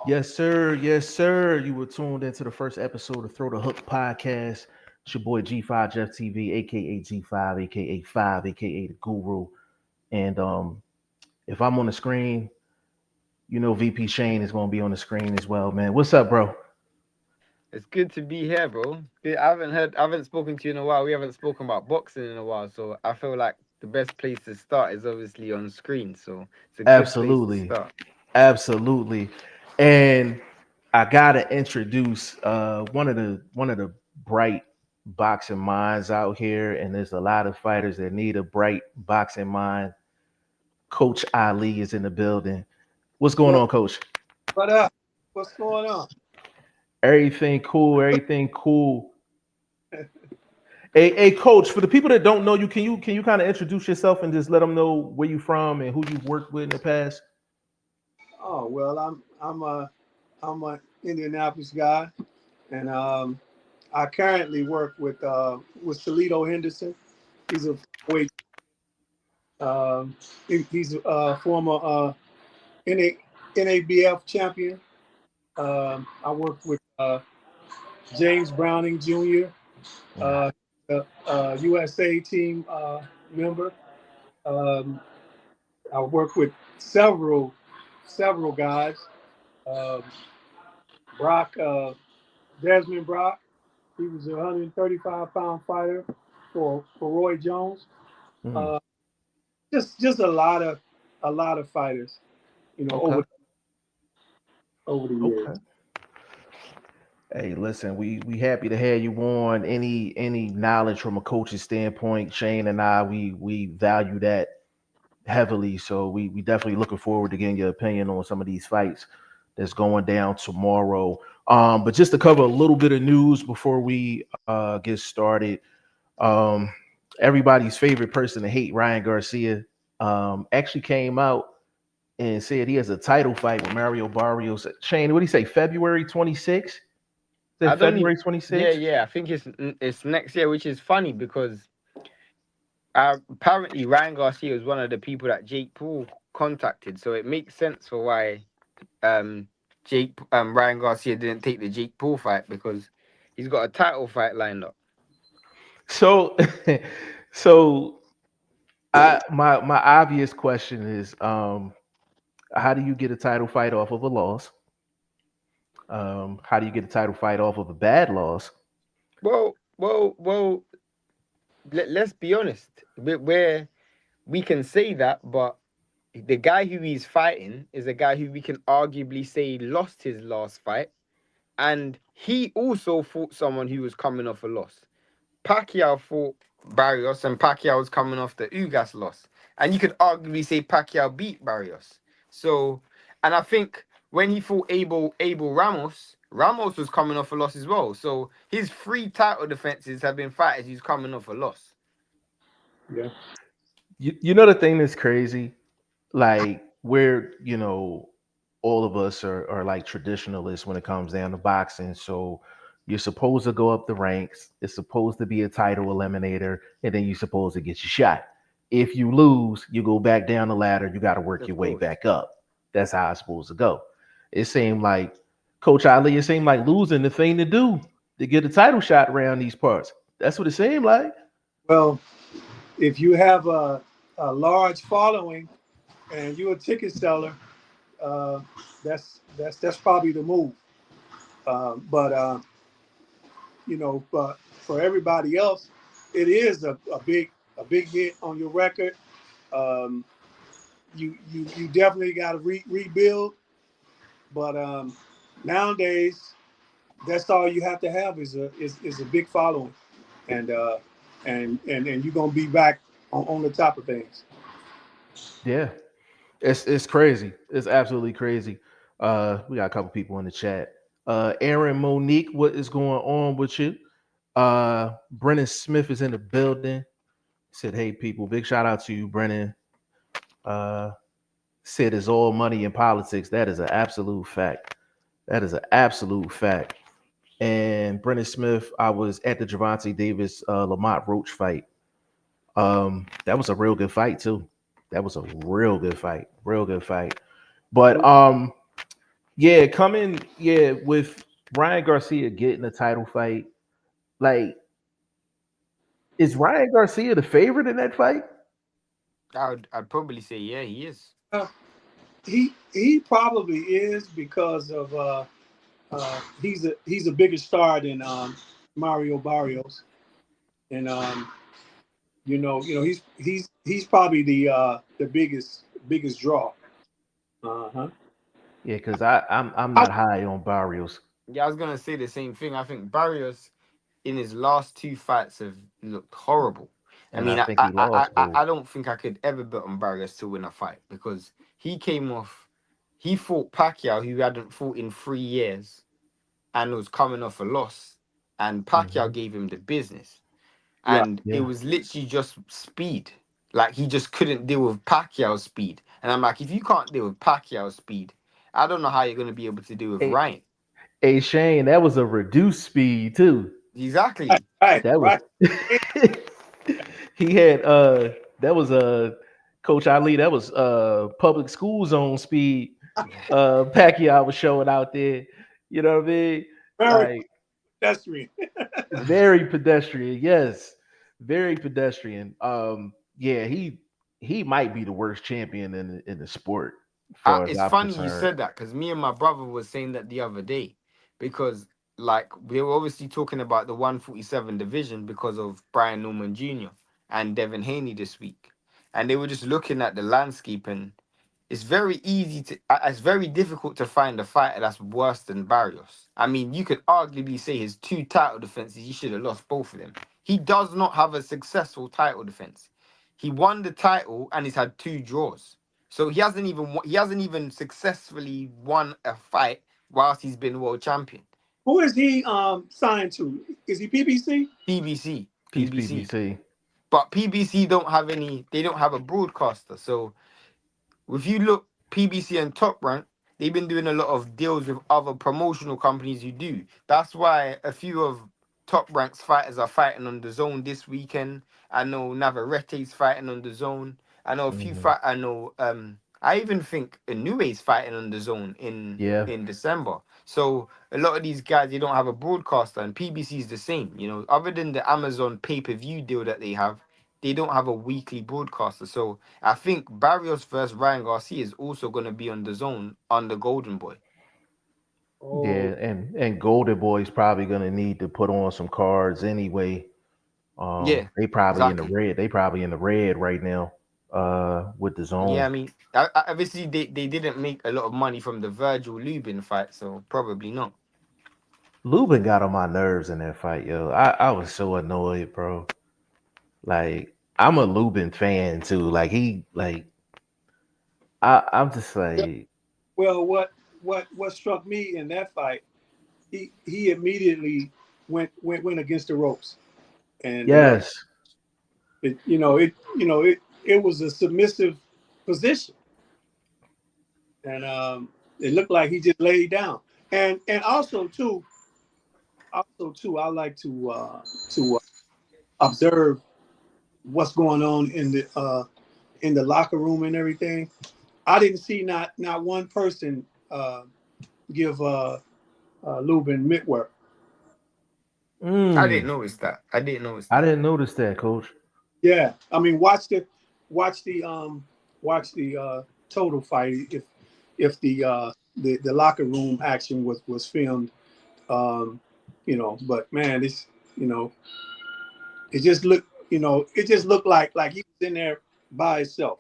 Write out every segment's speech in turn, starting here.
Yes, sir. Yes, sir. You were tuned into the first episode of Throw the Hook podcast. It's your boy G5 Jeff TV, aka G5, aka Five, aka the Guru. And if I'm on the screen, you know VP Shane is gonna be on the screen as well, man. What's up, bro? It's good to be here, bro. I haven't spoken to you in a while. We haven't spoken about boxing in a while, so I feel like the best place to start is obviously on screen. So it's a good place to Absolutely. start. Absolutely. And I gotta introduce one of the bright boxing minds out here, and there's a lot of fighters that need a bright boxing mind. Coach Ali is in the building. What's going What on, Coach? what up? What's going on? Everything cool. Everything cool. Hey, Coach. For the people that don't know you, can you kind of introduce yourself and just let them know where you from and who you've worked with in the past? Oh well, I'm a Indianapolis guy, and I currently work with Toledo Henderson. He's a wait. He's a former NA, NABF champion. I work with James Browning Jr., Mm. uh, USA team member. Um, I work with several guys. Um, Brock, Desmond Brock. He was a 135-pound fighter for Roy Jones. Mm. Uh, just a lot of fighters, Okay. over the years. Okay. Hey, listen, we happy to have you on. Any knowledge from a coach's standpoint, Shane and I, we value that heavily. So we definitely looking forward to getting your opinion on some of these fights that's going down tomorrow. But just to cover a little bit of news before we get started, um, everybody's favorite person to hate, Ryan Garcia, actually came out and said he has a title fight with Mario Barrios. Shane, what do you say? February 26th? Is I it don't even. February Yeah, 26th? yeah. I think it's next year, which is funny because apparently Ryan Garcia was one of the people that Jake Paul contacted, so it makes sense for why um Ryan Garcia didn't take the Jake Paul fight because he's got a title fight lined up. So, so my obvious question is, how do you get a title fight off of a loss? How do you get a title fight off of a bad loss? Well. Let's be honest. We can say that, but the guy who he's fighting is a guy who we can arguably say lost his last fight, and he also fought someone who was coming off a loss. Pacquiao fought Barrios, and Pacquiao was coming off the Ugas loss, and you could arguably say Pacquiao beat Barrios. So, and I think when he fought Abel Ramos, Ramos was coming off a loss as well. So his three title defenses have been fighters who's coming off a loss. Yeah. You know the thing that's crazy, like we're all of us are like traditionalists when it comes down to boxing. So you're supposed to go up the ranks. It's supposed to be a title eliminator, and then you're supposed to get your shot. If you lose, you go back down the ladder. You got to work Of your way course. back up. That's how it's supposed to go. It seemed like Coach Ali. It seemed like losing the thing to do to get a title shot around these parts. That's what it seemed like. Well, if you have a large following and you're a ticket seller, uh, that's probably the move. But but for everybody else, it is a big hit on your record. Um, you definitely got to rebuild, but nowadays that's all you have to have is a big following, and and you're gonna be back on the top of things. Yeah, it's crazy. It's absolutely crazy. We got a couple people in the chat. Aaron Monique, what is going on with you? Brennan Smith is in the building. Said, "Hey people, big shout out to you, Brennan." Uh, said, "It's all money in politics." That is an absolute fact. That is an absolute fact. And Brennan Smith, I was at the Javante Davis Lamont Roach fight. That was a real good fight too. That was a real good fight. Real good fight. But Yeah, coming, yeah, with Ryan Garcia getting the title fight, like, is Ryan Garcia the favorite in that fight? I'd probably say yeah, he is. Uh, he probably is because of he's a bigger star than Mario Barrios, and he's probably the biggest draw. Uh huh. Yeah, because I'm I, not high on Barrios, Yeah, I was gonna say the same thing. I think Barrios in his last two fights have looked horrible. I and I mean, think he lost both. I don't think I could ever bet on Barrios to win a fight because he came off. He fought Pacquiao, who hadn't fought in 3 years, and was coming off a loss, and Pacquiao Hmm. gave him the business, right. and it Yeah. was literally just speed. Like he just couldn't deal with Pacquiao's speed, and I'm like, if you can't deal with Pacquiao's speed, I don't know how you're gonna be able to deal with Hey, Ryan. hey Shane, that was a reduced speed too. Right. Exactly. Right. That was Right. he had that was Coach Ali, that was public school zone speed. Pacquiao was showing out there. You know what I mean? Very Like pedestrian. very pedestrian, yes. Very pedestrian. Yeah, he might be the worst champion in the sport, as far as It's I'm funny you concerned. said that because me and my brother was saying that the other day because like we were obviously talking about the 147 division because of Brian Norman Jr. and Devin Haney this week, and they were just looking at the landscape and it's very difficult to find a fighter that's worse than Barrios. I mean, you could arguably say his two title defenses, he should have lost both of them. He does not have a successful title defense. He won the title and he's had two draws. So he hasn't even successfully won a fight whilst he's been world champion. Who is he signed to? Is he PBC? PBC, Peace PBC. PBC. But PBC don't have any. They don't have a broadcaster. So if you look PBC and Top Rank, they've been doing a lot of deals with other promotional companies who do. That's why a few of Top Rank's fighters are fighting on the zone this weekend. I know Navarrete's fighting on the zone. I know a few Hmm. fight. I know. I even think Inue's fighting on the zone Yeah. in December. So a lot of these guys they don't have a broadcaster, and PBC is the same. You know, other than the Amazon pay-per-view deal that they don't have a weekly broadcaster. So I think Barrios versus Ryan Garcia is also going to be on the zone on the Golden Boy. Oh, Yeah, and Golden Boy's probably gonna need to put on some cards anyway. Yeah, They probably in the exactly. red. They probably in the red right now. With the Yeah, zone. I mean, obviously they didn't make a lot of money from the Virgil Lubin fight, so probably not. Lubin got on my nerves in that fight, yo. I was so annoyed, bro. Like I'm a Lubin fan too. Like I'm just yeah. like Well, what struck me in that fight, he immediately went against the ropes, and yes, it was a submissive position, and it looked like he just laid down. And also too, I like to observe what's going on in the locker room and everything. I didn't see not one person give Lubin mid work. I didn't mm, notice that. I didn't notice I that. didn't notice that, Coach. Yeah, I mean, watch the total fight. If the locker room action was filmed, um, but man, it's you know, it just looked like he was in there by himself.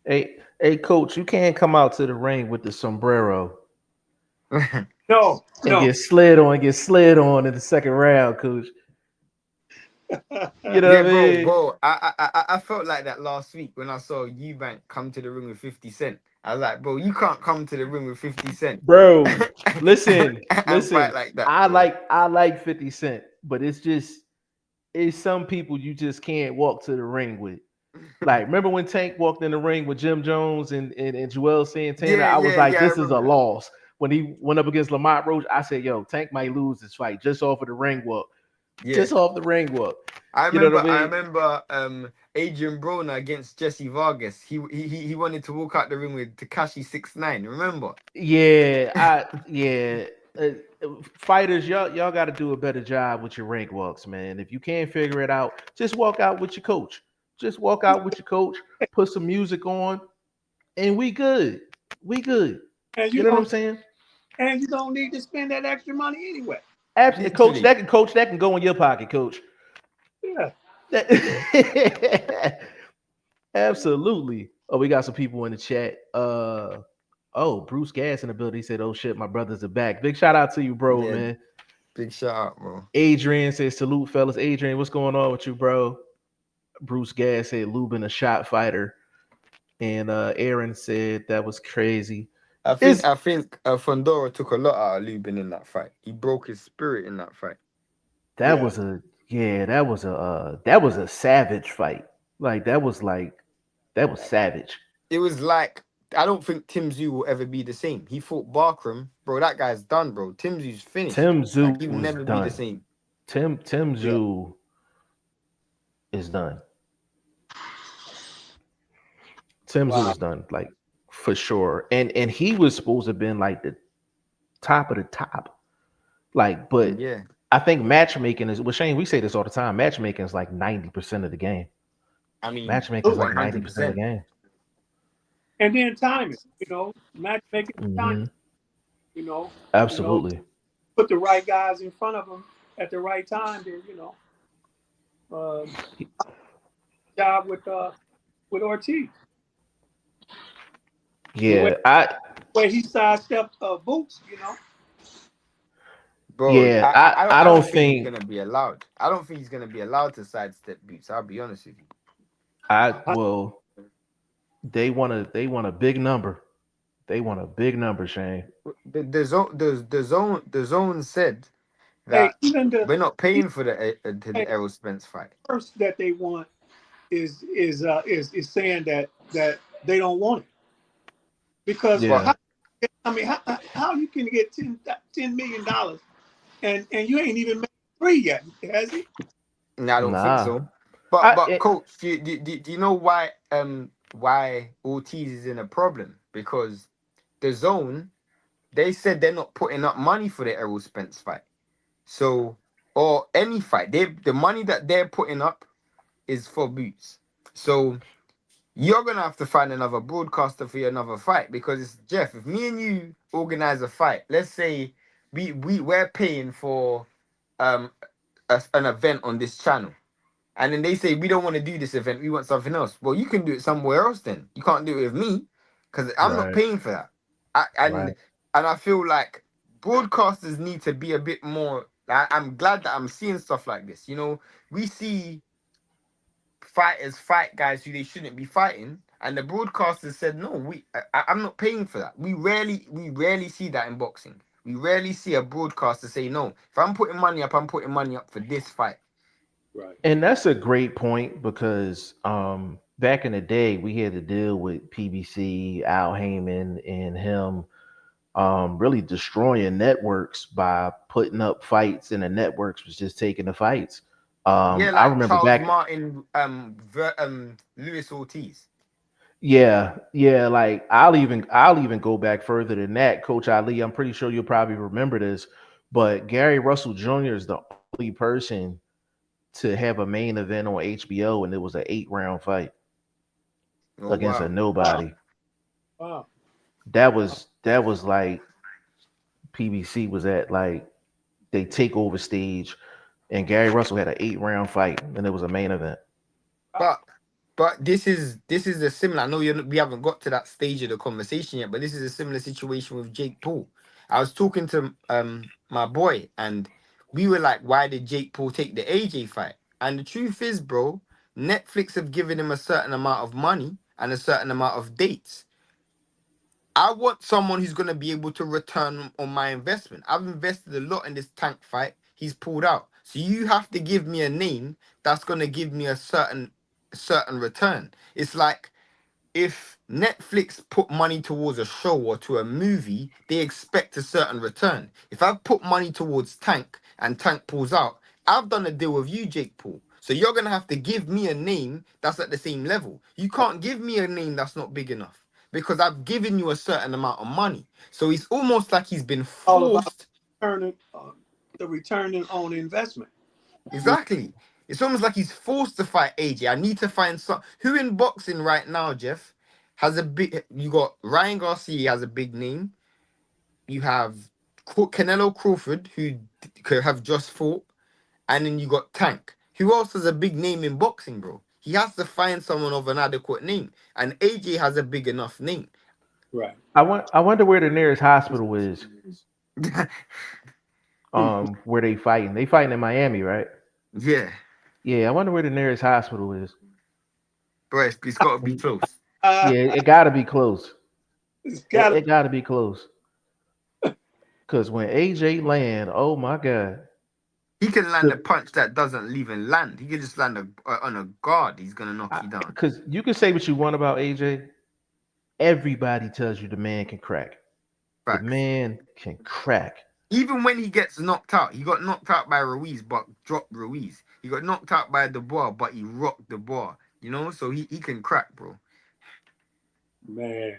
Hey, Coach, you can't come out to the ring with the sombrero No, and no. get slid on in the second round, Coach. You know Yeah, what I bro, mean? bro. I felt like that last week when I saw Eubank come to the ring with 50 Cent. I was like, bro, you can't come to the ring with 50 Cent Bro, listen, and listen. fight like that, bro. I like 50 Cent, but it's some people you just can't walk to the ring with. Like, remember when Tank walked in the ring with Jim Jones and Joel Santana? Yeah, I was yeah, like, yeah. I this is a remember. loss. When he went up against Lamont Roach, I said, yo, Tank might lose this fight just off of the ring walk. Yeah. just off the ring walk. I You know remember, what I I mean? remember, Adrian Broner against Jesse Vargas. He wanted to walk out the ring with Takashi 6ix9ine. Remember? Yeah. Uh, Fighters, y'all got to do a better job with your rank walks, man. If you can't figure it out, just walk out with your coach. Just walk out with your coach. Put some music on, and we good. We good. And You you know what I'm don't saying? and you don't need to spend that extra money anyway. Absolutely, Literally. coach, that can go in your pocket, coach. Yeah. That- Absolutely. Oh, we got some people in the chat. Oh, Bruce Gas in the building. He said, "Oh shit, my brothers are back." Big shout out to you, bro, Yeah, man. big shout out, bro. Adrian says, "Salute, fellas." Adrian, what's going on with you, bro? Bruce Gas said, "Lubin a shot fighter," and Aaron said that was crazy. It's I think Fondora took a lot out of Lubin in that fight. He broke his spirit in that fight. that Yeah. was a yeah, that was a savage fight. That was savage. It was like I don't think Tim Tszyu will ever be the same. He fought Barkram, bro. That guy's done, bro. Tim Tszyu's finished. Tim Like Zoo he'll was never be the done. same. Tim Yeah. Zoo is done. Tim Zoo Wow. is done, like for sure. And he was supposed to have been like the top of the top. Like, but Yeah. I think matchmaking is well, Shane, we say this all the time. Matchmaking is like 90% of the game. I mean, Matchmaking is like Absolutely. 90% of the 100%. game. And then timing, matchmaking timing, Hmm. you know, you know, Absolutely. put the right guys in front of them at the right time. Then job with Ortiz, the way Yeah, I he sidestepped Boots, Bro, yeah, I I don't don't think he's think gonna be allowed. I don't think he's gonna be allowed to sidestep Boots. I'll be honest with you. I well they want a big number. They want a big number, Shane. The zone said hey, that even the we're not even paying for the the Errol Spence fight. first that they want is saying that they don't want it because But Yeah. how you can get $10 million and you ain't even made three yet, has he? no, I don't think Nah. so. I But it, coach, do you know why Ortiz is in a problem? Because the zone, they said they're not putting up money for the Errol Spence fight. So or any fight. The money that they're putting up is for Boots. So you're gonna have to find another broadcaster for your another fight because it's Jeff. If me and you organize a fight, let's say we're paying for um an event on this channel, and then they say we don't want to do this event, we want something else. Well, you can do it somewhere else. Then you can't do it with me because I'm not right, paying for that. I, right. and I feel like broadcasters need to be a bit more. I'm glad that I'm seeing stuff like this. We see fighters fight guys who they shouldn't be fighting, and the broadcasters said no. I'm not paying for that. We rarely see that in boxing. We rarely see a broadcaster say no. If I'm putting money up, I'm putting money up for this fight. Right. And that's a great point because back in the day we had to deal with PBC, Al Heyman, and him really destroying networks by putting up fights, and the networks was just taking the fights. Yeah, I like remember Charles back, Martin, Luis Ortiz. yeah, like I'll even go back further than that, Coach Ali. I'm pretty sure you'll probably remember this, but Gary Russell Jr. is the only person to have a main event on HBO, and it was an 8 round fight Oh against a wow. Wow. nobody. Wow. That was like PBC was at like they take over stage, and Gary Russell had an 8 round fight, and it was a main event. But this is a similar. I know we haven't got to that stage of the conversation yet, but this is a similar situation with Jake Paul. I was talking to my boy, and we were like, "Why did Jake Paul take the AJ fight?" And the truth is, bro, Netflix have given him a certain amount of money and a certain amount of dates. I want someone who's going to be able to return on my investment. I've invested a lot in this Tank fight. He's pulled out. So you have to give me a name that's going to give me a certain return. It's like if Netflix put money towards a show or to a movie, they expect a certain return. If I put money towards Tank and Tank pulls out, I've done a deal with you, Jake Paul. So you're gonna have to give me a name that's at the same level. You can't give me a name that's not big enough because I've given you a certain amount of money. So it's almost like he's been All about forced. turning the returning on investment. You Exactly. It's almost like he's forced to fight AJ. I need to find some who in boxing right now, Jeff, has a big. You got Ryan Garcia has a big name. You have Canelo Crawford who could have just fought, and then you got Tank. Who else has a big name in boxing, bro? He has to find someone of an adequate name, and AJ has a big enough name. right. I wonder where the nearest hospital is. Where they fighting? They fighting in Miami, right? Yeah, Yeah, I wonder where the nearest hospital is. bro, it's got to be close. Uh, Yeah, it gotta be close. it's It, got it gotta be close. Cause when AJ land, oh my god. He can land a punch that doesn't even land. He can just land on a guard. He's gonna knock you down. Because you can say what you want about AJ. Everybody tells you the man can crack. The Facts. man can crack. Even when he gets knocked out, he got knocked out by Ruiz, but dropped Ruiz. He got knocked out by Dubois, but he rocked Dubois. You know, so he can crack, bro. man,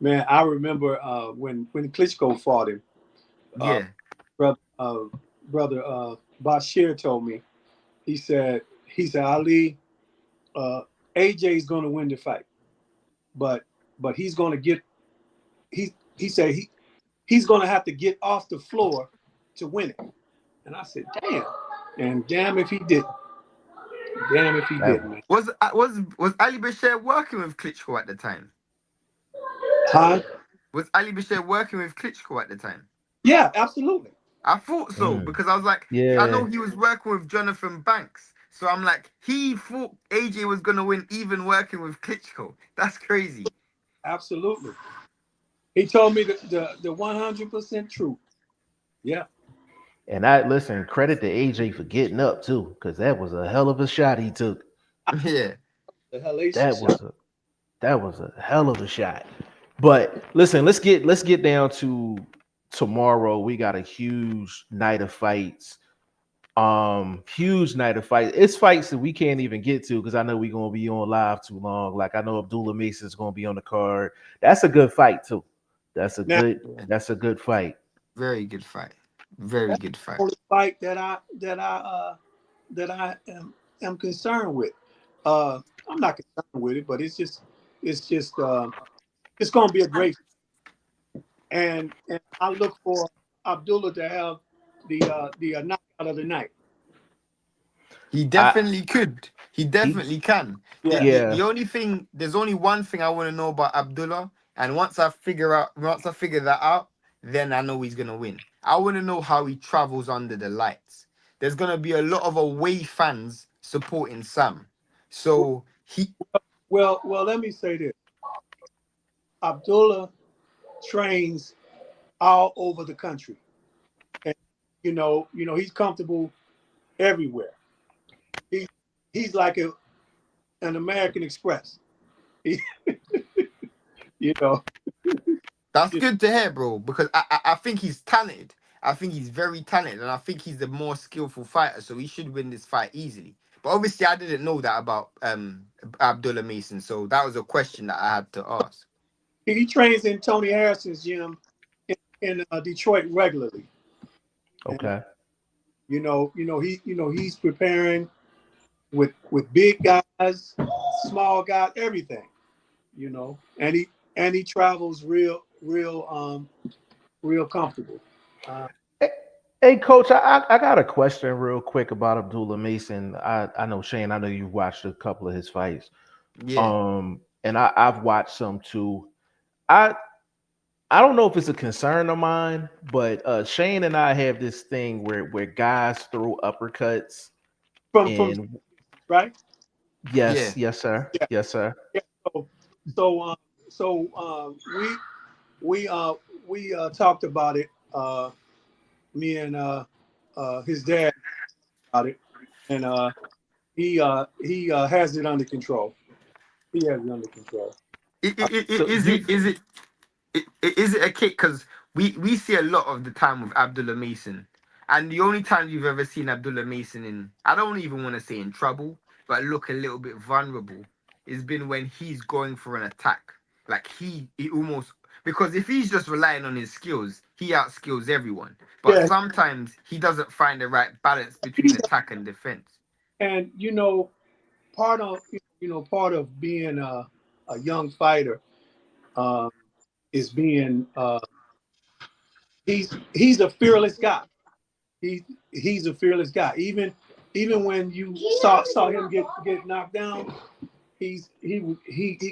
man. I remember when Klitschko fought him. Uh, Yeah. brother, brother Bashir told me. He said Ali, AJ is going to win the fight, but he's going to get he said he's going to have to get off the floor to win it. And I said, damn, and damn if he didn't. Damn if he That didn't, man. Was Ali Bashir working with Klitschko at the time? Huh? Was Ali Bashir working with Klitschko at the time? Yeah, absolutely. I thought so because I was like, I know yeah. he was working with Jonathan Banks. So I'm like, he thought AJ was gonna win even working with Klitschko. That's crazy. Absolutely. He told me the 100% truth. Yeah. And I listen, credit to AJ for getting up too, because that was a hell of a shot he took. Yeah. The hellacious That shot. was a hell of a shot. But listen, let's get down to tomorrow. We got a huge night of fights. Huge night of fights. It's fights that we can't even get to because I know we're gonna be on live too long. Like I know Abdullah Mason's gonna be on the card. That's a good fight too. That's a Now, good that's a good fight. Very good fight. Very that's good fight. the only fight that I am concerned with. I'm not concerned with it, but it's just it's going to be a great. And I look for Abdullah to have the knockout of the night. He I definitely could. He he definitely can. The, Yeah, the the yeah. only thing, there's only one thing I want to know about Abdullah, and once I figure that out, then I know he's gonna win. I want to know how he travels under the lights. There's gonna be a lot of away fans supporting Sam, so he. well. Let me say this: Abdullah trains all over the country, and he's comfortable everywhere. He he's like an American Express. He, you know, That's good to hear, bro, because I think he's talented. I think he's very talented, and I think he's the more skillful fighter, so he should win this fight easily. But obviously, I didn't know that about Abdullah Mason, so that was a question that I had to ask. he trains in Tony Harrison's gym in Detroit regularly, and Okay. he's preparing with big guys, small guys, everything. And he travels real comfortable. Uh, Hey, hey, coach, I got a question real quick about Abdullah Mason. I know Shane, I know you've watched a couple of his fights. Yeah, And I've watched some too. I I don't know if it's a concern of mine, but Shane and I have this thing where guys throw uppercuts from and right? yeah. yes, yes, sir. Yeah. Yes, sir. Yeah. So we uh we talked about it. Me and his dad about it, and he has it under control. He has it under control. So Is you it a kick? Because we see a lot of the time with Abdullah Mason. And the only time you've ever seen Abdullah Mason in, I don't even want to say in trouble, but look a little bit vulnerable, has been when he's going for an attack. Like he almost, because if he's just relying on his skills, he outskills everyone. But Yes, sometimes he doesn't find the right balance between he's, attack and defense. and part of being a young fighter uh, is being he's a fearless guy. He he's a fearless guy. Even when you saw him get knocked down, he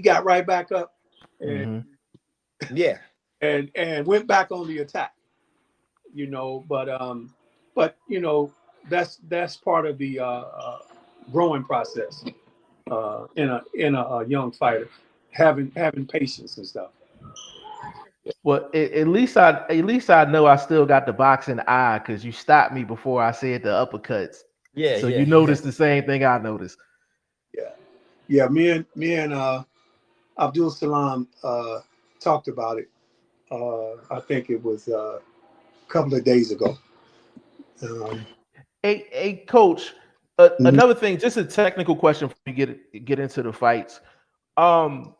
got right back up and Hmm. Yeah. and went back on the attack. But that's part of the growing process in a young fighter, having patience and stuff. Well, at least I know I still got the boxing eye because you stopped me before I said the uppercuts. Yeah, So yeah, you yeah. noticed the same thing I noticed. Yeah, yeah. Me and Abdul Salam talked about it. I think it was a couple of days ago. Um, Hey, coach. mhm. Another thing, just a technical question before we get into the fights. Um,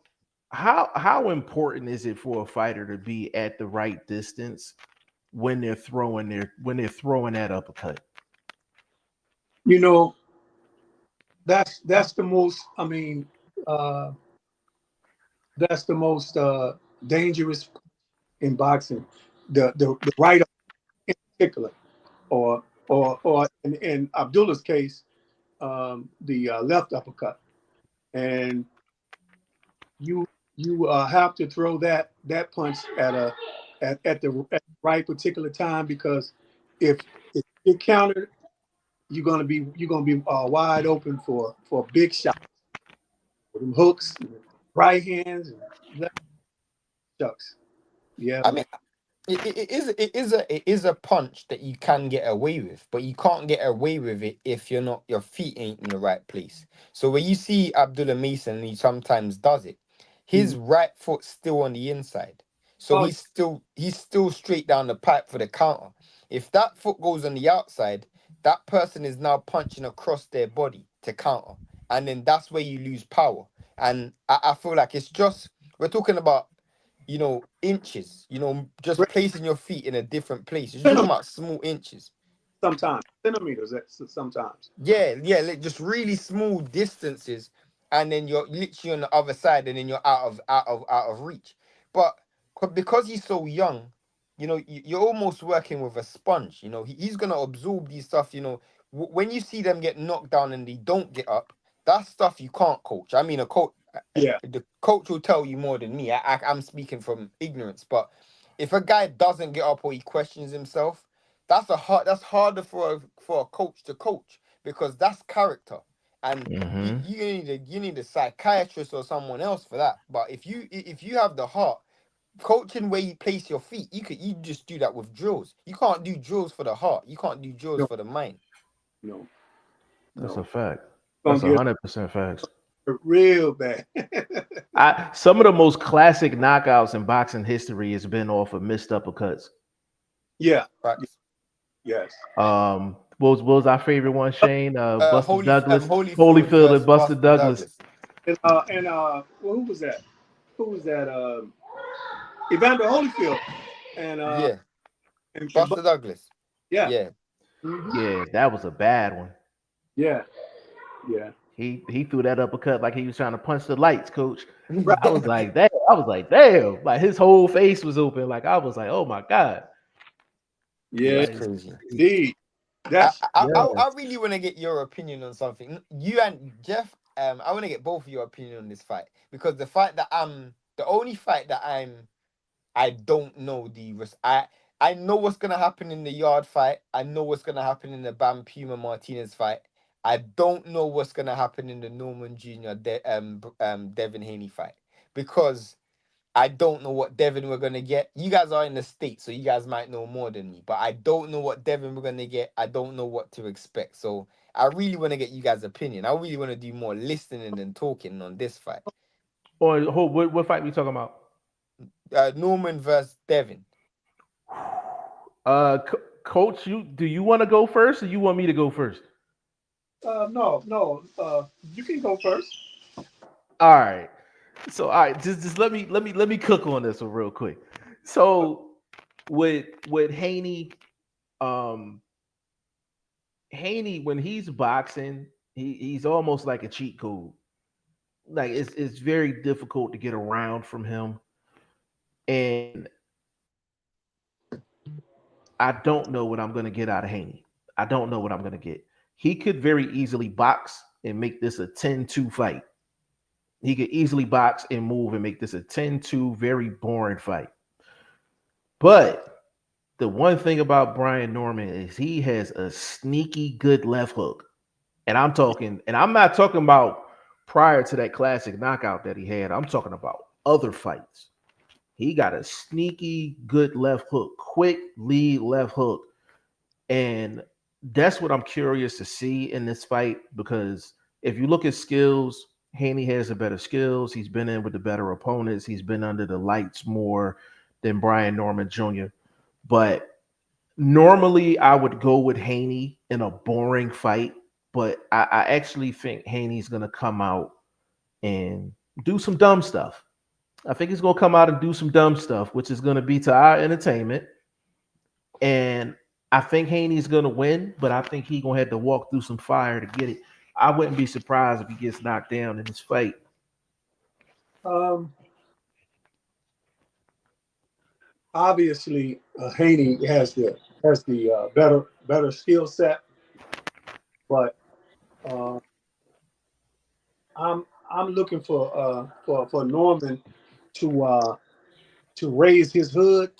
how important is it for a fighter to be at the right distance when they're throwing that uppercut? You know, that's the most. I mean, uh, that's the most dangerous in boxing. The right arm in particular, or in Abdullah's case, the left uppercut, and you have to throw that punch at the right particular time, because if you get countered, you're gonna be wide open for big shots, for them hooks, right hands, and left chucks. Yeah, I man. mean, it is a punch that you can get away with, but you can't get away with it if your feet ain't in the right place. So when you see Abdullah Mason, he sometimes does it. His Mhm. right foot's still on the inside, so Oh, he's still straight down the pipe for the counter. If that foot goes on the outside, that person is now punching across their body to counter, and then that's where you lose power. And I feel like it's just we're talking about inches, just placing your feet in a different place. You're talking about small inches. sometimes centimeters. Sometimes. Yeah, yeah, like just really small distances, and then you're literally on the other side, and then you're out of reach. But because he's so young, you're almost working with a sponge. He's gonna absorb these stuff. When you see them get knocked down and they don't get up, that's stuff you can't coach. I mean, a coach, Yeah. the coach will tell you more than me. I'm speaking from ignorance, but if a guy doesn't get up or he questions himself, that's harder for a coach to coach, because that's character. And you, Hmm. you need a psychiatrist or someone else for that. But if you have the heart, coaching where you place your feet, you just do that with drills. You can't do drills for the heart. You can't do drills No. for the mind. No. That's a No. fact. Gonna That's a get 100% facts. real bad. Some of the most classic knockouts in boxing history has been off of missed uppercuts. Yeah. Right. Yes. What was our favorite one, Shane? Buster Douglas, Holyfield Holyfield, versus and Buster Buster Douglas. Douglas. And well, who was that? Who was that? Evander Holyfield and Yeah, and Buster Douglas. yeah. Yeah. Mhm. Yeah, that was a bad one. Yeah. Yeah. He threw that uppercut like he was trying to punch the lights, coach. Right. I was like, damn. I was like, damn. Like his whole face was open. Like I was like, oh my god. Yeah, Yeah. it's Like crazy. Indeed. I That's I, I yeah. I really want to get your opinion on something. You and Jeff, I want to get both of your opinion on this fight, because the only fight that I don't know I know what's gonna happen in the Yard fight. I know what's gonna happen in the Bam Puma Martinez fight. I don't know what's gonna happen in the Norman Jr. Devin Haney fight, because I don't know what Devin we're gonna get. You guys are in the States, so you guys might know more than me. But I don't know what Devin we're gonna get. I don't know what to expect. So I really want to get you guys' opinion. I really want to do more listening than talking on this fight. Or what fight we talking about? Norman versus Devin. Uh, Coach, do you want to go first, or you want me to go first? No. You can go first. All right. So all right, just let me cook on this one real quick. So with Haney, um, Haney when he's boxing, he's almost like a cheat code. Like it's very difficult to get around from him, and I don't know what I'm gonna get out of Haney. I don't know what I'm gonna get. He could very easily box and make this a 10-2 fight. He could easily box and move and make this a 10-2 very boring fight. But the one thing about Brian Norman is he has a sneaky good left hook. And I'm not talking about prior to that classic knockout that he had. I'm talking about other fights. He got a sneaky good left hook, quick lead left hook. And that's what I'm curious to see in this fight because if you look at skills, Haney has the better skills. He's been in with the better opponents. He's been under the lights more than Brian Norman Jr. But normally I would go with Haney in a boring fight, but I actually think Haney's gonna come out and do some dumb stuff. I think he's gonna come out and do some dumb stuff, which is gonna be to our entertainment. And I think Haney's gonna win, but I think he's gonna have to walk through some fire to get it. I wouldn't be surprised if he gets knocked down in this fight. Um, Obviously, Haney has the better skill set, but uh, I'm looking for Norman to raise his hood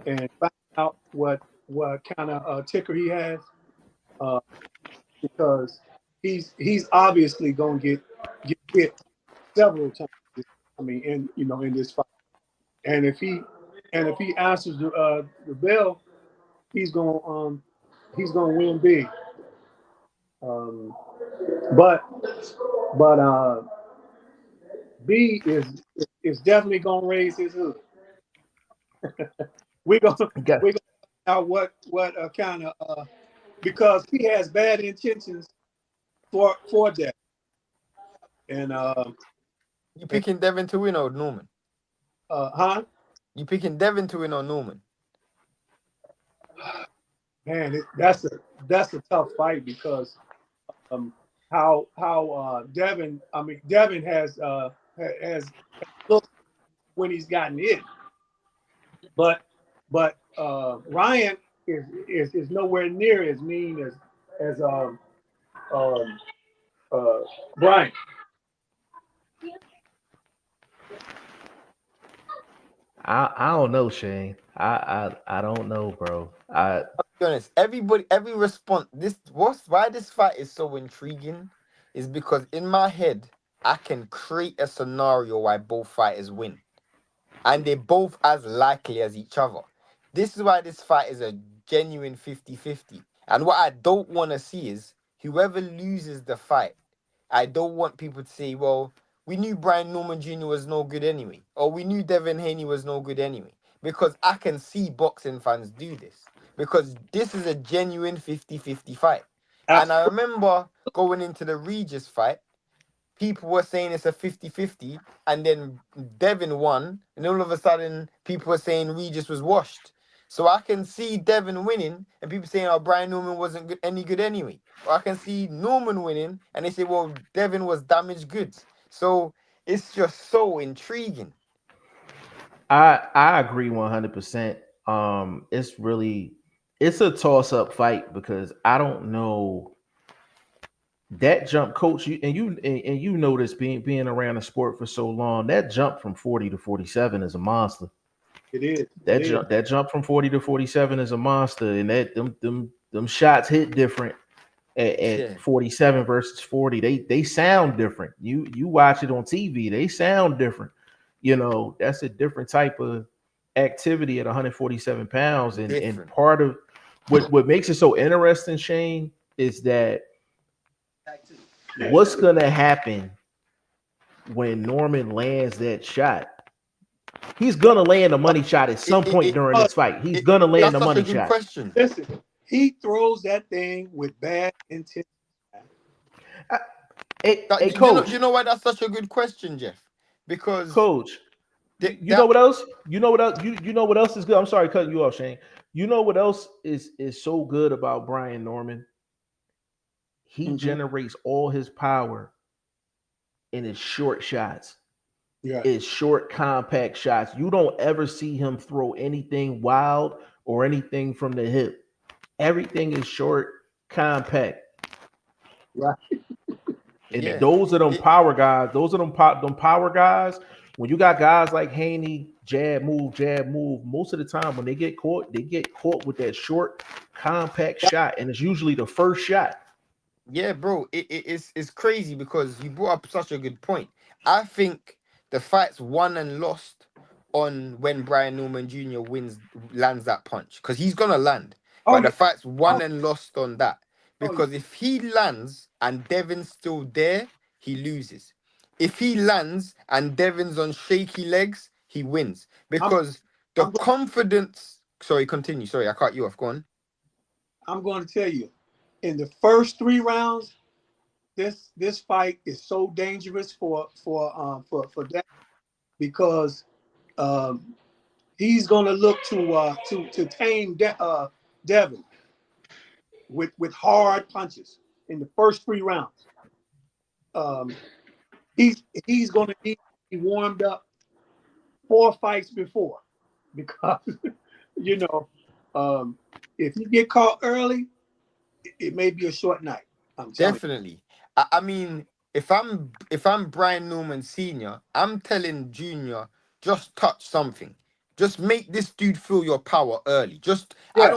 and find out what kind of ticker he has, uh, because he's obviously gonna get hit several times. I mean, in this fight, and if he answers the bell, he's gonna win big. Um, but but B is definitely gonna raise his hood. We're gonna Got we're gonna find out what kind of because he has bad intentions for that. And You picking Devin to win or Norman? huh? You picking Devin to win or Norman? Man, that's a tough fight because how Devin has looked when he's gotten it, but Ryan is nowhere near as mean as um uh Brian. I don't know, Shane. I don't know, bro. Be honest, every response. Why this fight is so intriguing is because in my head I can create a scenario why both fighters win, and they're both as likely as each other. This is why this fight is a genuine 50-50. And what I don't want to see is whoever loses the fight. I don't want people to say, well, we knew Brian Norman Jr. was no good anyway, or we knew Devin Haney was no good anyway, because I can see boxing fans do this. Because this is a genuine 50-50 fight. And I remember going into the Regis fight, people were saying it's a 50-50, and then Devin won, and all of a sudden people were saying Regis was washed. So I can see Devin winning, and people saying, "Oh, Brian Norman wasn't any good anyway." Or I can see Norman winning, and they say, "Well, Devin was damaged goods." So it's just so intriguing. I agree 100%. It's a toss up fight because I don't know that jump, coach. You know this being around the sport for so long. That jump from 40 to 47 is a monster. It is. That jump from 40 to 47 is a monster, and that them shots hit different Yeah, at 47 versus 40. They sound different. You watch it on TV, they sound different. That's a different type of activity at 147 pounds. And different. part of what makes it so interesting, Shane, is that what's gonna happen when Norman lands that shot? He's gonna land a money shot at some point during uh, this fight. He's gonna land That's a such a money good shot. question. listen, he throws that thing with bad intent. Hey, Do coach, you know why that's such a good question, Jeff? Because coach. You know that what else? You know what else? You know what else is good? I'm sorry cutting you off, Shane. You know what else is so good about Brian Norman? He Mm-hmm. generates all his power in his short shots. Yeah. Is short, compact shots. You don't ever see him throw anything wild or anything from the hip. Everything is short, compact. Right. And yeah. those are them It, power guys. Those are them power guys. When you got guys like Haney, jab move, jab move. Most of the time, when they get caught with that short, compact shot, and it's usually the first shot. Yeah, bro, it's crazy because you brought up such a good point. I think the fight's won and lost on when Brian Norman Jr. lands that punch because he's gonna land, Oh but yeah. the fight's Oh, won and lost on that oh yeah. because if he lands and Devin's still there, he loses. If he lands and Devin's on shaky legs, he wins I'm because the I'm confidence. Sorry, continue. Sorry, I cut you off. Go on. I'm going to tell you, in the first 3 rounds, this fight is so dangerous for that because um, he's going to look to tame Devin with hard punches in the first 3 rounds. Um, he's going to need to be warmed up 4 fights before because you know um, if you get caught early, it may be a short night. I'm telling you. Definitely. I mean, if I'm Brian Norman Senior, I'm telling Junior, just touch something. Just make this dude feel your power early. Just Yeah,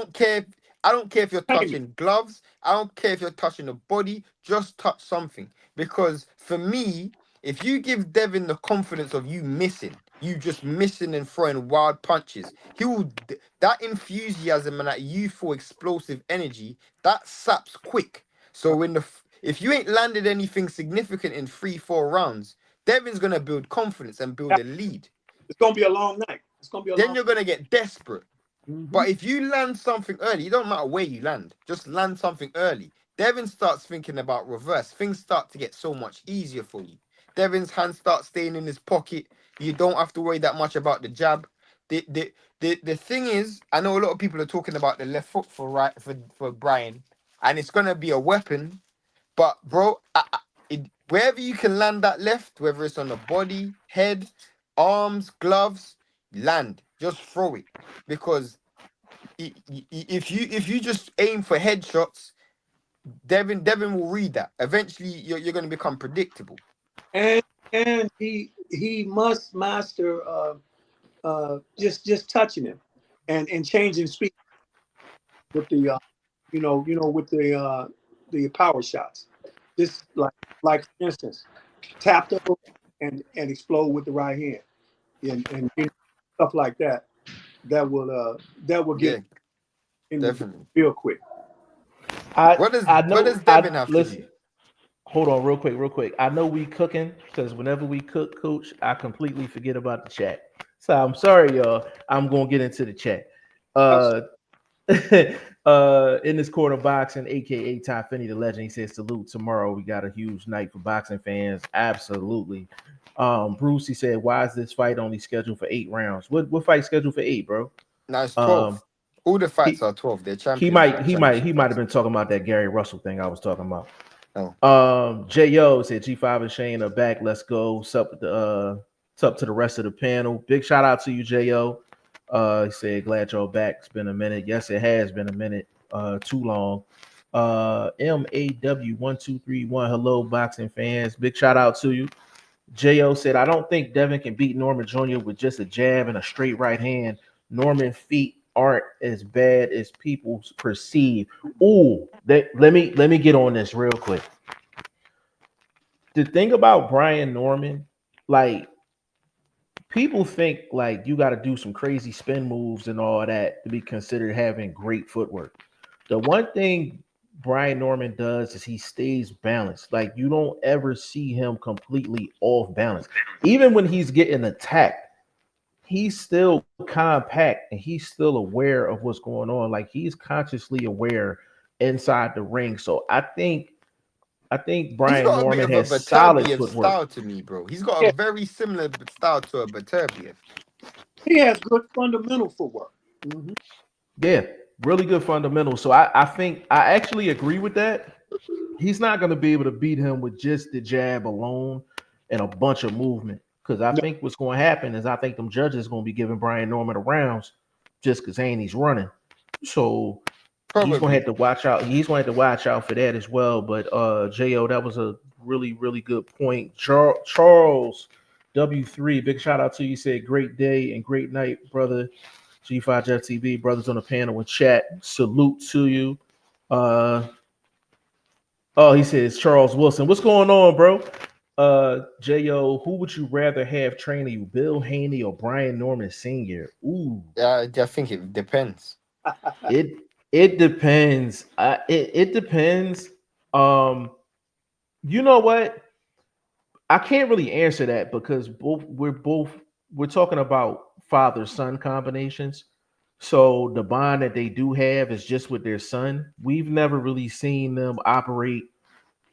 I don't care if you're tame it. touching gloves. I don't care if you're touching the body. Just touch something. Because for me, if you give Devin the confidence of you missing, you just missing and throwing wild punches, that enthusiasm and that youthful explosive energy that saps quick. So if you ain't landed anything significant in 3, 4 rounds, Devin's gonna build confidence and build a lead. It's gonna be a long night. It's gonna be a Then long. you're gonna get desperate. Mm-hmm. But if you land something early, it don't matter where you land, just land something early. Devin starts thinking about reverse. Things start to get so much easier for you. Devin's hand starts staying in his pocket. You don't have to worry that much about the jab. The thing is, I know a lot of people are talking about the left foot for Brian, and it's gonna be a weapon. But bro, wherever you can land that left, whether it's on the body, head, arms, gloves, land. Just throw it because if you just aim for headshots, Devin will read that. Eventually, you're going to become predictable. And he must master just touching him and changing speed with the with the power shots. Just like for instance, tap the hook and explode with the right hand and stuff like that. That will Yeah, get in the definitely. real quick. I I What know does I Devin have to do? listen. Hold on, real quick. I know we cooking because whenever we cook, Coach, I completely forget about the chat. So I'm sorry, y'all. I'm gonna get into the chat. That's Uh, in this corner boxing, aka Ty Finney, the legend. He says salute tomorrow. We got a huge night for boxing fans. Absolutely. Bruce, he said, why is this fight only scheduled for 8 rounds? What fight scheduled for 8, bro? Now it's Um, 12. All the fights he are 12. They're he champions might he might he championship might have fights. been talking about that Gary Russell thing I was talking about. Oh, Jo said G5 and Shane are back. Let's go. Sup to the rest of the panel. Big shout out to you, Jo. He said, glad y'all back. It's been a minute. Yes, it has been a minute. Too long. MAW1231. Hello, boxing fans. Big shout out to you. Jo said, I don't think Devin can beat Norman Jr. with just a jab and a straight right hand. Norman feet aren't as bad as people perceive. Ooh, let me get on this real quick. The thing about Brian Norman, like people think like you got to do some crazy spin moves and all that to be considered having great footwork. The one thing Brian Norman does is he stays balanced. Like you don't ever see him completely off balance. Even when he's getting attacked, he's still compact and he's still aware of what's going on. Like he's consciously aware inside the ring. So I think He's Brian got a bit Norman of a has solid Beterbiev footwork. style to me, bro. He's got a Yeah, very similar style to a Beterbiev. he has good fundamental footwork. Hmm. Yeah, really good fundamentals. So I think I actually agree with that. He's not going to be able to beat him with just the jab alone and a bunch of movement. Because I No, think what's going to happen is I think them judges going to be giving Brian Norman the rounds just because Haney's running. So he's going to have Probably. to watch out. He's going to have to watch out for that as well. But Jo, that was a really really good point. Charles W3, big shout out to you. Said great day and great night, brother. G5 Jeff TV brothers on the panel and chat. Salute to you. Uh, Oh, he says Charles Wilson. What's going on, bro? Jo, who would you rather have training you, Bill Haney or Brian Norman Sr.? Ooh, I think it depends. it it depends. It depends. Um, you know what? I can't really answer that because we're talking about father son combinations. So the bond that they do have is just with their son. We've never really seen them operate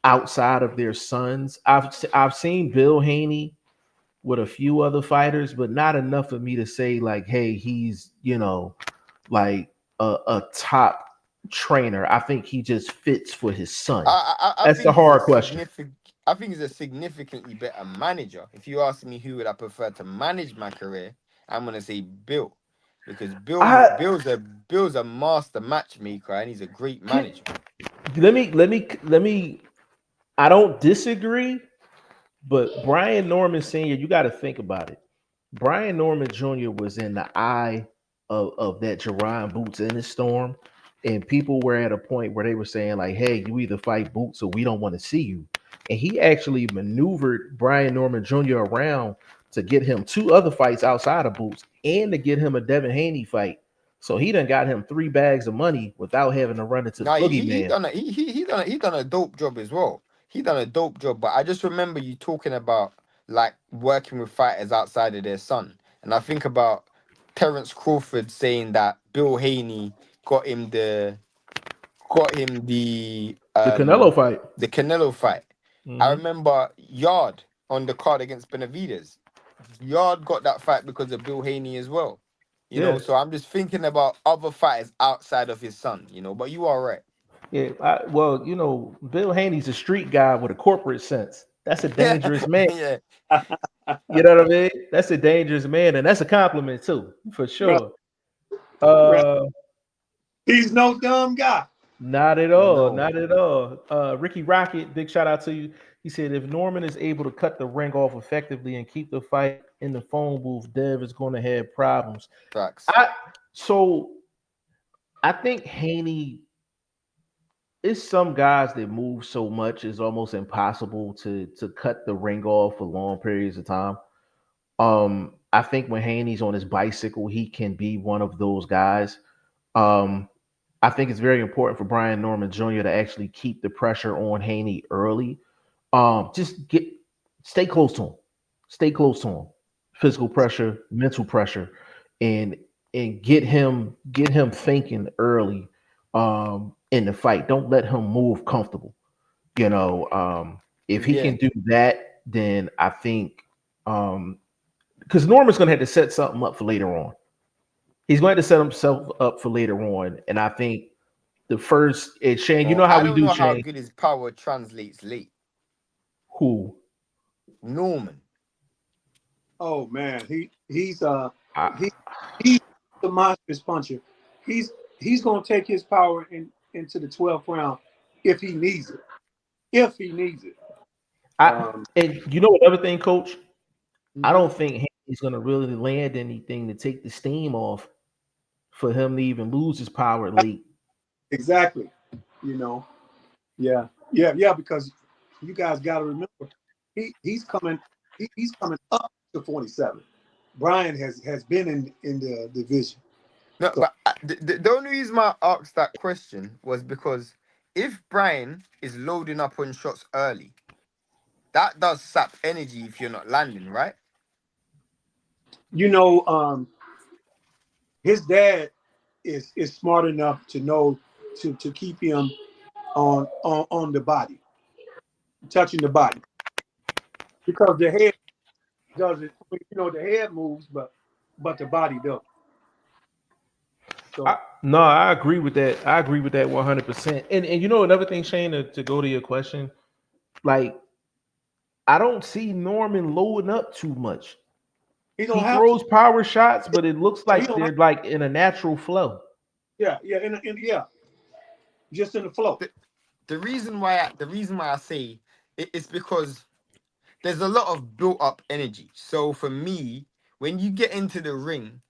outside of their sons. I've seen Bill Haney with a few other fighters, but not enough for me to say like, hey, he's like a top trainer. I think he just fits for his son. I That's the think he's a hard question. significant. I think he's a significantly better manager. If you ask me who would I prefer to manage my career, I'm gonna say Bill, because I Bill's a master matchmaker and he's a great can manager. let me. I don't disagree, but Brian Norman Sr., you got to think about it. Brian Norman Jr. was in the eye of that Jerron Boots in the storm, and people were at a point where they were saying like, "Hey, you either fight Boots or we don't want to see you." And he actually maneuvered Brian Norman Jr. around to get him two other fights outside of Boots and to get him a Devin Haney fight. So he done got him three bags of money without having to run into the No, he boogeyman. done a he done a dope job as well. He done a dope job, but I just remember you talking about like working with fighters outside of their son, and I think about Terence Crawford saying that Bill Haney got him the got him The Canelo fight. the Canelo fight. I Mhm. remember Yard on the card against Benavidez. Yard got that fight because of Bill Haney as well. You know, Yeah. so I'm just thinking about other fighters outside of his son, you know, but you are right. Yeah, well, Bill Haney's a street guy with a corporate sense. That's a dangerous man. Yeah. You know what I mean? That's a dangerous man, and that's a compliment too, for brother, sure. brother, Uh, he's no dumb guy. not at all, No. not at all. Ricky Rocket, big shout out to you. He said if Norman is able to cut the ring off effectively and keep the fight in the phone booth, Dev is going to have problems. Facts. I so I think Haney it's some guys that move so much it's almost impossible to cut the ring off for long periods of time. I think when Haney's on his bicycle, he can be one of those guys. Um, I think it's very important for Brian Norman Jr. to actually keep the pressure on Haney early. Just stay close to him, stay close to him. Physical pressure, mental pressure, and get him thinking early in the fight. Don't let him move comfortable. If he Yeah. can do that, then I think because Norman's going to have to set something up for later on. He's going to set himself up for later on, and I think the first and Shane, you Well, know how I we don't do, know how Shane. good his power translates late. Who? Norman. Oh man, I, he he's the monstrous puncher. He's he's gonna take his power into the 12th round if he needs it. If he needs it. I Um, and you know another thing, Coach. I mhm, don't think he's going to really land anything to take the steam off for him to even lose his power late. exactly. You know. Yeah. Because you guys got to remember, he's coming up to 47. Brian has been in the division. No, So but the only reason I asked that question was because if Brian is loading up on shots early, that does sap energy if you're not landing, right? you know, his dad is smart enough to know to keep him on the body, touching the body, because the head doesn't. You know, the head moves, but the body don't. So No, I agree with that. I agree with that 100%. And you know another thing, Shane, to go to your question, like I don't see Norman loading up too much. he He don't have to. throws power shots, but it looks He like don't have. they're like in a natural flow. Yeah, yeah, yeah, just in the flow. The reason why I say it's because there's a lot of built up energy. So for me, when you get into the ring,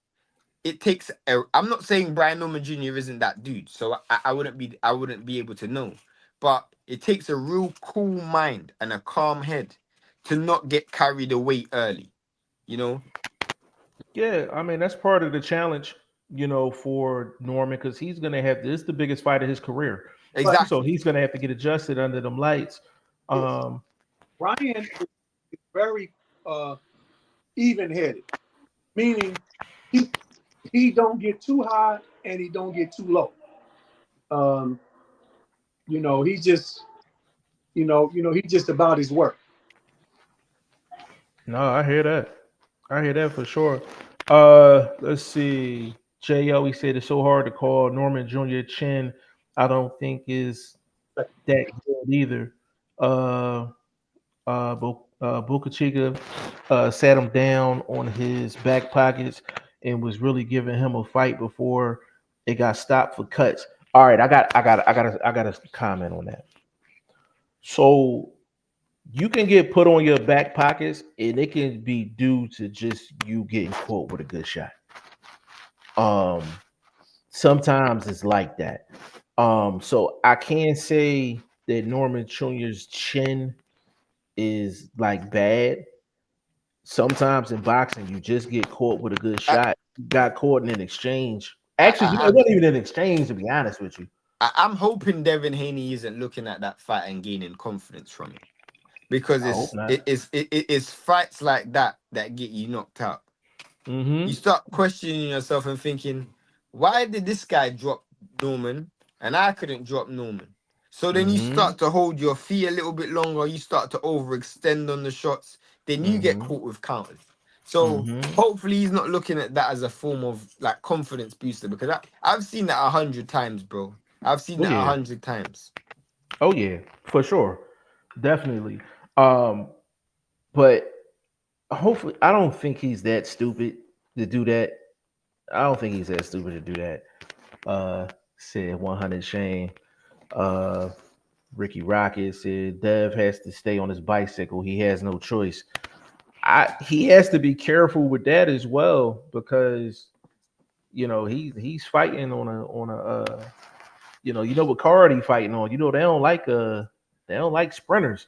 it takes. I'm not saying Brian Norman Jr. isn't that dude, so I wouldn't be able to know, but it takes a real cool mind and a calm head to not get carried away early. You know, Yeah, I mean that's part of the challenge, for Norman because he's gonna have this is the biggest fight of his career, But so exactly. he's gonna have to get adjusted under them lights. Um, Brian is very uh, even-headed, meaning he he don't get too high and he don't get too low. Um, he just he's just about his work. no, I hear that. I hear that for sure. Let's see. Jo, he said it's so hard to call Norman Jr. Chin. I don't think is that good either. Uh, Boca Chica sat him down on his back pockets and was really giving him a fight before it got stopped for cuts. All right, I got a comment on that. So you can get put on your back pockets, and it can be due to just you getting caught with a good shot. Um, Sometimes it's like that. So I can't say that Norman Jr.'s chin is like bad. Sometimes in boxing, you just get caught with a good I, shot. You got caught in an exchange. I, Actually, I, it I'm wasn't even an exchange, to be honest with you. I'm hoping Devin Haney isn't looking at that fight and gaining confidence from it because I hope it's not. it is it is fights like that that get you knocked out. You Mm-hmm. start questioning yourself and thinking, why did this guy drop Norman and I couldn't drop Norman? So then you Mm-hmm. start to hold your feet a little bit longer, you start to overextend on the shots, then you get Mm-hmm. caught with counters. So Mm-hmm. hopefully he's not looking at that as a form of like confidence booster because I've seen that 100 times, bro. I've seen Oh that a yeah. 100 times. Oh yeah. For sure. Definitely. Um, but hopefully I don't think he's that stupid to do that. I don't think he's that stupid to do that. Said 100 Shane. Uh Ricky Rocket said Dev has to stay on his bicycle. He has no choice. He has to be careful with that as well because he's fighting on a what card he fighting on. They don't like sprinters.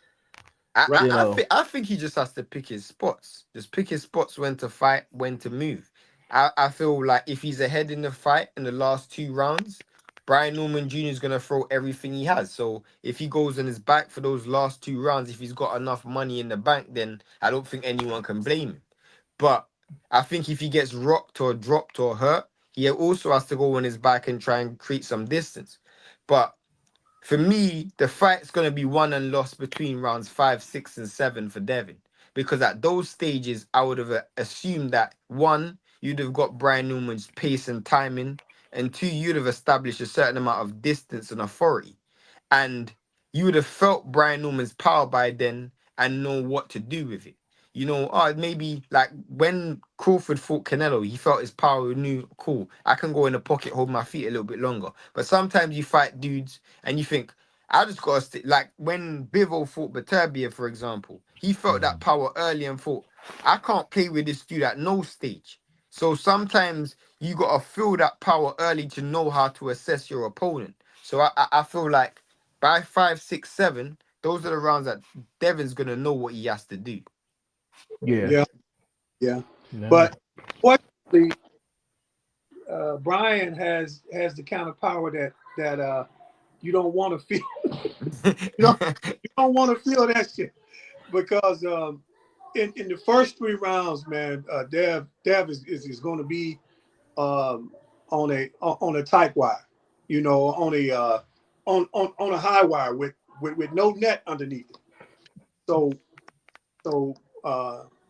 I, Right. I, You I know. think I think he just has to pick his spots. Just pick his spots when to fight, when to move. I feel like if he's ahead in the fight in the last 2 rounds, Brian Norman Jr. is gonna throw everything he has. So if he goes on his back for those last 2 rounds, if he's got enough money in the bank, then I don't think anyone can blame him. But I think if he gets rocked or dropped or hurt, he also has to go on his back and try and create some distance. But for me, the fight's going to be won and lost between rounds 5, 6, and 7 for Devin. Because at those stages, I would have assumed that one, you'd have got Brian Newman's pace and timing, and two, you'd have established a certain amount of distance and authority. And you would have felt Brian Norman's power by then and know what to do with it. Maybe like when Crawford fought Canelo, he felt his power and knew, cool, I can go in the pocket, hold my feet a little bit longer. But sometimes you fight dudes and you think, I just got to stick. Like when Bivol fought Beterbiev, for example, he felt that Mhm. power early and thought, I can't play with this dude at no stage. So sometimes you got to feel that power early to know how to assess your opponent. So I feel like by 5, 6, 7, those are the rounds that Devin's gonna know what he has to do. Yeah. Yeah, yeah. No. But fortunately, Brian has the kind of power that you don't want to feel. You don't, you don't want to feel that shit because in the first 3 rounds, man, Dev is going to be on a tight wire, on a on a high wire with no net underneath it. So so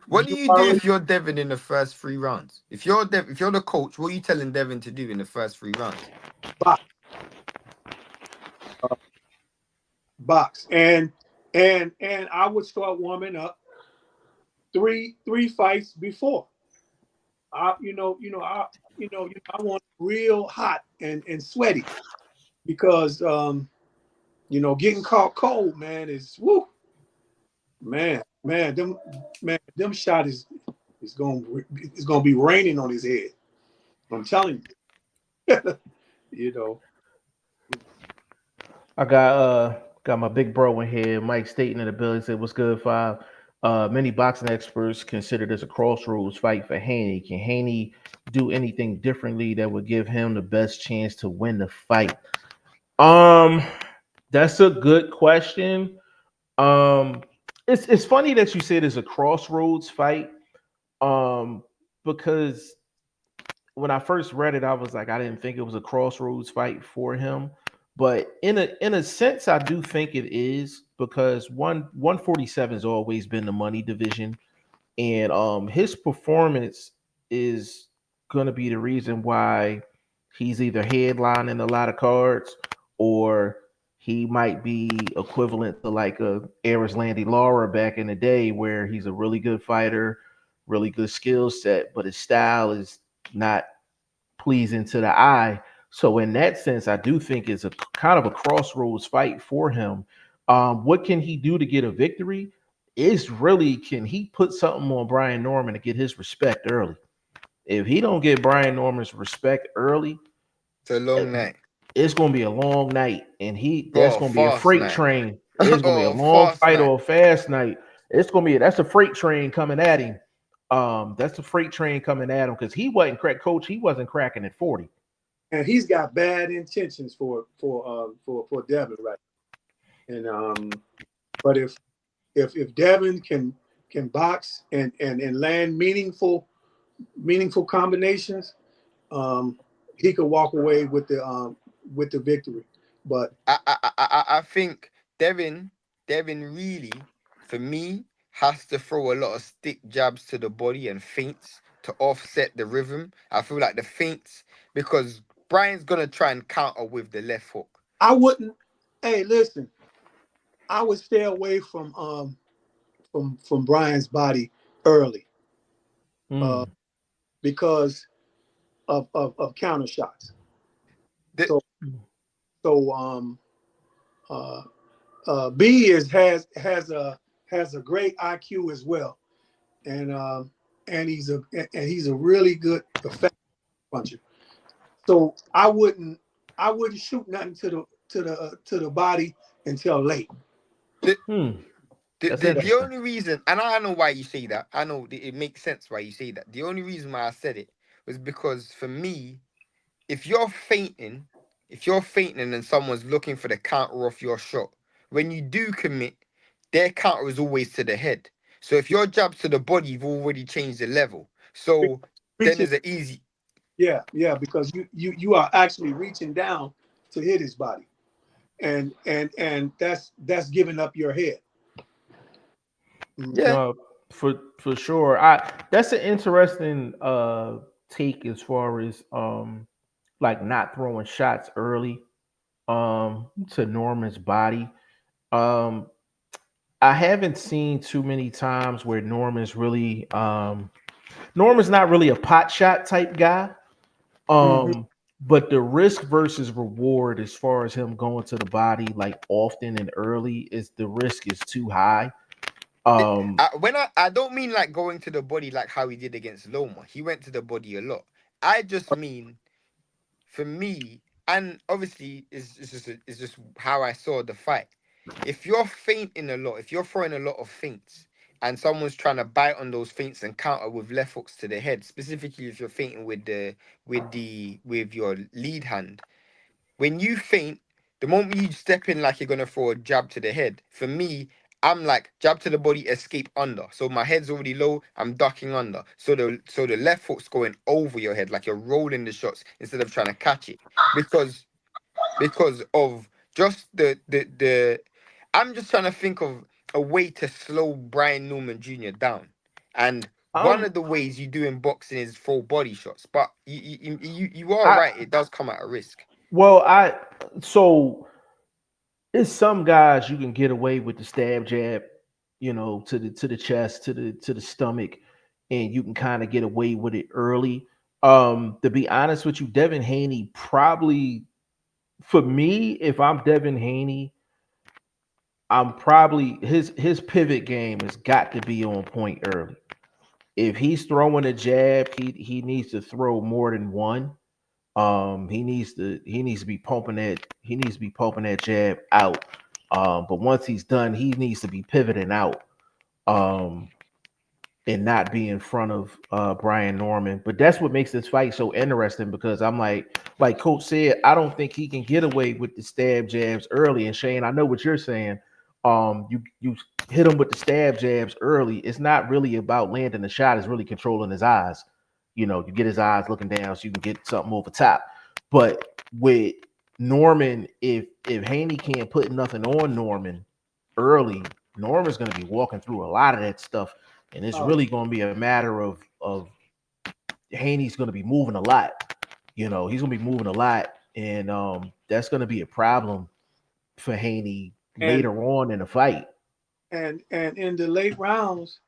What do you you do already if you're Devin in the first 3 rounds? If you're if you're the coach, what are you telling Devin to do in the first 3 rounds? box, box, and I would start warming up three fights before. I want real hot and sweaty because getting caught cold, man, is woo, them shot is going to be raining on his head. I'm telling you, you know. I got my big bro in here, Mike Staten in the building. Said, "What's good, Five?" Many boxing experts consider this a crossroads fight for Haney. Can Haney do anything differently that would give him the best chance to win the fight? Um, that's a good question. Um, it's funny that you said it's a crossroads fight. Um, because when I first read it, I was like, I didn't think it was a crossroads fight for him. But in a sense, I do think it is because 147 has always been the money division, and his performance is gonna be the reason why he's either headlining a lot of cards or he might be equivalent to like a Landy Lara back in the day, where he's a really good fighter, really good skill set, but his style is not pleasing to the eye. So in that sense, I do think it's a kind of a crossroads fight for him. What can he do to get a victory? Is really, can he put something on Brian Norman to get his respect early? If he don't get Brian Norman's respect early, It's a long night. it's gonna be a long night, and that's Oh, a gonna be a fast freight night. train. It's gonna be a Oh, a long fast fight night. or a fast night. That's a freight train coming at him. That's a freight train coming at him because he wasn't crack coach. He wasn't cracking at 40. And he's got bad intentions for Devin, right? And but if Devin can box and land meaningful combinations, he could walk away with the victory. But I think Devin really, for me, has to throw a lot of stick jabs to the body and feints to offset the rhythm. I feel like the feints, because Brian's gonna try and counter with the left hook. I wouldn't. Hey, listen, I would stay away from Brian's body early uh, Mm. because of counter shots. The, So so uh, B has a great IQ as well, and he's a really good effective puncher. So I wouldn't shoot nothing to the body until late. the, Hmm. the, That's the, the interesting. only reason, and I know why you say that. I know it makes sense why you say that. The only reason why I said it was because for me, if you're fainting, if you're fainting and someone's looking for the counter off your shot, when you do commit, their counter is always to the head. So if your jabs to the body, you've already changed the level. So then Reaching, there's an easy. yeah, because you are actually reaching down to hit his body, and that's giving up your head. Yeah. No, for sure. I That's an interesting take as far as like not throwing shots early to Norman's body. Um I haven't seen too many times where Norman's not really a pot shot type guy. Mm-hmm. But the risk versus reward as far as him going to the body like often and early, is the risk is too high. Um When I don't mean like going to the body like how he did against Loma. He went to the body a lot. I just mean for me, and obviously it's just how I saw the fight. If you're feinting a lot, if you're throwing a lot of feints, and someone's trying to bite on those feints and counter with left hooks to the head, specifically if you're feinting with your lead hand, when you feint, the moment you step in like you're gonna throw a jab to the head, for me, I'm like jab to the body, escape under. So my head's already low. I'm ducking under. So the left hook's going over your head, like you're rolling the shots instead of trying to catch it. Because of just the I'm just trying to think of a way to slow Brian Norman Jr. down. And one Um, of the ways you do in boxing is full body shots. But you are I right, it does come at a risk. well, I so it's some guys you can get away with the stab jab, to the chest, to the stomach, and you can kind of get away with it early. To be honest with you, Devin Haney probably for me, if I'm Devin Haney, I'm probably his pivot game has got to be on point early. If he's throwing a jab, he needs to throw more than one. He needs to be pumping that jab out. But once he's done, he needs to be pivoting out. Um, and not be in front of Brian Norman. But that's what makes this fight so interesting because I'm like Coach said, I don't think he can get away with the stab jabs early. And Shane, I know what you're saying. You hit him with the stab jabs early. It's not really about landing the shot, it's really controlling his eyes. You get his eyes looking down so you can get something over top. But with Norman, if Haney can't put nothing on Norman early, Norman's gonna be walking through a lot of that stuff and it's Oh, really going to be a matter of Haney's going to be moving a lot. He's going to be moving a lot, and that's going to be a problem for Haney and later on in the fight. and in the late rounds,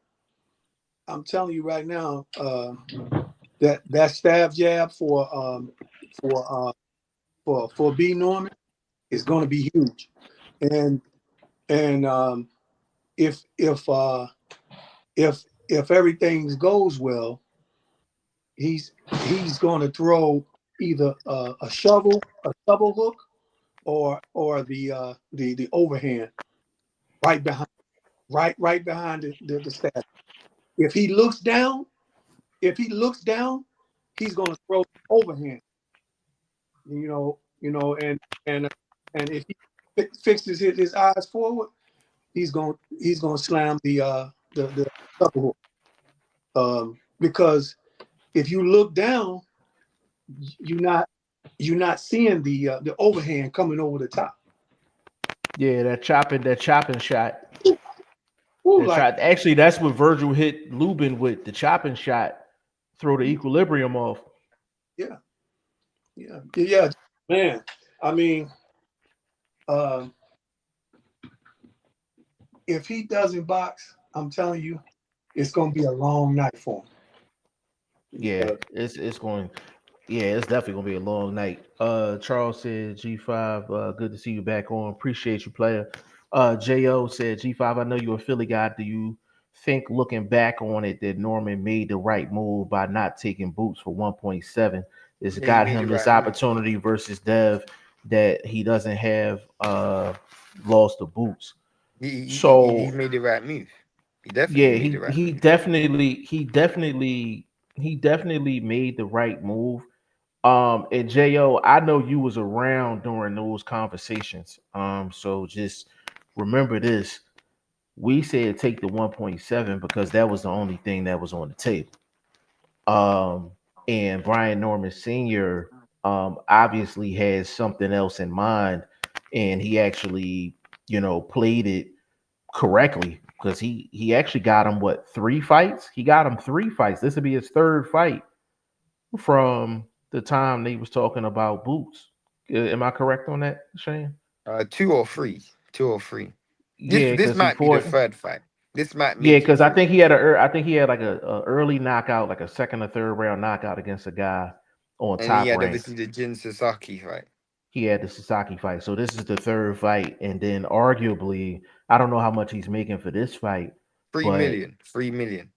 I'm telling you right now, that stab jab for for B Norman is going to be huge, and and if if everything goes well, he's going to throw either a shovel hook, or the overhand right behind right behind the stab. If he looks down, if he looks down, he's going to throw overhand. And and if he fixes his eyes forward, he's going to slam the shovel hook. Because if you look down, you're not you're not seeing the overhand coming over the top. Yeah, that chopping shot. Ooh, That like shot. Actually, that's what Virgil hit Lubin with the chopping shot. Throw the equilibrium off. yeah, yeah, man. I mean, uh, if he doesn't box, I'm telling you, it's gonna be a long night for him. Yeah, it's going. Yeah, it's definitely gonna be a long night. Charles said G5, good to see you back on. Appreciate you, player. Jo said G5, I know you're a Philly guy. Do you think looking back on it that Norman made the right move by not taking Boots for 1.7? It's Yeah, he got made the him this right move. opportunity versus Dev that he doesn't have lost to Boots. He So made the right move. He definitely yeah, made the he right he move. definitely he definitely he definitely made the right move. And Jo, I know you was around during those conversations. So just remember this. We said take the 1.7 because that was the only thing that was on the table. Um, and Brian Norman Sr. Obviously has something else in mind, and he actually, played it correctly because he actually got him what 3 fights? He got him 3 fights. This would be his third fight from the time they was talking about Boots. Am I correct on that, Shane? Two or three. Two or three. This Yeah, this because he might be the fought. third fight. This might Yeah, make it because I three. think he had I think he had like a early knockout, like a second or third round knockout against a guy on And he Top had Rank. obviously the Jin Sasaki fight. He had the Sasaki fight, so this is the third fight, and then arguably, I don't know how much he's making for this fight, 3 but million. 3 million.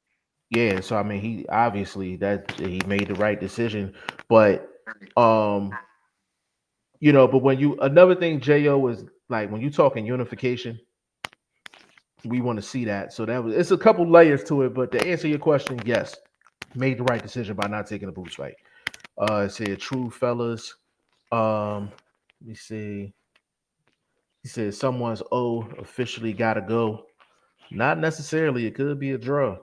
yeah. So I mean, he obviously that he made the right decision, but um, but when you another thing, Jo is like when you talking unification, we want to see that. So that was it's a couple layers to it, but to answer your question, yes, made the right decision by not taking a boots fight. It said true fellas. Let me see. He said someone's officially gotta go. Not necessarily. It could be a draw.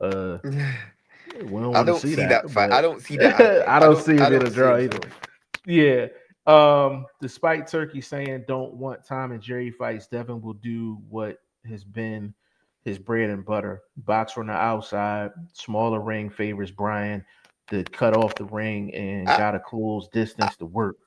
Uh, we don't I want to don't see see that, that fight. I but don't see that happening. I don't see it I being a don't see draw him either. drawing. Yeah. Despite Turkey saying don't want Tom and Jerry fights, Devin will do what has been his bread and butter. Box from the outside, smaller ring favors Brian to cut off the ring and I, got a close distance to work.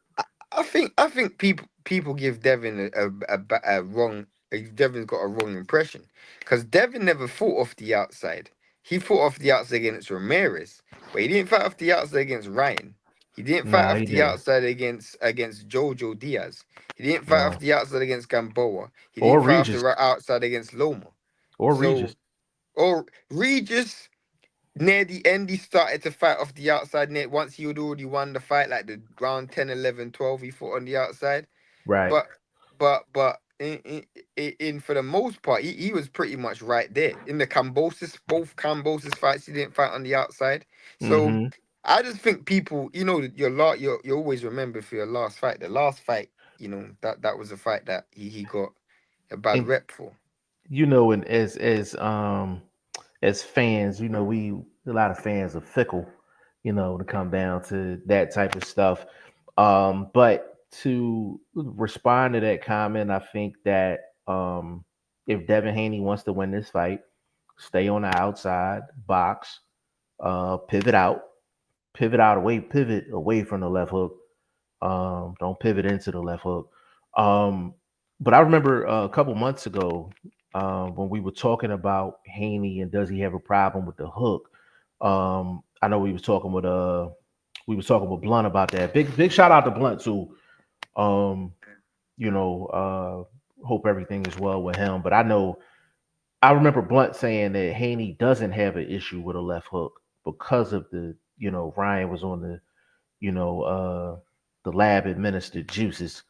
I think people give Devin a wrong. Devin's got a wrong impression because Devin never fought off the outside. He fought off the outside against Ramirez, but he didn't fight off the outside against Ryan. He didn't fight Nah, off he the didn't. outside against Jojo Diaz. He didn't fight off No. the outside against Gamboa. He Or didn't fight off the Regis. outside against Loma. Or So, Regis. or Regis near the end, he started to fight off the outside. Once he had already won the fight, like the round 10, 11, 12, he fought on the outside. Right. But in for the most part, he was pretty much right there in the Cambosis. Both Cambosis fights, he didn't fight on the outside. So Mm-hmm. I just think people, you always remember for your last fight. The last fight, that was a fight that he got a bad And rep for. and as fans, we a lot of fans are fickle, to come down to that type of stuff. But to respond to that comment, I think that if Devin Haney wants to win this fight, stay on the outside, box, pivot away from the left hook. Don't pivot into the left hook. Um, but I remember a couple months ago when we were talking about Haney and does he have a problem with the hook. I know we was talking with Blunt about that. Big shout out to Blunt too. Um, hope everything is well with him. But I remember Blunt saying that Haney doesn't have an issue with a left hook because of Ryan was on you know, uh, the lab administered juices.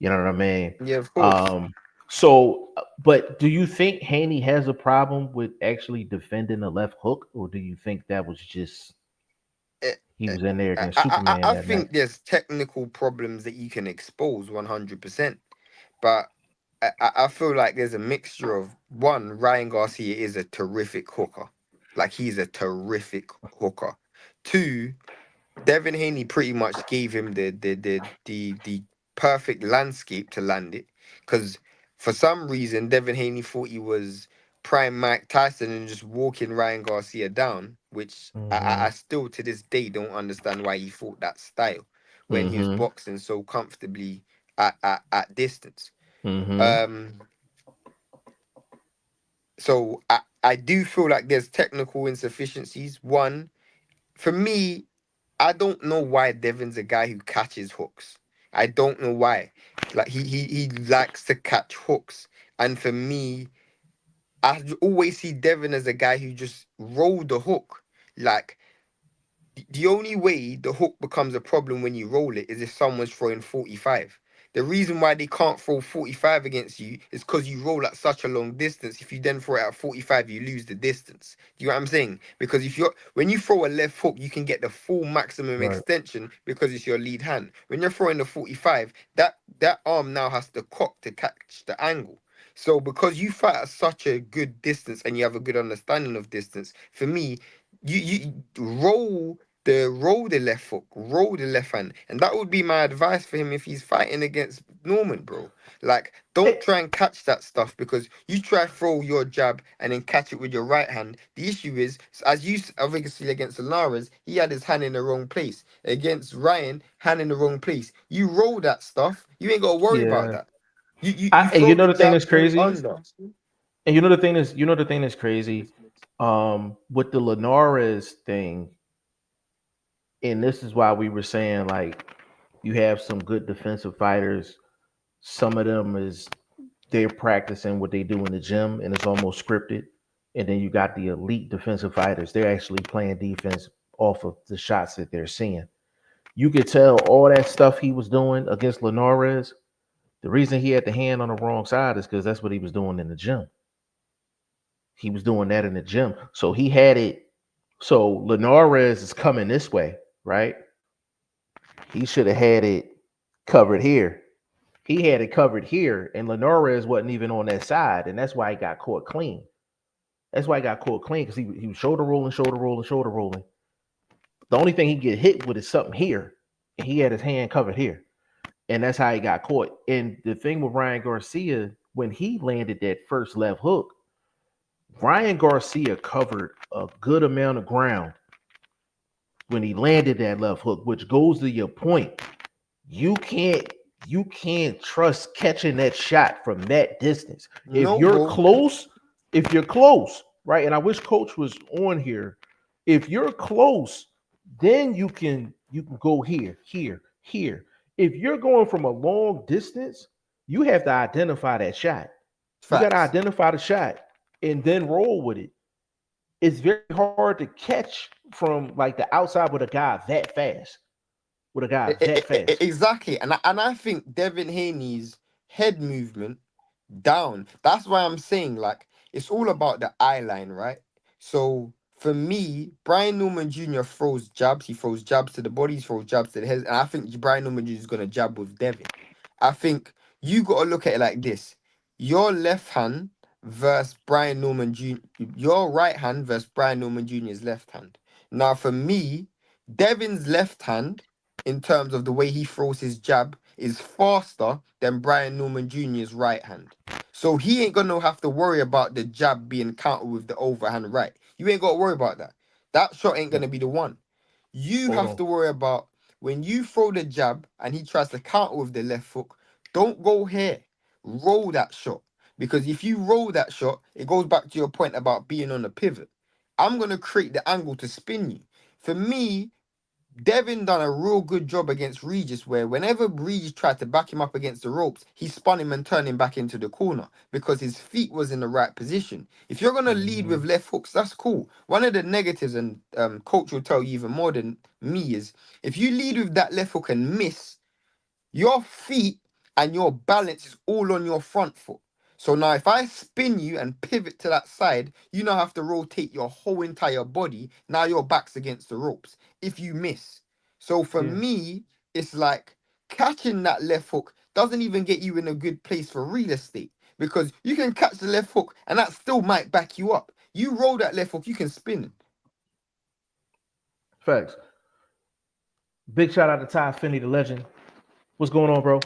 You know what I mean? Yeah, of course. Um, but do you think Haney has a problem with actually defending the left hook, or do you think that was just Eh, he eh, was in there against I Superman that night? think there's technical problems that you can expose 100%. But I feel like there's a mixture of one, Ryan Garcia is a terrific hooker. Like he's a terrific hooker. Two, Devin Haney pretty much gave him the perfect landscape to land it. Because for some reason, Devin Haney thought he was prime Mike Tyson and just walking Ryan Garcia down, which I Mm-hmm. still to this day don't understand why he fought that style when he was Mm-hmm. boxing so comfortably at distance. Mm-hmm. Um, so I do feel like there's technical insufficiencies. One, for me, I don't know why Devin's a guy who catches hooks. I don't know why. Like he likes to catch hooks. And for me, I always see Devin as a guy who just rolled the hook. Like the only way the hook becomes a problem when you roll it is if someone's throwing 45. The reason why they can't throw 45 against you is because you roll at such a long distance. If you then throw it at 45, you lose the distance. Do you know what I'm saying? Because when you throw a left hook, you can get the full maximum Right. extension because it's your lead hand. When you're throwing the 45, that arm now has to cock to catch the angle. So because you fight at such a good distance and you have a good understanding of distance, for me, you roll the left hook, roll the left hand, and that would be my advice for him if he's fighting against Norman, bro. Like, don't Eh, try and catch that stuff because you try throw your jab and then catch it with your right hand. The issue is, as obviously against Linares, he had his hand in the wrong place. Against Ryan, hand in the wrong place. You roll that stuff, you ain't got to worry about yeah. that. You And throw the the thing jab, that's throw it crazy, under. and the thing that's crazy, with the Linares thing, and this is why we were saying like you have some good defensive fighters. Some of them is they're practicing what they do in the gym and it's almost scripted. And then you got the elite defensive fighters. They're actually playing defense off of the shots that they're seeing. You could tell all that stuff he was doing against Linares. The reason he had the hand on the wrong side is because that's what he was doing in the gym. He was doing that in the gym. So he had it. So Linares is coming this way, right? He should have had it covered here. He had it covered here, and Linares wasn't even on that side, and that's why he got caught clean. That's why he got caught clean because he was shoulder rolling, shoulder rolling, shoulder rolling. The only thing he get hit with is something here, and he had his hand covered here, and that's how he got caught. And the thing with Ryan Garcia, when he landed that first left hook, Ryan Garcia covered a good amount of ground when he landed that left hook, which goes to your point. You can't trust catching that shot from that distance. If No, you're bro. close, right? And I wish Coach was on here. If you're close, then you can go here, here, here. If you're going from a long distance, you have to identify that shot. You got to Facts. identify the shot and then roll with it. It's very hard to catch from like the outside with a guy that fast. With a guy that fast. Exactly. And I think Devin Haney's head movement down. That's why I'm saying like it's all about the eye line, right? So for me, Brian Norman Jr. throws jabs. He throws jabs to the body, he throws jabs to the head. And I think Brian Norman Jr. is gonna jab with Devin. I think you gotta look at it like this. Your left hand versus Brian Norman Jr. Your right hand versus Brian Norman Jr.'s left hand. Now for me, Devin's left hand in terms of the way he throws his jab is faster than Brian Norman Jr.'s right hand. So he ain't gonna have to worry about the jab being countered with the overhand right. You ain't gotta worry about that. That shot ain't gonna be the one. You Hold have on. to worry about when you throw the jab and he tries to counter with the left hook, don't go here. Roll that shot. Because if you roll that shot, it goes back to your point about being on a pivot. I'm gonna create the angle to spin you. For me, Devin done a real good job against Regis, where whenever Regis tried to back him up against the ropes, he spun him and turned him back into the corner because his feet was in the right position. If you're gonna lead Mhm. with left hooks, that's cool. One of the negatives, and coach will tell you even more than me, is if you lead with that left hook and miss, your feet and your balance is all on your front foot. So now if I spin you and pivot to that side, you now have to rotate your whole entire body. Now your back's against the ropes if you miss. So for Yeah. me, it's like catching that left hook doesn't even get you in a good place for real estate because you can catch the left hook and that still might back you up. You roll that left hook, you can spin. Facts. Big shout out to Ty Finney, the legend. What's going on, bro?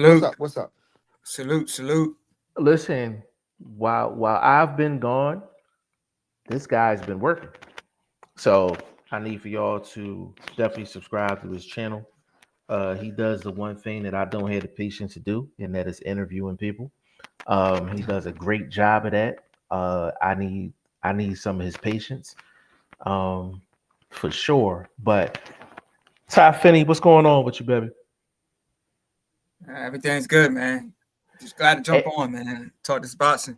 What's Salute, up? What's up? salute, salute. Listen, while I've been gone, this guy's been working. So I need for y'all to definitely subscribe to his channel. He does the one thing that I don't have the patience to do, and that is interviewing people. He does a great job of that. I need some of his patience, um, for sure. But Ty Finney, what's going on with you, baby? Everything's good, man. Just glad to jump Eh, on, man. Talk this boxing.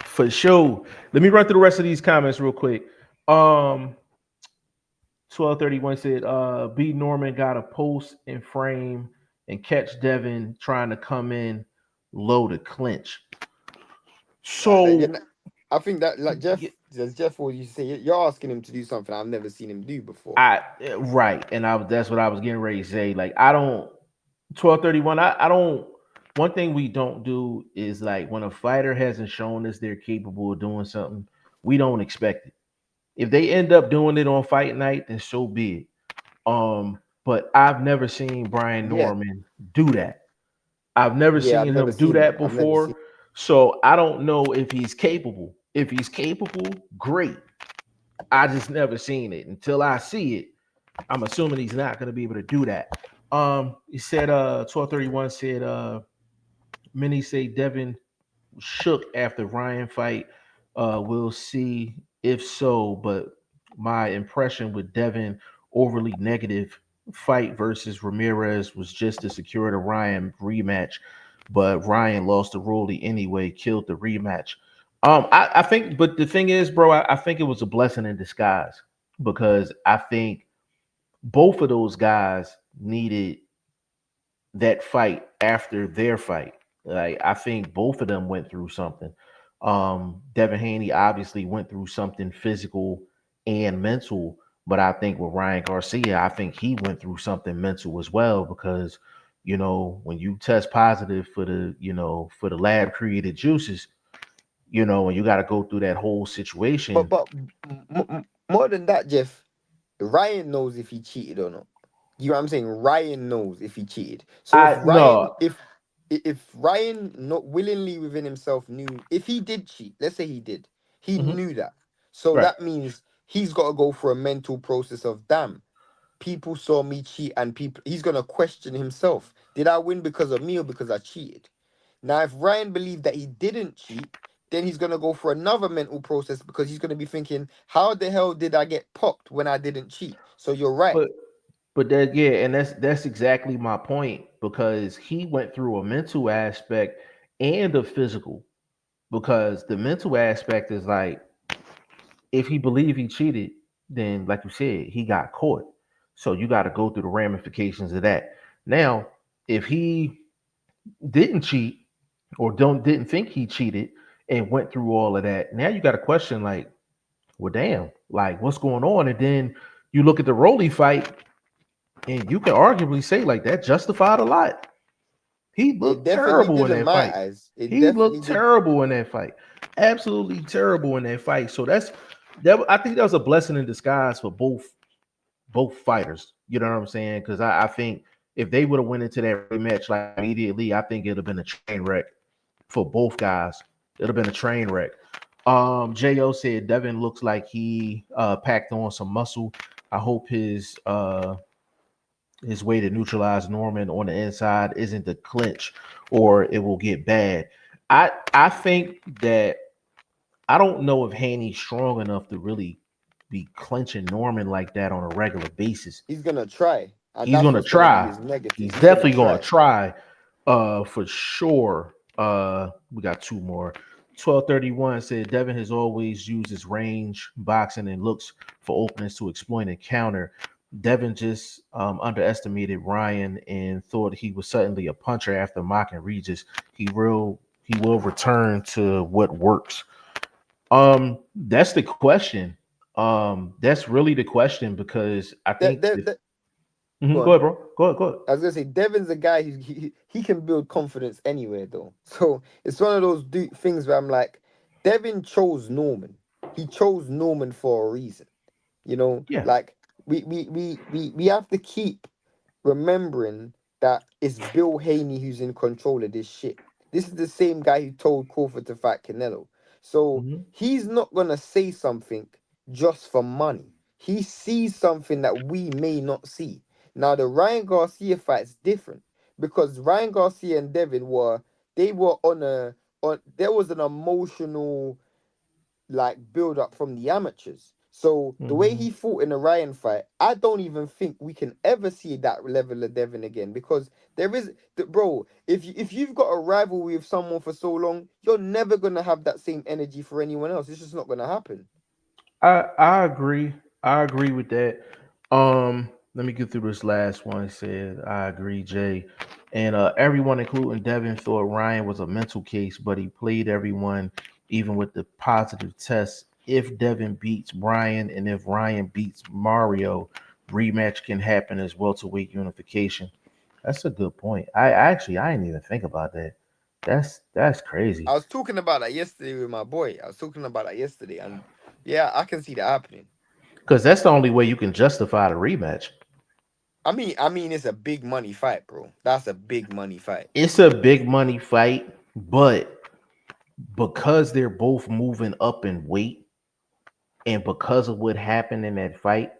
for sure. Let me run through the rest of these comments real quick. Um, 1231 said, B Norman got a post and frame and catch Devin trying to come in low to clinch. Yeah, So I think that like y- Jeff always used to say, you're asking him to do something I've never seen him do before. right, and that's what I was getting ready to say. Like I don't 1231. I don't. One thing we don't do is like when a fighter hasn't shown us they're capable of doing something, we don't expect it. If they end up doing it on fight night, then so be it. But I've never seen Brian Yeah, Norman do that. I've never yeah, I've seen never him do seen it. that I've never before. seen. So I don't know if he's capable. If he's capable, great. I just never seen it. Until I see it, I'm assuming he's not gonna be able to do that. He said 1231 said many say Devin shook after Ryan fight. We'll see if so, but my impression with Devin overly negative fight versus Ramirez was just to secure the Ryan rematch, but Ryan lost the Rolly anyway, killed the rematch. I think, but the thing is, bro, I think it was a blessing in disguise because I think both of those guys needed that fight after their fight. Like I think both of them went through something. Devin Haney obviously went through something physical and mental, but I think with Ryan Garcia, I think he went through something mental as well because When you test positive for the lab created juices, and you got to go through that whole situation. But more than that, Jeff, Ryan knows if he cheated or not. You know what I'm saying? Ryan knows if he cheated. So if I Ryan, no. if Ryan not willingly within himself knew if he did cheat, let's say he did, he Mhm. knew that. So Right. that means he's got to go through a mental process of damn. People saw me cheat, and people he's gonna question himself. Did I win because of me or because I cheated? Now, if Ryan believed that he didn't cheat, then he's gonna go for another mental process because he's gonna be thinking, how the hell did I get popped when I didn't cheat? So you're right. But that, yeah, and that's exactly my point, because he went through a mental aspect and a physical. Because the mental aspect is like, if he believed he cheated, then like you said, he got caught. So you got to go through the ramifications of that. Now, if he didn't cheat, or didn't think he cheated and went through all of that, now you got to question, like, well, damn, like, what's going on? And then you look at the Rolly fight, and you can arguably say, like, that justified a lot. He It looked definitely terrible in did in that my fight. eyes. It He definitely looked did. terrible in that fight. Absolutely terrible in that fight. So that. I think that was a blessing in disguise for both fighters. You know what I'm saying? Because I think if they would have went into that rematch like immediately, I think it'd have been a train wreck for both guys. It'd have been a train wreck. Jo said Devin looks like he packed on some muscle. I hope his way to neutralize Norman on the inside isn't the clinch, or it will get bad. I think that, I don't know if Haney's strong enough to really be clinching Norman like that on a regular basis. He's gonna try, and He's that's gonna what's gonna be try. his He's negative. He's gonna definitely gonna try. try, for sure. We got two more. 1231 said Devin has always used his range boxing and looks for openings to exploit and counter. Devin just underestimated Ryan and thought he was suddenly a puncher after mocking Regis. He will return to what works. That's the question. That's really the question, because I That, think that, if, that, go go on. ahead, bro. Go ahead, go ahead. I was gonna say Devin's a guy who he can build confidence anywhere though. So it's one of those things where I'm like, Devin chose Norman. He chose Norman for a reason. Yeah. Like we have to keep remembering that it's Bill Haney who's in control of this shit. This is the same guy who told Crawford to fight Canelo. So Mhm. he's not gonna say something just for money. He sees something that we may not see. Now the Ryan Garcia fight's different because Ryan Garcia and Devin were on there was an emotional like build up from the amateurs. So the way Mhm. he fought in the Ryan fight, I don't even think we can ever see that level of Devin again because there is bro. If you've got a rivalry with someone for so long, you're never gonna have that same energy for anyone else. It's just not gonna happen. I agree. I agree with that. Let me get through this last one. It said, I agree, Jay. And everyone, including Devin, thought Ryan was a mental case, but he played everyone, even with the positive tests. If Devin beats Brian and if Ryan beats Mario, rematch can happen as welterweight unification. That's a good point. I didn't even think about that. That's crazy. I was talking about that yesterday with my boy. I was talking about that yesterday, and yeah, I can see that happening. Because that's the only way you can justify the rematch. I mean, it's a big money fight, bro. That's a big money fight. It's a big money fight, but because they're both moving up in weight, and because of what happened in that fight,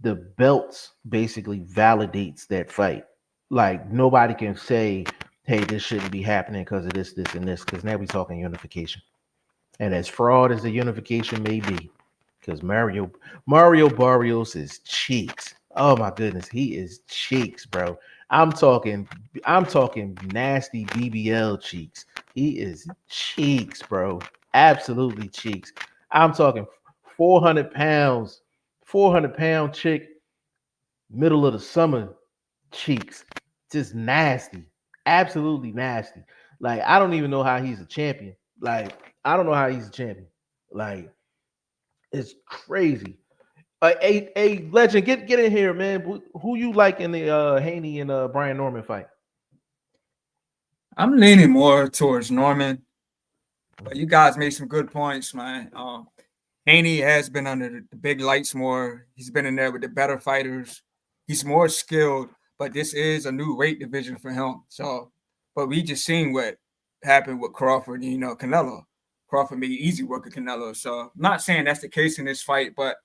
the belts basically validates that fight. Like, nobody can say, hey, this shouldn't be happening because of this, and this, because now we're talking unification. And as fraud as the unification may be, because Mario Barrios is cheeks. Oh my goodness, he is cheeks, bro. I'm talking, I'm talking nasty BBL cheeks. He is cheeks, bro. Absolutely cheeks. I'm talking 400 pounds, 400-pound chick, middle of the summer cheeks. Just nasty. Absolutely nasty. Like, I don't even know how he's a champion. Like, I don't know how he's a champion. Like, it's crazy. A legend, get in here, man. Who you like in the Haney and Brian Norman fight? I'm leaning more towards Norman, but you guys made some good points, man. Haney has been under the big lights more. He's been in there with the better fighters. He's more skilled, but this is a new weight division for him. So, but we just seen what happened with Crawford and, Canelo. Crawford made easy work of Canelo. So I'm not saying that's the case in this fight, but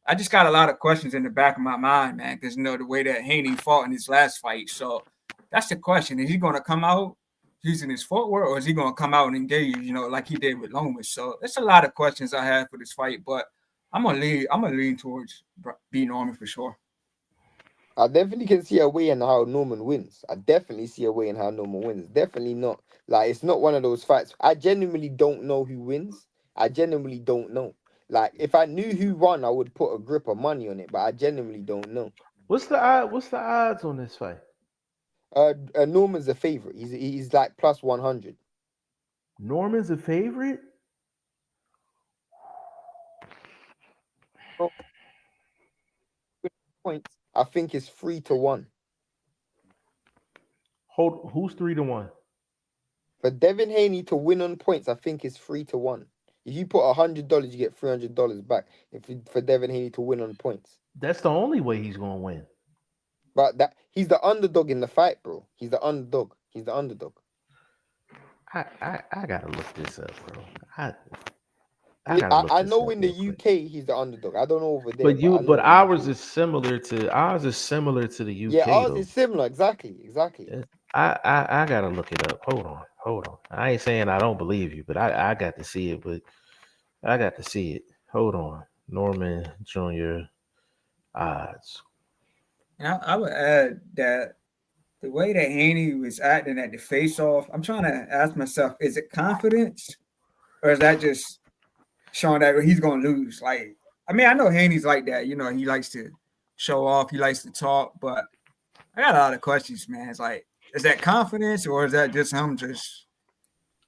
I just got a lot of questions in the back of my mind, man, because, the way that Haney fought in his last fight. So that's the question. Is he going to come out using his footwork, or is he going to come out and engage, like he did with Lomas? So there's a lot of questions I have for this fight, but I'm gonna lean towards B Norman for sure. I definitely can see a way in how Norman wins. I definitely see a way in how Norman wins. Definitely not. Like, it's not one of those fights. I genuinely don't know who wins. I genuinely don't know. Like, if I knew who won, I would put a grip of money on it, but I genuinely don't know. What's the odds on this fight? Norman's a favorite. He's like plus 100. Norman's a favorite? Points. I think it's 3-1. Who's 3-1? For Devin Haney to win on points, I think it's 3-1. If you put $100, you get $300 back. For Devin Haney to win on points, That's the only way he's gonna win. but he's the underdog in the fight, bro. He's the underdog. I gotta look this up, bro. I I know in the UK he's the underdog. I don't know over there. But ours is similar to the UK. Yeah, ours though. is similar. Exactly. I gotta look it up. Hold on. I ain't saying I don't believe you, but I got to see it. But I got to see it. Hold on. Norman Jr. odds. And I would add that the way that Haney was acting at the face-off, I'm trying to ask myself: is it confidence, or is that just showing that he's gonna lose? Like, I mean, I know Haney's like that. He likes to show off. He likes to talk, but I got a lot of questions, man. It's like, is that confidence, or is that just him just?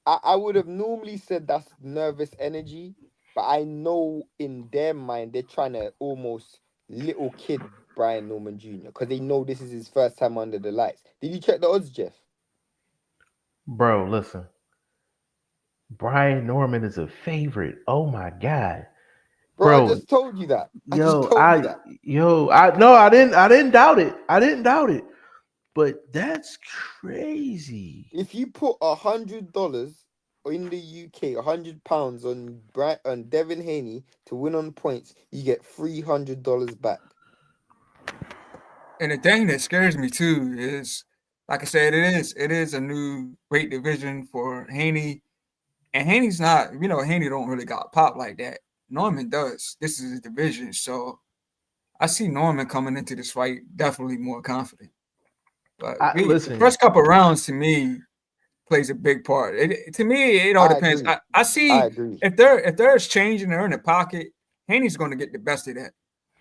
I would have normally said that's nervous energy, but I know in their mind they're trying to almost little kid Brian Norman Jr. because they know this is his first time under the lights. Did you check the odds, Jeff? Bro, listen. Brian Norman is a favorite. Oh my god. Bro, I just told you that. I didn't doubt it. But that's crazy. If you put $100 in the UK, £100 on Devin Haney to win on points, you get $300 back. And the thing that scares me too is, like I said, it is a new weight division for Haney, and Haney's not. Haney don't really got pop like that. Norman does. This is his division, so I see Norman coming into this fight definitely more confident. But the first couple of rounds to me plays a big part. To me, it all depends. I see if there's change in there in the pocket, Haney's going to get the best of that.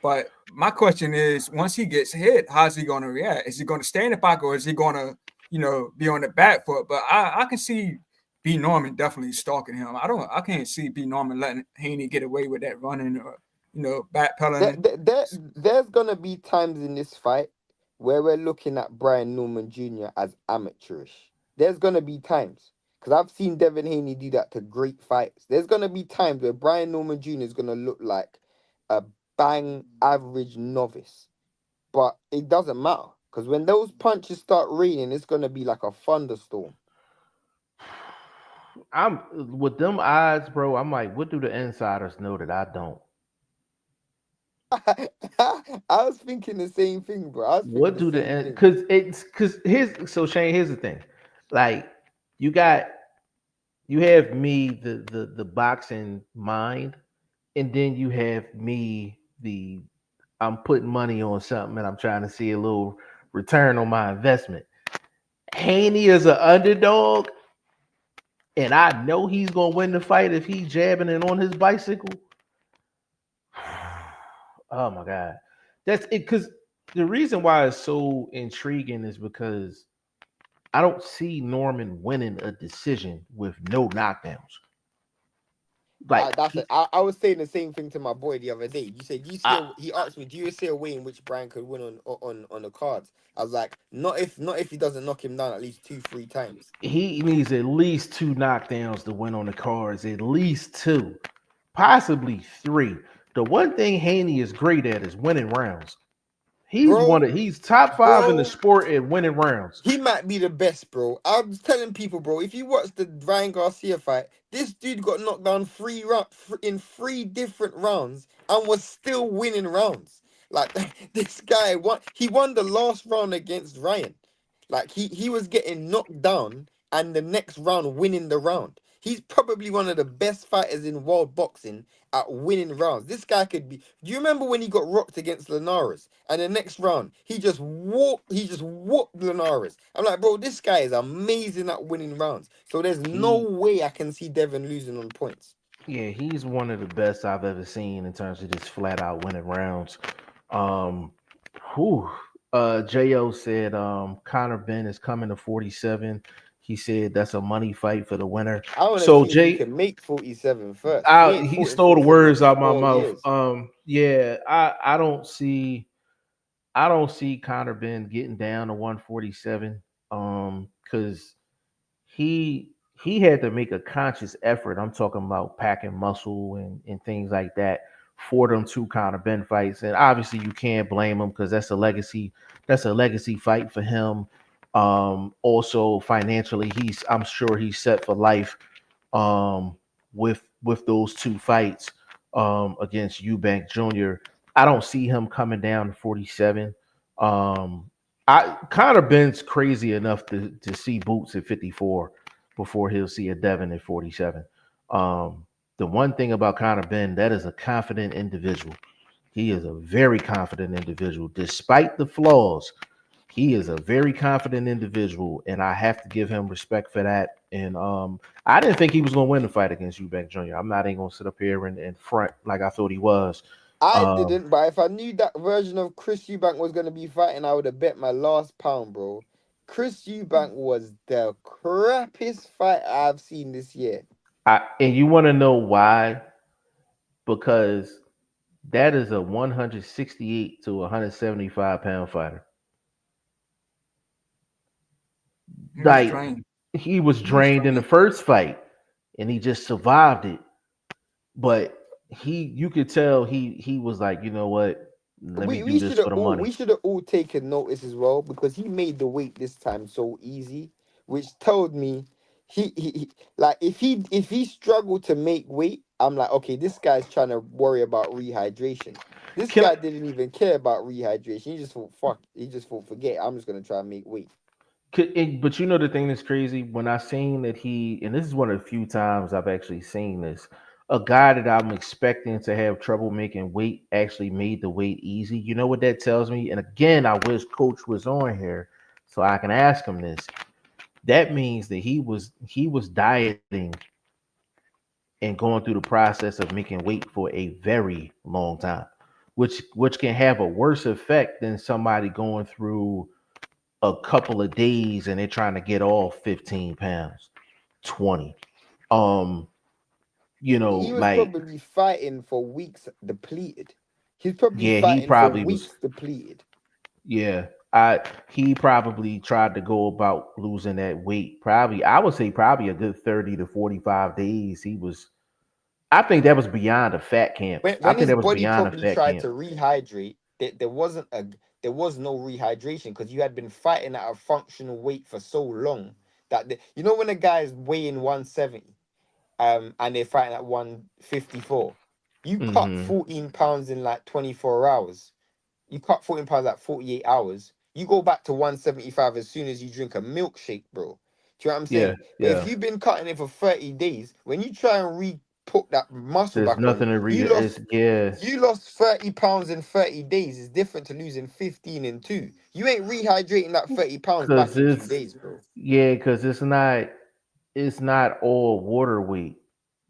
But my question is, once he gets hit, how's he going to react? Is he going to stay in the pocket, or is he going to, be on the back foot? But I can see B Norman definitely stalking him. I can't see B Norman letting Haney get away with that running or backpedaling. There's gonna be times in this fight where we're looking at Brian Norman Jr. as amateurish. There's gonna be times, because I've seen Devin Haney do that to great fights. There's gonna be times where Brian Norman Jr. is gonna look like a bang average novice, but it doesn't matter, because when those punches start raining, it's gonna be like a thunderstorm. I'm with them odds, bro. I'm like, what do the insiders know that I don't? I was thinking the same thing, bro. What do the Shane, here's the thing. Like, you have me, the boxing mind, and then you have me, I'm putting money on something and I'm trying to see a little return on my investment. Haney is an underdog, and I know he's gonna win the fight if he's jabbing it on his bicycle. Oh my god, that's it. Because the reason why it's so intriguing is because I don't see Norman winning a decision with no knockdowns. Like I was saying the same thing to my boy the other day. You said, "Do you see?" I, He asked me, "Do you see a way in which Brian could win on the cards?" I was like, "Not if he doesn't knock him down at least 2-3 times." he needs at least 2 knockdowns to win on the cards. At least two, possibly three. The one thing Haney is great at is winning rounds. Bro, He's top five in the bro, sport at winning rounds. he might be the best, bro. I was telling people, bro, if you watch the Ryan Garcia fight, this dude got knocked down in 3 different rounds and was still winning rounds. Like this guy won. He won the last round against Ryan. Like he was getting knocked down and the next round winning the round. He's probably one of the best fighters in world boxing at winning rounds. This guy could be. Do you remember when he got rocked against Linares? And the next round, he just whooped Linares. I'm like, bro, this guy is amazing at winning rounds. So there's no He way I can see Devin losing on points. Yeah, he's one of the best I've ever seen in terms of just flat out winning rounds. Um, whew. Jo said Conor Ben is coming to 47. He said that's a money fight for the winner. I want to So see if he Jay, can make 47 first. He ain't he fought in stole the 47 words in out my 4 years. mouth. Yeah, I don't see Conor Ben getting down to 147. Because he had to make a conscious effort. I'm talking about packing muscle and things like that for them two Conor Ben fights. And obviously you can't blame him because that's a legacy fight for him. Also financially, I'm sure he's set for life um with those two fights against Eubank Jr. I don't see him coming down to 47. Um I Conor Ben's crazy enough to see Boots at 54 before he'll see a Devin at 47. The one thing about Conor Ben, that is a confident individual. He is a very confident individual, despite the flaws. He is a very confident individual, and I have to give him respect for that. And I didn't think he was going to win the fight against Eubank Jr. I'm not even going to sit up here and front like I thought he was. I Um, didn't, but if I knew that version of Chris Eubank was going to be fighting, I would have bet my last pound, bro. Chris Eubank was the crappiest fight I've seen this year. and you want to know why? Because that is a 168 to 175-pound fighter. He was Like drained. he was He was drained in the drained. first fight, and he just survived it. But you could tell he was like, you know what? Let me do We this should have for the all money. we should have all taken notice as well because he made the weight this time so easy, which told me like if he struggled to make weight, I'm like, okay, this guy's trying to worry about rehydration. This Can I, guy didn't even care about rehydration. He just thought, fuck, he just thought, forget, I'm just gonna try and make weight. but you know the thing that's crazy when I seen that and this is one of the few times I've actually seen this. A guy that I'm expecting to have trouble making weight actually made the weight easy. You know what that tells me? And again, I wish Coach was on here so I can ask him this. That means that he was dieting and going through the process of making weight for a very long time, which can have a worse effect than somebody going through a couple of days and they're trying to get off 15 pounds, 20. Um, He was like probably fighting for weeks depleted. He's probably yeah, he fighting for probably was weeks depleted. yeah. I He probably tried to go about losing that weight. Probably I would say probably a good 30 to 45 days. I think that was beyond a fat camp. I When think his that was body beyond a probably fat tried to camp. rehydrate, there was no rehydration because you had been fighting at a functional weight for so long that you know when a guy is weighing 170 and they're fighting at 154, you cut Hmm 14 pounds in like 24 hours. You cut 14 pounds like 48 hours. You go back to 175 as soon as you drink a milkshake, bro. Do you know what I'm Yeah, saying? But if yeah. you've been cutting it for 30 days, when you try and re-put that muscle There's back on, nothing to read. you It's lost yeah, you lost 30 pounds in 30 days. It's different to losing 15 in 2. You ain't rehydrating that 30 pounds back because in 2 days, bro. because it's not all water weight.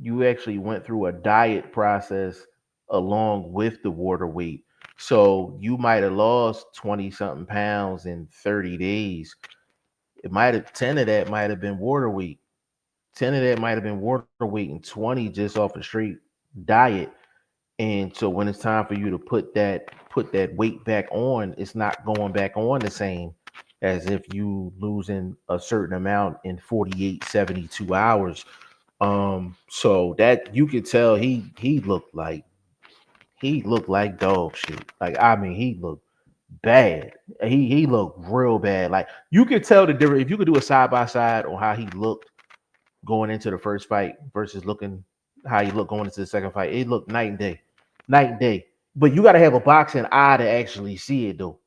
You actually went through a diet process along with the water weight. So you might have lost 20 something pounds in 30 days. It might have 10 of that might have been water weight. 10 of that might have been water weight and 20 just off a straight diet. And so when it's time for you to put that weight back on, it's not going back on the same as if you losing a certain amount in 48, 72 hours. So that you could tell he looked like dog shit. Like I mean, he looked bad. He looked real bad. Like you could tell the difference if you could do a side by side on how he looked going into the first fight versus looking how he looked going into the second fight. It looked night and day, night and day. But you got to have a boxing eye to actually see it though.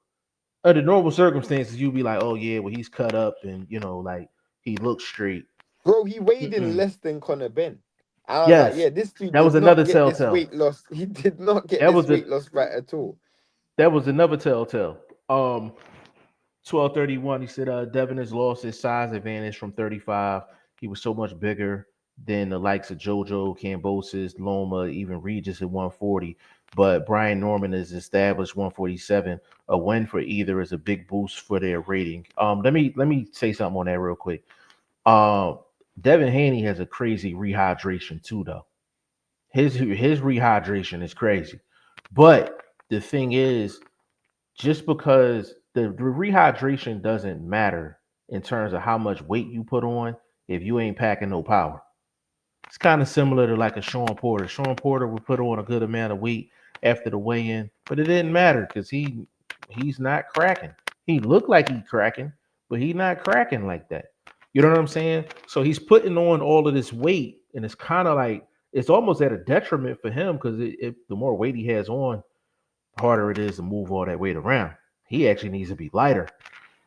Under normal circumstances, you'd be like, oh yeah, well he's cut up and like he looks straight. Bro, he weighed in Mm-mm. less than Conor Ben. And I was like, Yes, yeah, this dude that did was not another get this telltale. weight loss. He did not get That this was a weight loss right at all. that was another telltale. 12:31. He said Devin has lost his size advantage from 35. He was so much bigger than the likes of JoJo, Cambosis, Loma, even Regis at 140. But Brian Norman is established 147. A win for either is a big boost for their rating. Let me say something on that real quick. Um, Devin Haney has a crazy rehydration too, though. His rehydration is crazy. But the thing is, just because the rehydration doesn't matter in terms of how much weight you put on if you ain't packing no power. It's kind of similar to like a Sean Porter. Sean Porter would put on a good amount of weight after the weigh-in, but it didn't matter because he's not cracking. He looked like he cracking, but he not cracking like that. You know what I'm saying? So he's putting on all of this weight, and it's kind of like it's almost at a detriment for him because the more weight he has on, the harder it is to move all that weight around. He actually needs to be lighter,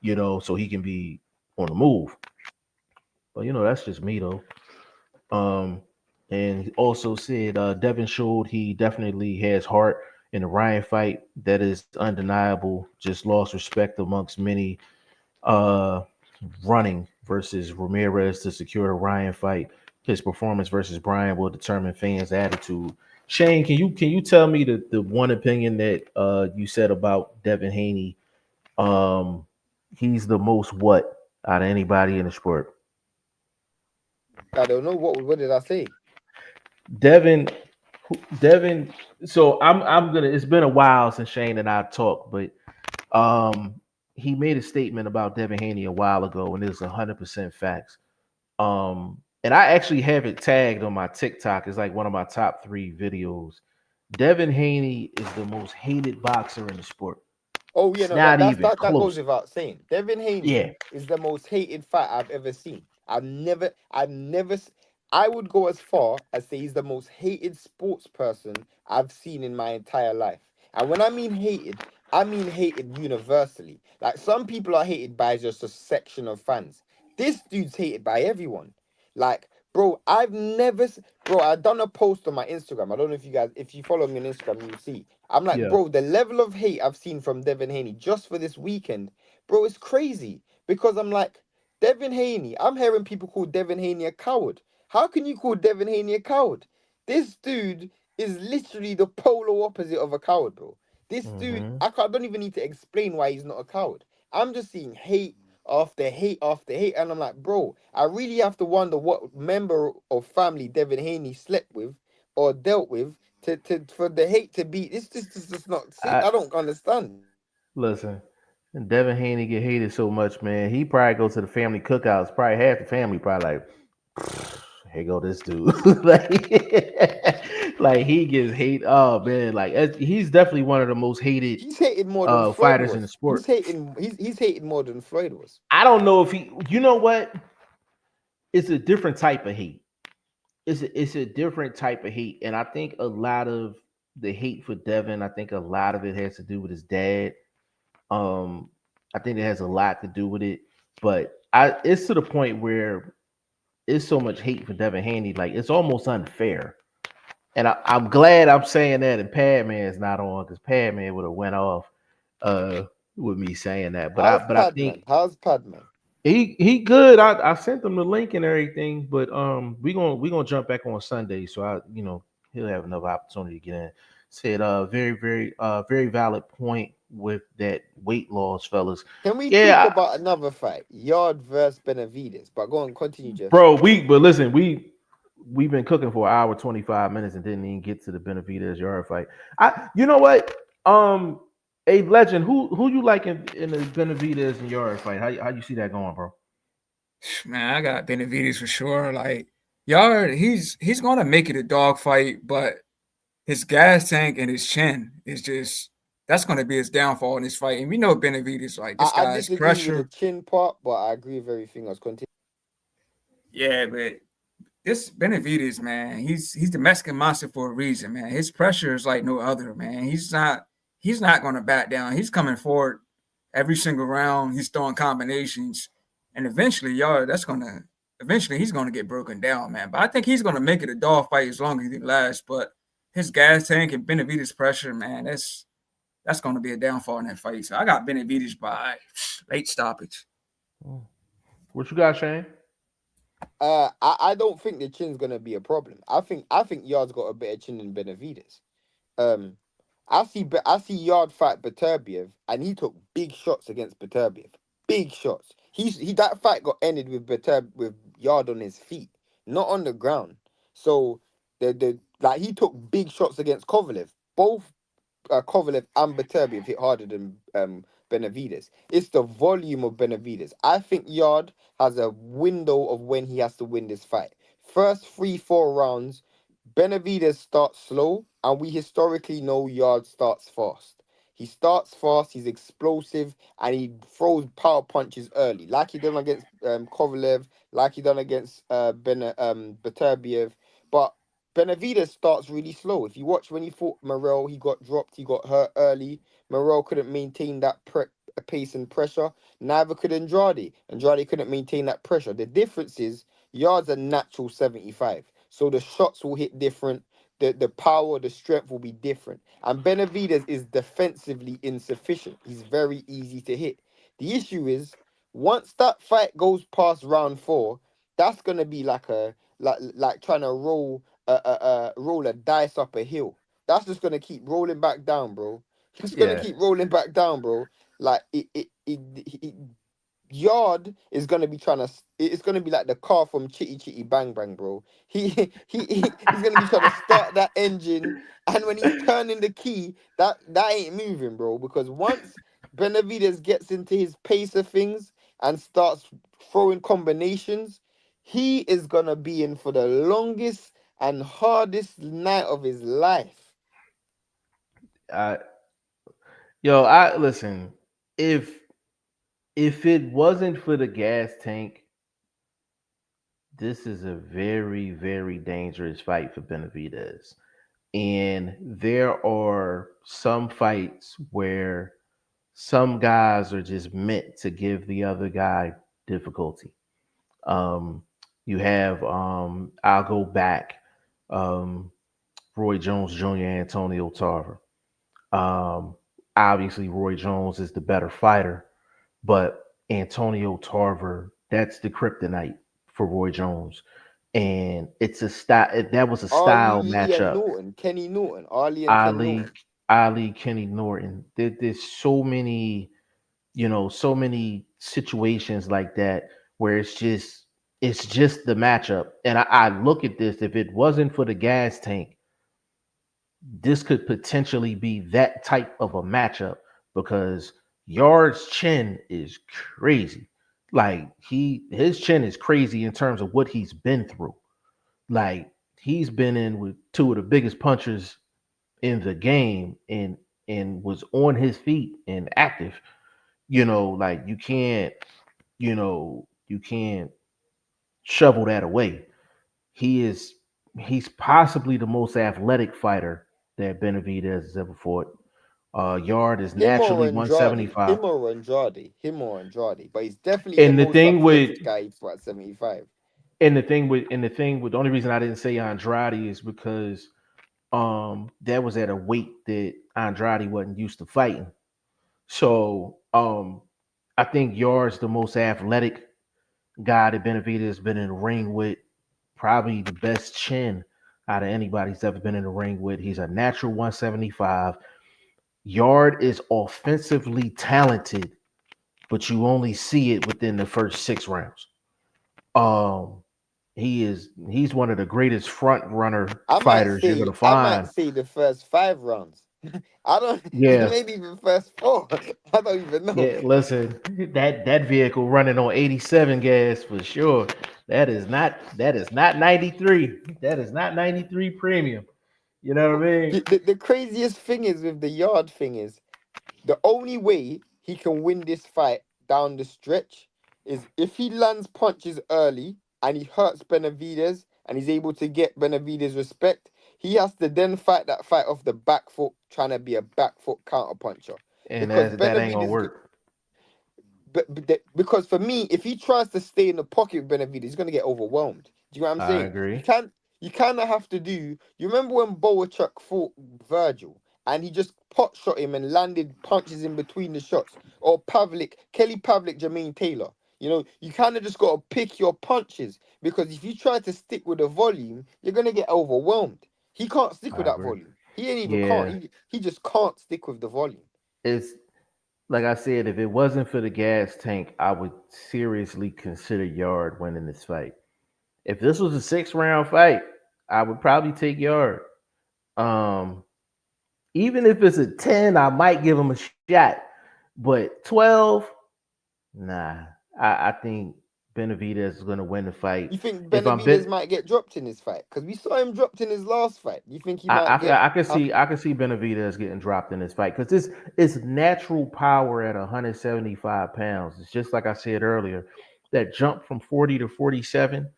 so he can be on the move. But that's just me though. Um, and he also said Devin showed he definitely has heart in the Ryan fight. That is undeniable. Just lost respect amongst many. Uh, Running versus Ramirez to secure the Ryan fight. His performance versus Brian will determine fans' attitude. Shane, can you tell me the one opinion that you said about Devin Haney? Um, he's the most what out of anybody in the sport? I don't know what did I say? Devin, Devin. So I'm gonna. It's been a while since Shane and I talked, but um, he made a statement about Devin Haney a while ago, and it's 100% facts. And I actually have it tagged on my TikTok. It's like one of my top 3 videos. Devin Haney is the most hated boxer in the sport. Oh yeah, It's no, not even that goes close. without saying. Devin Haney Yeah, is the most hated fight I've ever seen. I would go as far as say he's the most hated sports person I've seen in my entire life. And when I mean hated universally. Like some people are hated by just a section of fans. This dude's hated by everyone. Like, bro, bro, I done a post on my Instagram. I don't know if you follow me on Instagram, you'll see. I'm like, yeah. bro, the level of hate I've seen from Devin Haney just for this weekend, bro, it's crazy. Because I'm like, Devin Haney, I'm hearing people call Devin Haney a coward. How can you call Devin Haney a coward? This dude is literally the polar opposite of a coward, bro. This dude, Hmm. I don't even need to explain why he's not a coward. I'm just seeing hate after hate after hate, and I'm like, bro, I really have to wonder what member of family Devin Haney slept with or dealt with to for the hate to be this is just not see. I I don't understand. listen. Devin Haney get hated so much, man. He probably go to the family cookouts. Probably half the family probably like, here go this dude. like he gets hate. Oh man, like he's definitely one of the most hated He's hated more than Floyd fighters in the was. sport. He's hated more than Floyd was. I don't know if he. You know what? It's a different type of hate. It's a different type of hate, and I think a lot of the hate for Devin, I think a lot of it has to do with his dad. Um, I think it has a lot to do with it, but it's to the point where it's so much hate for Devin Haney, like it's almost unfair. And I'm glad I'm saying that, and Padman's not on because Padman would have went off uh with me saying that. But I How's but I think Padman? How's Padman? he good. I sent him the link and everything, but we gonna jump back on Sunday, so he'll have another opportunity to get in. Said very very very valid point. with that weight loss, fellas. Can we talk Yeah, about another fight? Yard versus Benavidez. But go on, continue, Jeff. bro. But listen, we've been cooking for an hour 25 minutes and didn't even get to the Benavidez Yard fight. You know what? A legend. Who you like in the Benavidez and Yard fight? How you see that going, bro? Man, I got Benavidez for sure. Like Yard, he's gonna make it a dog fight, but his gas tank and his chin is just that's gonna be his downfall in this fight. And we know Benavidez, like this I guy's disagree with the pressure. chin part, but I agree with everything else. Continue. Yeah, but this Benavidez, man, he's the Mexican monster for a reason, man. His pressure is like no other, man. He's not gonna back down. He's coming forward every single round. He's throwing combinations, and eventually he's gonna get broken down, man. But I think he's gonna make it a dog fight as long as he lasts. But his gas tank and Benavidez pressure, man, that's gonna be a downfall in that fight. So I got Benavidez by late stoppage. What you got, Shane? I don't think the chin's gonna be a problem. I think Yard's got a better chin than Benavidez. Um, I see Yard fight Beterbiev, and he took big shots against Beterbiev. Big shots. That fight got ended with Yard on his feet, not on the ground. So the like he took big shots against Kovalev. Both Kovalev and Beterbiev hit harder than Benavidez. It's the volume of Benavidez. I think Yard has a window of when he has to win this fight. First 3-4 rounds, Benavidez starts slow, and we historically know Yard starts fast. He starts fast, he's explosive, and he throws power punches early, like he done against Kovalev, like he done against Beterbiev. But Benavidez starts really slow. If you watch when he fought Morrell, he got dropped, he got hurt early. Morrell couldn't maintain that pace and pressure. Neither could Andrade. Andrade couldn't maintain that pressure. The difference is Yard's a natural 75. So the shots will hit different. The power, the strength will be different. And Benavidez is defensively insufficient. He's very easy to hit. The issue is once that fight goes past round 4, that's gonna be like trying to roll a dice up a hill. That's just gonna keep rolling back down, bro. It's gonna Yeah, keep rolling back down, bro. Like it Yard is gonna be it's gonna be like the car from Chitty Chitty Bang Bang, bro. He's gonna be trying to start that engine, and when he's turning the key, that ain't moving, bro. Because once Benavidez gets into his pace of things and starts throwing combinations, he is gonna be in for the longest and hardest night of his life. I I listen. If if it wasn't for the gas tank, this is a very, very dangerous fight for Benavidez. And there are some fights where some guys are just meant to give the other guy difficulty. Um, you have I'll go back, um, Roy Jones Jr., Antonio Tarver. Um, Obviously, Roy Jones is the better fighter, but Antonio Tarver, that's the kryptonite for Roy Jones. And it's a style that was a style Ali and matchup. Norton, Kenny Norton, Ali and Ken Ali, Norton. Ali, Kenny Norton. There's so many, so many situations like that where it's just the matchup. And I look at this, if it wasn't for the gas tank, this could potentially be that type of a matchup because Yard's chin is crazy. Like his chin is crazy in terms of what he's been through. Like he's been in with two of the biggest punchers in the game and was on his feet and active. Like you can't shovel that away. He is he's possibly the most athletic fighter that Benavidez has ever fought. Yard is Him or naturally Andrade. 175. Him or Andrade. Him or Andrade. But he's definitely the And the most thing with athletic guy for at 75. and the thing with the only reason I didn't say Andrade is because that was at a weight that Andrade wasn't used to fighting. So I think Yard's the most athletic guy that Benavidez has been in the ring with, probably the best chin out of anybody's ever been in the ring with. He's a natural 175. Yard is offensively talented, but you only see it within the first 6 rounds. Um, he's one of the greatest front runner fighters you're gonna I might find. say the first 5 rounds. I don't Yeah, maybe even first four. I don't even know. yeah. Listen, that vehicle running on 87 gas for sure. That is not 93. That is not 93 premium. You know what I mean? The craziest thing is with the yard thing is the only way he can win this fight down the stretch is if he lands punches early and he hurts Benavidez and he's able to get Benavidez respect. He has to then fight that fight off the back foot, trying to be a back foot counter puncher. And Because that ain't gonna Benavidez, work. because for me, if he tries to stay in the pocket with Benavidez, he's gonna get overwhelmed. Do you know what I'm I saying? agree. You kind of have to do. You remember when Boachuk fought Virgil and he just pot shot him and landed punches in between the shots, or Kelly Pavlik, Jermaine Taylor. You know, you kind of just got to pick your punches because if you try to stick with the volume, you're gonna get overwhelmed. He can't stick with I that agree. volume. He ain't even can't. Yeah, He just can't stick with the volume. it's like I said. If it wasn't for the gas tank, I would seriously consider Yard winning this fight. If this was a 6 round fight, I would probably take Yard. Um, Even if it's a 10, I might give him a shot. But 12, nah. I think Benavidez is gonna win the fight. You think If I'm Benavidez Ben, might get dropped in this fight? Because we saw him dropped in his last fight. You think he might get I can have see Benavidez getting dropped in this fight because this is natural power at 175 pounds. It's just like I said earlier. That jump from 40 to 47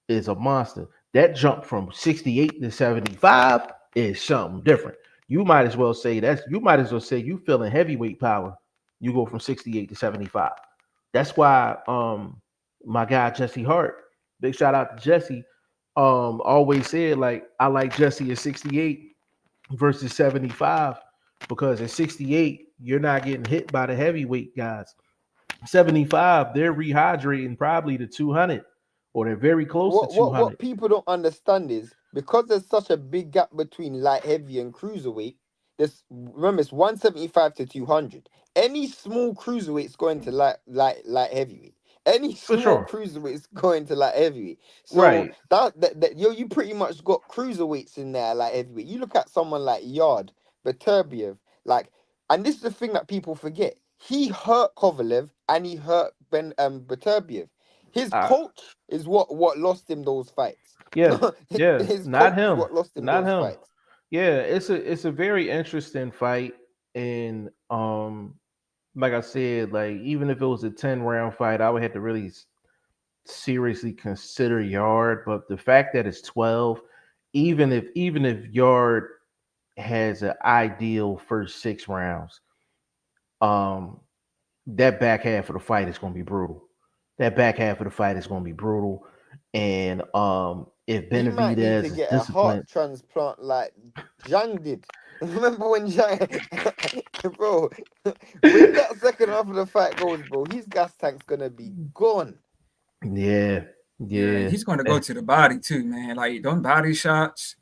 is a monster. That jump from 68 to 75 is something different. You might as well say you feeling heavyweight power. You go from 68 to 75. That's why my guy Jesse Hart, big shout out to Jesse, always said like I like Jesse at 68 versus 75 because at 68 you're not getting hit by the heavyweight guys. 75 they're rehydrating probably to 200 or they're very close to what 200. people don't understand is because there's such a big gap between light heavy and cruiserweight. This remember it's 175 to 200. Any small cruiserweight's going to light heavyweight. Any For small sure. cruiserweight's going to light heavyweight. So Right. that you pretty much got cruiserweights in there like heavyweight. You look at someone like Yard, Beterbiev, like, and this is the thing that people forget. He hurt Kovalev and he hurt Beterbiev. His I, coach is what lost him those fights. yeah. Yeah. His Not coach is him. what lost him Not those him. fights. Yeah, it's a very interesting fight and like I said, like even if it was a 10 round fight, I would have to really seriously consider Yard. But the fact that it's 12, even if Yard has an ideal first 6 rounds, um, that back half of the fight is going to be brutal. That back half of the fight is going to be brutal, and if He might need to Benavidez is get a heart disciplined, transplant like Zhang did. Remember when Zhang, bro, when that second half of the fight goes, bro, his gas tank's gonna be gone. yeah, Yeah, yeah, he's going to go to the body too, man. Like them body shots.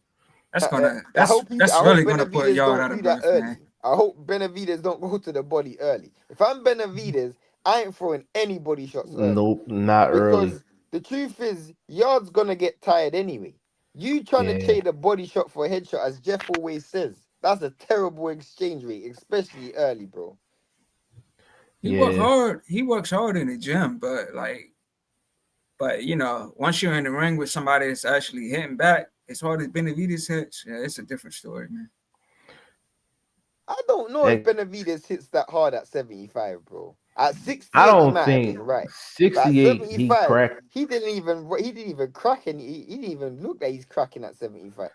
I That's hope really gonna put Benavidez Yard don't out of do that breath, man. early. I hope Benavidez don't go to the body early. If I'm Benavidez, I ain't throwing any body shots early. nope, not early. Because the truth is, Yard's gonna get tired anyway. You trying to Yeah, trade a body shot for a headshot, as Jeff always says, that's a terrible exchange rate, especially early, bro. He work yeah, hard. He works hard in the gym, but once you're in the ring with somebody that's actually hitting back, as hard as Benavidez hits, yeah, it's a different story, man. I don't know if that, Benavidez hits that hard at 75, bro. At I 68, he don't might have think been right. But at 68 he 75, cracked. he didn't even crack and he didn't even look like he's cracking at 75.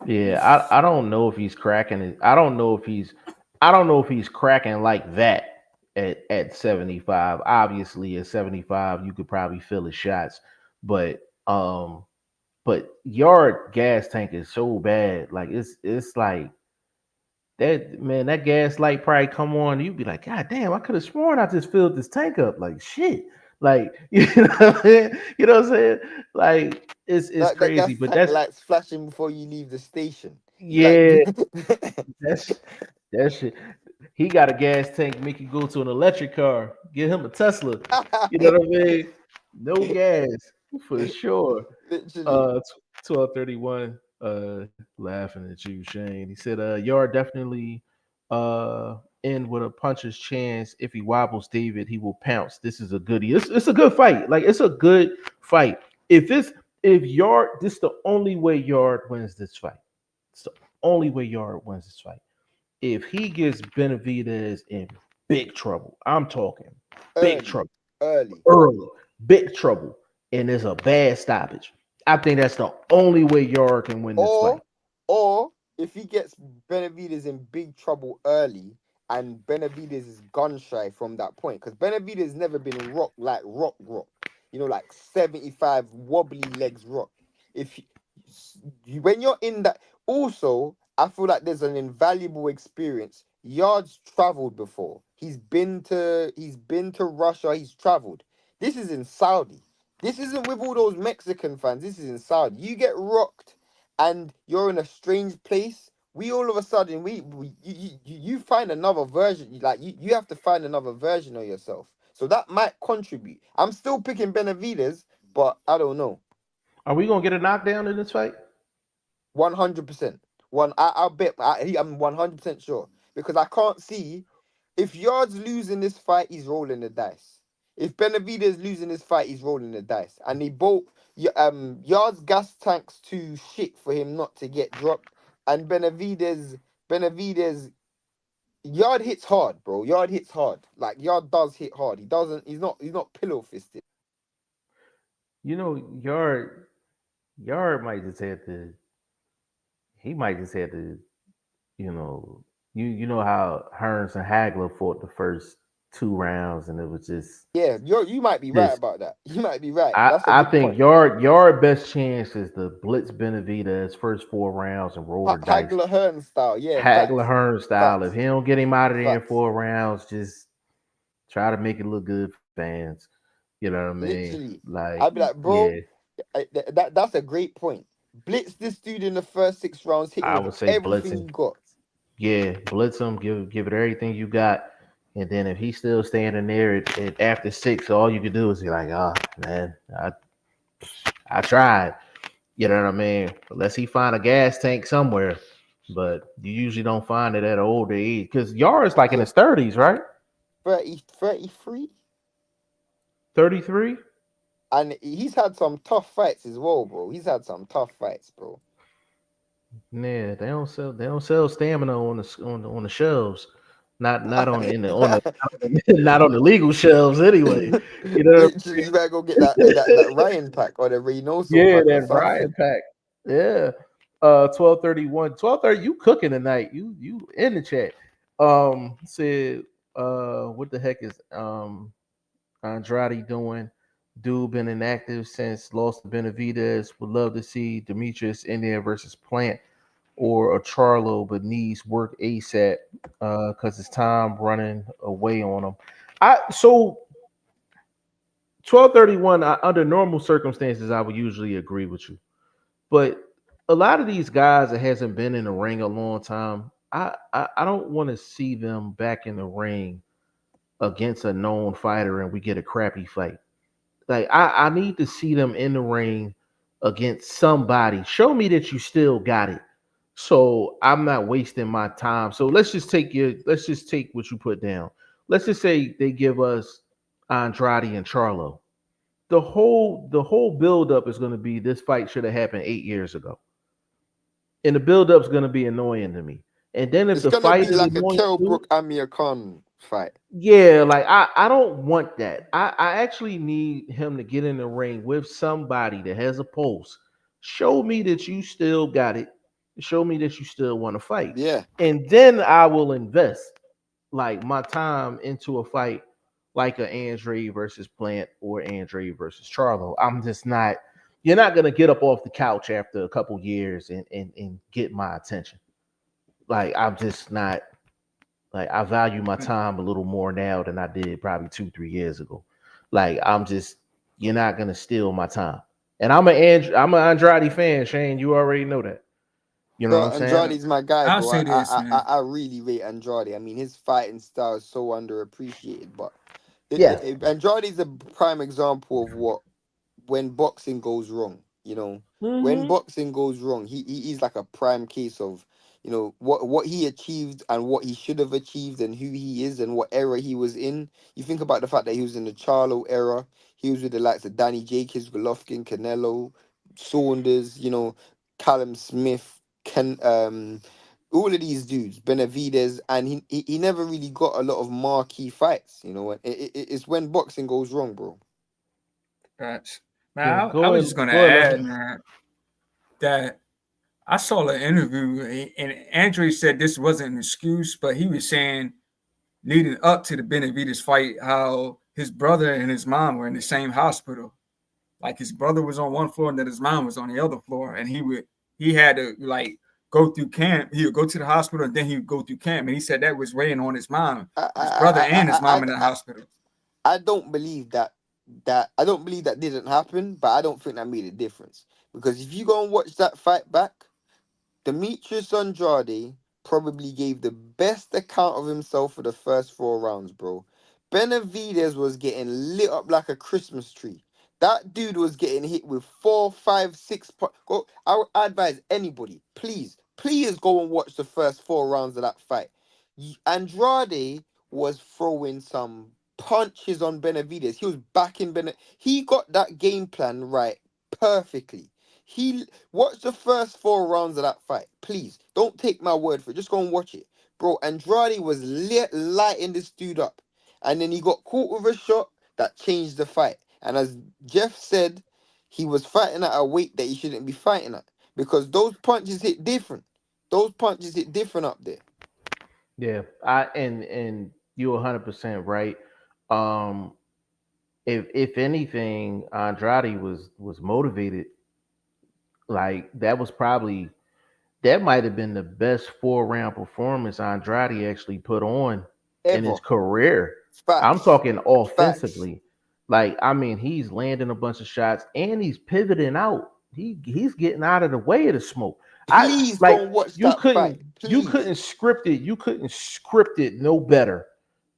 Yeah, I don't know if he's cracking it. I don't know if he's cracking like that at 75. Obviously at 75 you could probably feel his shots, but Yard gas tank is so bad. Like it's like that man, that gas light probably come on, you'd be like, God damn, I could have sworn I just filled this tank up. Like shit. Like you know what I'm saying? Like it's That crazy, gas but tank that's lights flashing before you leave the station. You like yeah, that's that shit. He got a gas tank, make you go to an electric car. Get him a Tesla. You know what I mean? No gas for sure. Literally. 1231. Laughing at you, Shane. He said, Yard definitely end with a puncher's chance. If he wobbles David, he will pounce. This is a goodie. It's a good fight. Like it's a good fight. If Yard, this is the only way Yard wins this fight. It's the only way Yard wins this fight. If he gets Benavidez in big trouble, I'm talking big Early. trouble, Early. early, big trouble, and there's a bad stoppage. I think that's the only way Yard can win this fight. Or if he gets Benavidez in big trouble early and Benavidez is gun shy from that point, because Benavidez never been rock like rock. You know, like 75 wobbly legs rock. If when you're in that, also, I feel like there's an invaluable experience. Yard's traveled before. He's been to Russia. He's traveled. This is in Saudi. This isn't with all those Mexican fans. This is in Saudi. You get rocked and you're in a strange place. We all of a sudden you find another version. Like you have to find another version of yourself. So that might contribute. I'm still picking Benavidez, but I don't know. Are we gonna get a knockdown in this fight? 100%. I'll bet. I'm 100% sure because I can't see if Yard's losing this fight, he's rolling the dice. If Benavidez losing this fight, he's rolling the dice, and they both. Yard's gas tank's too shit for him not to get dropped, and Benavidez, Yard hits hard, bro. Yard hits hard. Like Yard does hit hard. He doesn't. He's not pillow fisted. You know, Yard might just have to. He might just have to. You know, you know how Hearns and Hagler fought the first 2 rounds, and it was Yeah, you might be right just. about that. You might be right. I That's a I good think point. Yard best chance is the blitz Benavidez first 4 rounds and roll the dice. Hagler Hearn style. Yeah, Hagler facts, Hearn style. If facts, he don't get him out of there in facts. 4 rounds, just try to make it look good for fans. You know what I mean? Literally, Like, I'd be like, yeah, bro, that's a great point. Blitz this dude in the first 6 rounds, hit him I with would say blitz everything him. you got. Yeah, blitz him. Give it everything you got. And then if he's still standing there after 6, all you can do is be like, oh man, I tried. You know what I mean? Unless he find a gas tank somewhere, but you usually don't find it at an older age because Yard's like in Yeah, his 30s, right? 33, 33. and he's had some tough fights as well, bro. He's had some tough fights, bro. Yeah, they don't sell stamina on the shelves. Not on in the on the not on the legal shelves anyway. You know what I Literally, mean? you better go get that Ryan pack or the Reynoso Yeah, pack or that Ryan something. pack. Yeah. 1231. 1230, you cooking tonight. You in the chat. Said what the heck is Andrade doing? Dude been inactive since lost to Benavidez. Would love to see Demetrius India versus Plant or a Charlo, but needs work ASAP because it's time running away on him. I so 1231. Under normal circumstances, I would usually agree with you, but a lot of these guys that hasn't been in the ring a long time, I don't want to see them back in the ring against a known fighter and we get a crappy fight. Like I need to see them in the ring against somebody. Show me that you still got it. So I'm not wasting my time. So let's just take what you put down. Let's just say they give us Andrade and Charlo. The whole build up is going to be this fight should have happened 8 years ago. And the build up is going to be annoying to me. And then if It's the gonna fight be is like a annoying Kell too, Brook Amir Khan fight. yeah, like I don't want that. I actually need him to get in the ring with somebody that has a pulse. Show me that you still got it. Show me that you still want to fight. Yeah. And then I will invest like my time into a fight like a Andre versus Plant or Andre versus Charlo. I'm just not you're not gonna get up off the couch after a couple years and get my attention. Like I'm just not like I value my time a little more now than I did probably 2, 3 years ago. Like I'm just, you're not gonna steal my time. And I'm an Andrade fan, Shane. You already know that. You know what So I'm saying? Andrade's my guy, I'll bro. say this, man. I really rate Andrade. I mean, his fighting style is so underappreciated, but Yeah. Andrade's a prime example of what when boxing goes wrong. You know, when Hmm. boxing goes wrong, he's like a prime case of what he achieved and what he should have achieved and who he is and what era he was in. You think about the fact that he was in the Charlo era. He was with the likes of Danny Jacobs, Golovkin, Canelo, Saunders. Callum Smith, all of these dudes, Benavidez, and he never really got a lot of marquee fights. It's when boxing goes wrong, bro. Facts. Man, Yeah. I Go was just ahead. gonna Go ahead, add, Lester. man, that I saw an interview and Andre said this wasn't an excuse, but he was saying leading up to the Benavidez fight, how his brother and his mom were in the same hospital. Like his brother was on one floor and then his mom was on the other floor, and he had to like go through camp. He would go to the hospital and then he would go through camp, and he said that was weighing on his mom, I I his brother and his I mom in the I, hospital. I don't believe that I don't believe that didn't happen, but I don't think that made a difference because if you go and watch that fight back, Demetrius Andrade probably gave the best account of himself for the first 4 rounds, bro. Benavidez was getting lit up like a Christmas tree. That dude was getting hit with 4, 5, 6. Go. I would advise anybody, please go and watch the first 4 rounds of that fight. Andrade was throwing some punches on Benavidez. He was backing He got that game plan right perfectly. He Watch the first 4 rounds of that fight. Please. Don't take my word for it. Just go and watch it. Bro, Andrade was lighting this dude up. And then he got caught with a shot that changed the fight. And as Jeff said, he was fighting at a weight that he shouldn't be fighting at. Because those punches hit different. Those punches hit different up there. Yeah. And you're 100% right. Um, if anything, Andrade was motivated. Like that might have been the best 4 round performance Andrade actually put on in his Ever. career. I'm Facts. talking Facts. offensively. Like, I mean, he's landing a bunch of shots and he's pivoting out. He's getting out of the way of the smoke. I Please go like and watch that fight. you Please. couldn't script it. You couldn't script it no better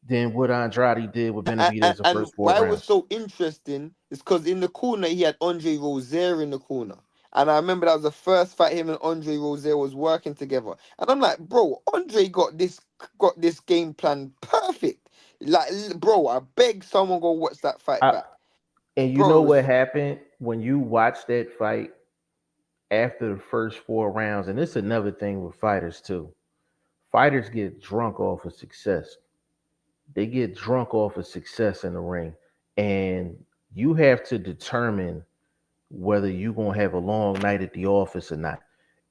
than what Andrade did with Benavidez the And first four why it was rounds. so interesting is because in the corner he had Andre Rozier in the corner. And I remember that was the first fight him and Andre Rozier was working together. And I'm like, bro, Andre got this game plan perfect. Like, bro, I beg someone go watch that fight I, back. and you Bro, know it what was happened when you watch that fight after the first 4 rounds, and it's another thing with fighters too. Fighters get drunk off of success. They get drunk off of success in the ring, and you have to determine whether you're gonna have a long night at the office or not.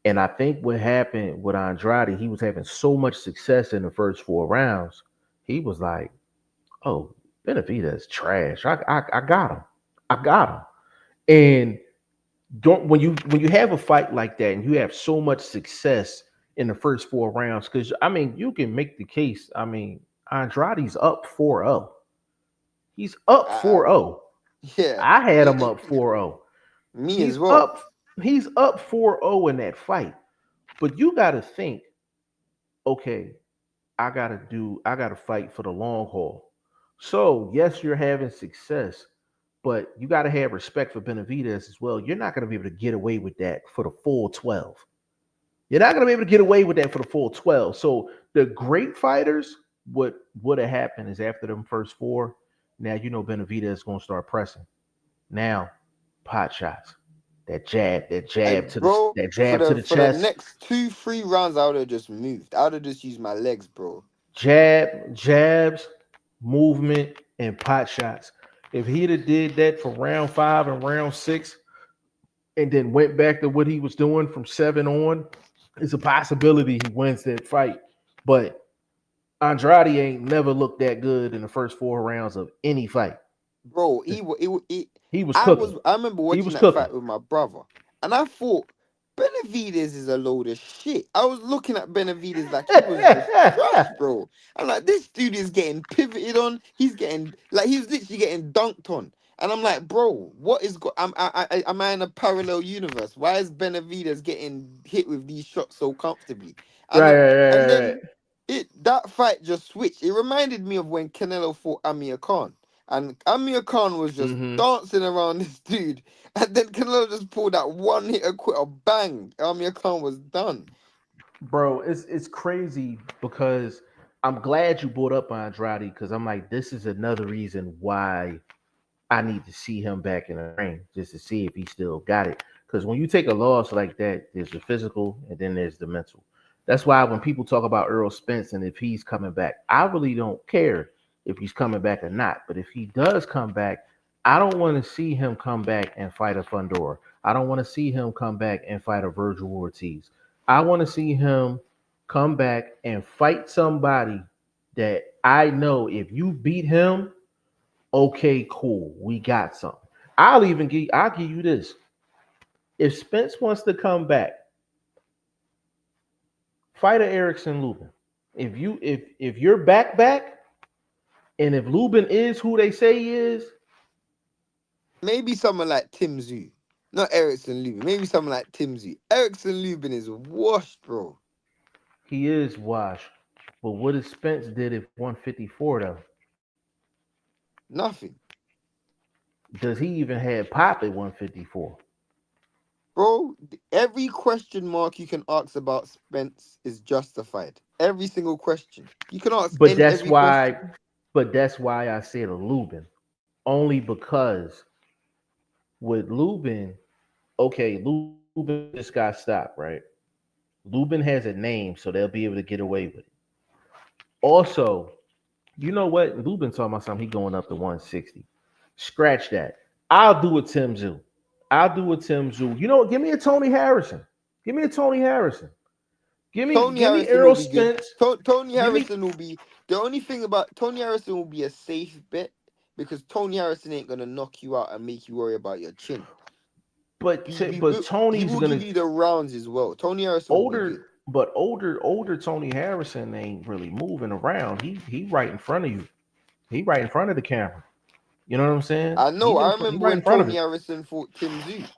And I think what happened with Andrade, he was having so much success in the first 4 rounds. He was like, "Oh, Benavidez trash. I got him. I got him." And don't when you have a fight like that and you have so much success in the first 4 rounds, because I mean you can make the case. I mean, Andrade's up 4-0. He's up I, 4-0. yeah, I had him up 4-0. me as He's well. up he's up 4-0 in that fight. But you gotta think, okay, I gotta fight for the long haul. So yes, you're having success, but you gotta have respect for Benavidez as well. You're not gonna be able to get away with that for the full 12. You're not gonna be able to get away with that for the full 12. So the great fighters, what would have happened is after them first four, now you know Benavidez is gonna start pressing. Now, pot shots. And bro, That for jab to the the for the chest, next 2, 3 rounds, I would have just moved. I would have just used my legs, bro. jabs, movement, and pot shots. If he'd have did that for round 5 and round 6, and then went back to what he was doing from 7 on, it's a possibility he wins that fight. But Andrade ain't never looked that good in the first 4 rounds of any fight. Bro, It's, he was I was cooking. I remember He watching was that cooking. fight with my brother, and I thought Benavidez is a load of shit. I was looking at Benavidez like he was just trash, bro. I'm like, this dude is getting pivoted on. He's getting like he was literally getting dunked on. And I'm like, bro, what is am I in a parallel universe? Why is Benavidez getting hit with these shots so comfortably? And Right, right, right, and right, right. then that fight just switched. It reminded me of when Canelo fought Amir Khan. And Amir Khan was just Mm-hmm. dancing around this dude. And then Canelo just pulled that one hitter quitter, bang. Amir Khan was done. Bro, it's crazy because I'm glad you brought up Andrade because I'm like, this is another reason why I need to see him back in the ring just to see if he still got it. Because when you take a loss like that, there's the physical and then there's the mental. That's why when people talk about Earl Spence and if he's coming back, I really don't care if he's coming back or not. But if he does come back, I don't want to see him come back and fight a Fundora. I don't want to see him come back and fight a Virgil Ortiz. I want to see him come back and fight somebody that I know if you beat him, okay, cool, we got something. I'll give you this. If Spence wants to come back, fight a Erickson Lubin. If you're back, and if Lubin is who they say he is, Maybe someone like Tim Zoo. Not Erickson Lubin. Maybe someone like Tim Zoo. Erickson Lubin is washed, bro. he is washed. But what if Spence did at 154 though? Nothing. Does he even have pop at 154? Bro, every question mark you can ask about Spence is justified. Every single question. You can ask But that's every question. why but that's why I said a Lubin. Only because with Lubin, okay, Lubin just got stopped, right? Lubin has a name, so they'll be able to get away with it. Also, you know what? Lubin talking about something. He going up to 160. Scratch that. I'll do a Tim Zoo. I'll do a Tim Zoo. You know what? Give me a Tony Harrison. Give me a Tony Harrison. Tony Give me Harrison will Errol be good. Spence. Tony Give me. Harrison will be the only thing about Tony Harrison will be a safe bet because Tony Harrison ain't gonna knock you out and make you worry about your chin. But He Tony's will gonna give you the rounds as well. Tony Harrison will be good. older Tony Harrison ain't really moving around. He right in front of you. He right in front of the camera. You know what I'm saying? I know. I He remember right when in front of Tony it. Harrison fought Tim Zoo.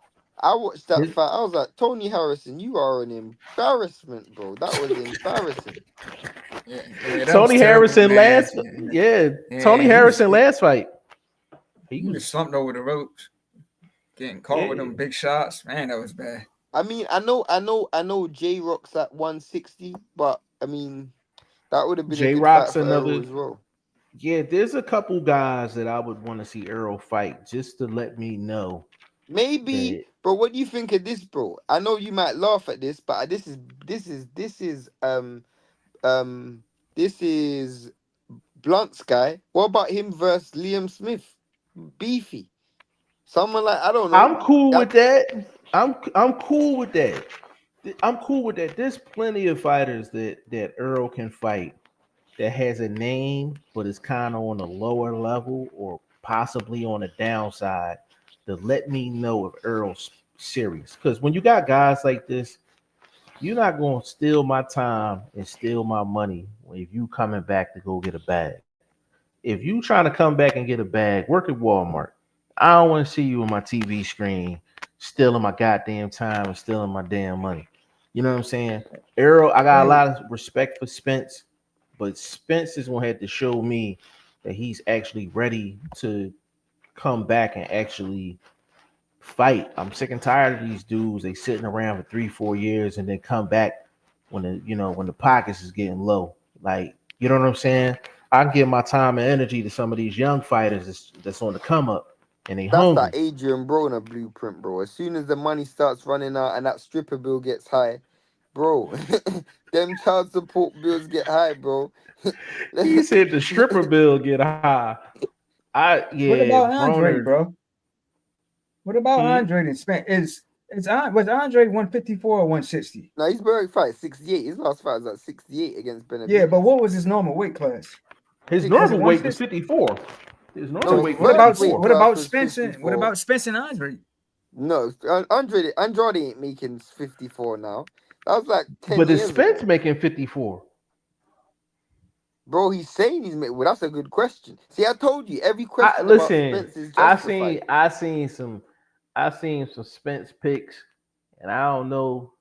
I watched that His, fight. I was like, Tony Harrison, you are an embarrassment, bro. That was embarrassing. Yeah, that was Tony terrible, Harrison man. last yeah, Tony Yeah, Harrison last fight. He he was was slumped over the ropes, getting caught with yeah. them big shots. Man, that was bad. I mean, I know J Rock's at 160, but I mean, that would have been a J good fight Rock's for Errol another. as well. Yeah, there's a couple guys that I would want to see Earl fight just to let me know Maybe, that bro. What do you think of this, bro? I know you might laugh at this, but um this is Blunt's guy. What about him versus Liam Smith? Beefy. Someone like I don't know. I'm cool That with that. I'm cool with that. I'm cool with that. There's plenty of fighters that Earl can fight that has a name, but is kind of on the lower level or possibly on the downside to let me know if Earl's serious. Because when you got guys like this, you're not going to steal my time and steal my money if you coming back to go get a bag. If you trying to come back and get a bag, work at Walmart. I don't want to see you on my TV screen stealing my goddamn time and stealing my damn money. You know what I'm saying? Errol, I got a Hey, lot of respect for Spence, but Spence is gonna have to show me that he's actually ready to come back and actually fight. I'm sick and tired of these dudes. They sitting around for 3, 4 years and then come back when when the pockets is getting low. Like, you know what I'm saying? I give my time and energy to some of these young fighters that's on the come up and they that's that hungry. Adrian Broner blueprint, bro. As soon as the money starts running out and that stripper bill gets high, bro, them child support bills get high, bro. He said the stripper bill get high. what about Andre, Broner. bro? What about Hmm? Andre and Spence? Was Andre 154 or 160? Now he's very fight 68. His last fight was at 68 against Yeah, but Benavidez. what was his normal weight class? His Was it normal weight was 150? 54. His normal No, So his weight was welterweight 54. what class about was Spencer? What 54. about Spence and Andre? No, Andrade ain't making 54 now. That was like 10 But is years Spence ago. making 54? Bro, he's saying he's made. Well, that's a good question. See, I told you every I question about listen. Spence is I seen justified. I seen some I seen some Spence picks, and I don't know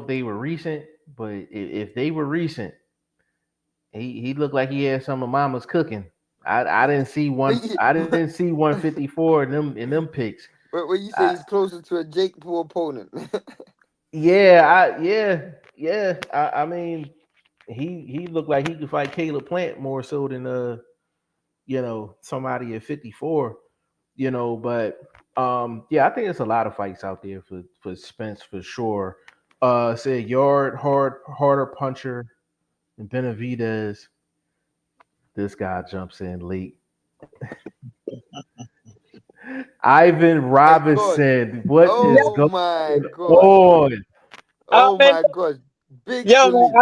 if they were recent, but if they were recent, he looked like he had some of Mama's cooking. I didn't see When one. you, I didn't see 154 in them picks. when you say I, he's closer to a Jake Paul opponent, yeah. I mean, he looked like he could fight Caleb Plant more so than somebody at 54. But yeah, I think it's a lot of fights out there for Spence for sure. Said Yard harder puncher and Benavidez. This guy jumps in late. Ivan my God, Robinson, what is oh going my God, on? oh Man, my God, big yo, man, salute.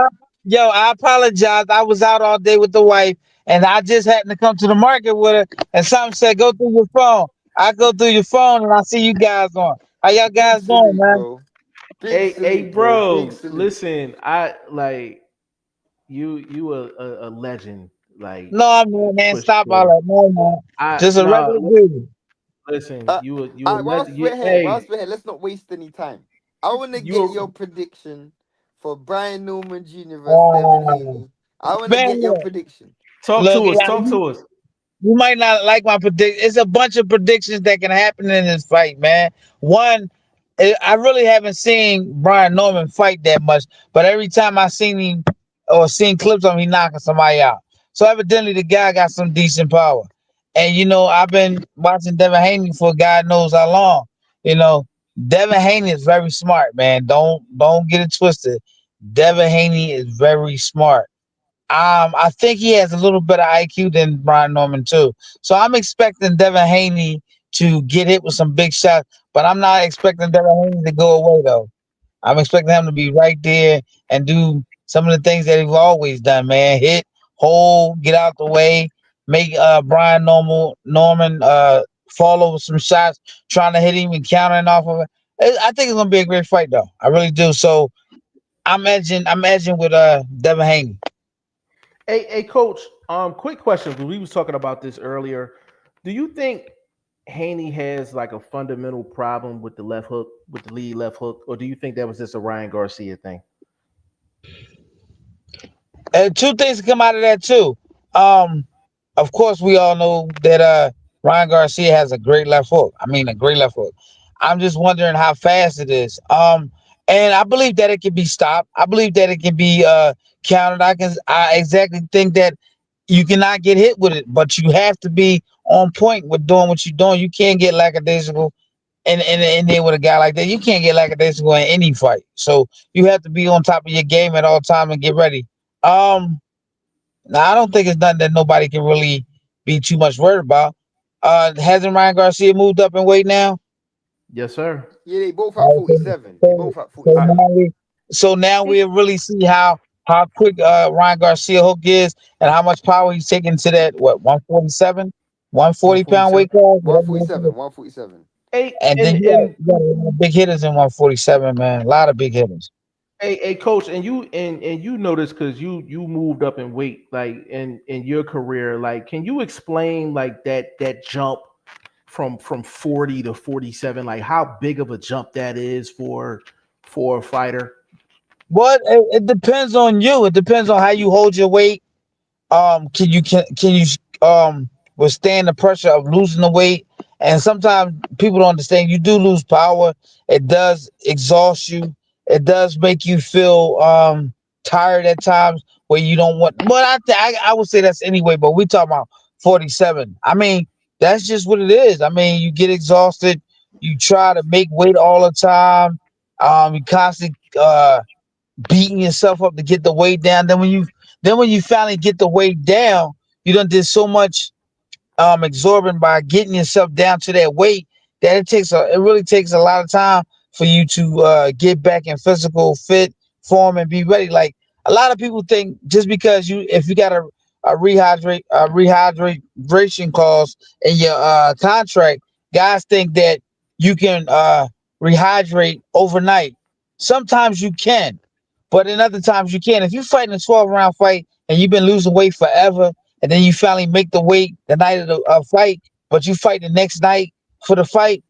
I apologize. I was out all day with the wife, and I just happened to come to the market with her, and something said, "Go through your phone." I go through your phone, and I see you guys on. How y'all Big guys doing, salute, man? bro. Big Hey, salute, bro. Big bro, salute. listen, I like you a legend, like No, I'm not, man. for Stop all sure. that, no, man. I Just a no regular dude. listen, Uh, you a all right, legend. Hey, whilst we're here, let's not waste any time. I want to get your you prediction for Brian Norman Jr. versus Devin Oh, Haney. I want to man, get your prediction. talk look, to us, yeah, talk to us. you might not like my predict. It's a bunch of predictions that can happen in this fight, man. One, I really haven't seen Brian Norman fight that much, but every time I seen him or seen clips of him, he knocking somebody out. So evidently, the guy got some decent power. And I've been watching Devin Haney for God knows how long. You know, Devin Haney is very smart, man. Don't get it twisted. Devin Haney is very smart. I think he has a little better IQ than Brian Norman too. So I'm expecting Devin Haney to get hit with some big shots, but I'm not expecting Devin Haney to go away though. I'm expecting him to be right there and do some of the things that he's always done, man. Hit, hold, get out the way, make Brian Norman fall over some shots, trying to hit him and countering off of it. I think it's gonna be a great fight though. I really do. So I'm edging with Devin Haney. Hey, coach, quick question, because we was talking about this earlier. Do you think Haney has like a fundamental problem with the left hook, with the lead left hook, or do you think that was just a Ryan Garcia thing? And two things come out of that too. Of course, we all know that Ryan Garcia has a great left hook. I mean, a great left hook. I'm just wondering how fast it is. And I believe that it can be stopped. I believe that it can be countered. I exactly think that you cannot get hit with it, but you have to be on point with doing what you're doing. You can't get lackadaisical in there with a guy like that. You can't get lackadaisical in any fight. So you have to be on top of your game at all time and get ready. Um, Now I don't think it's nothing that nobody can really be too much worried about. Hasn't Ryan Garcia moved up in weight now? Yes, sir. Yeah, they both at Uh, so, 47. They so, both at so I, 47. now we, so now we really see how quick Ryan Garcia hook is and how much power he's taking to that 147, 140 pound 147. weight class. Whatever you want to 147. do. 147. Hey, And then you got a lot of big hitters in 147, man. A lot of big hitters. coach, and you notice because you moved up in weight like in your career. Like, can you explain like that jump from 40 to 47? Like, how big of a jump that is for a fighter? But it depends on you. It depends on how you hold your weight. Can you withstand the pressure of losing the weight? And sometimes people don't understand you do lose power. It does exhaust you. It does make you feel tired at times where you don't want, but I would say that's anyway, but we talking about 47. I mean, that's just what it is. I mean, you get exhausted, you try to make weight all the time, you constantly beating yourself up to get the weight down. Then when you finally get the weight down, you done did so much absorbing by getting yourself down to that weight that it really takes a lot of time for you to get back in physical fit form and be ready. Like a lot of people think just because if you got a rehydration clause in your contract, guys think that you can rehydrate overnight. Sometimes you can, But in other times you can. If you're fighting a 12 round fight and you've been losing weight forever, and then you finally make the weight the night of the fight, but you fight the next night for the fight,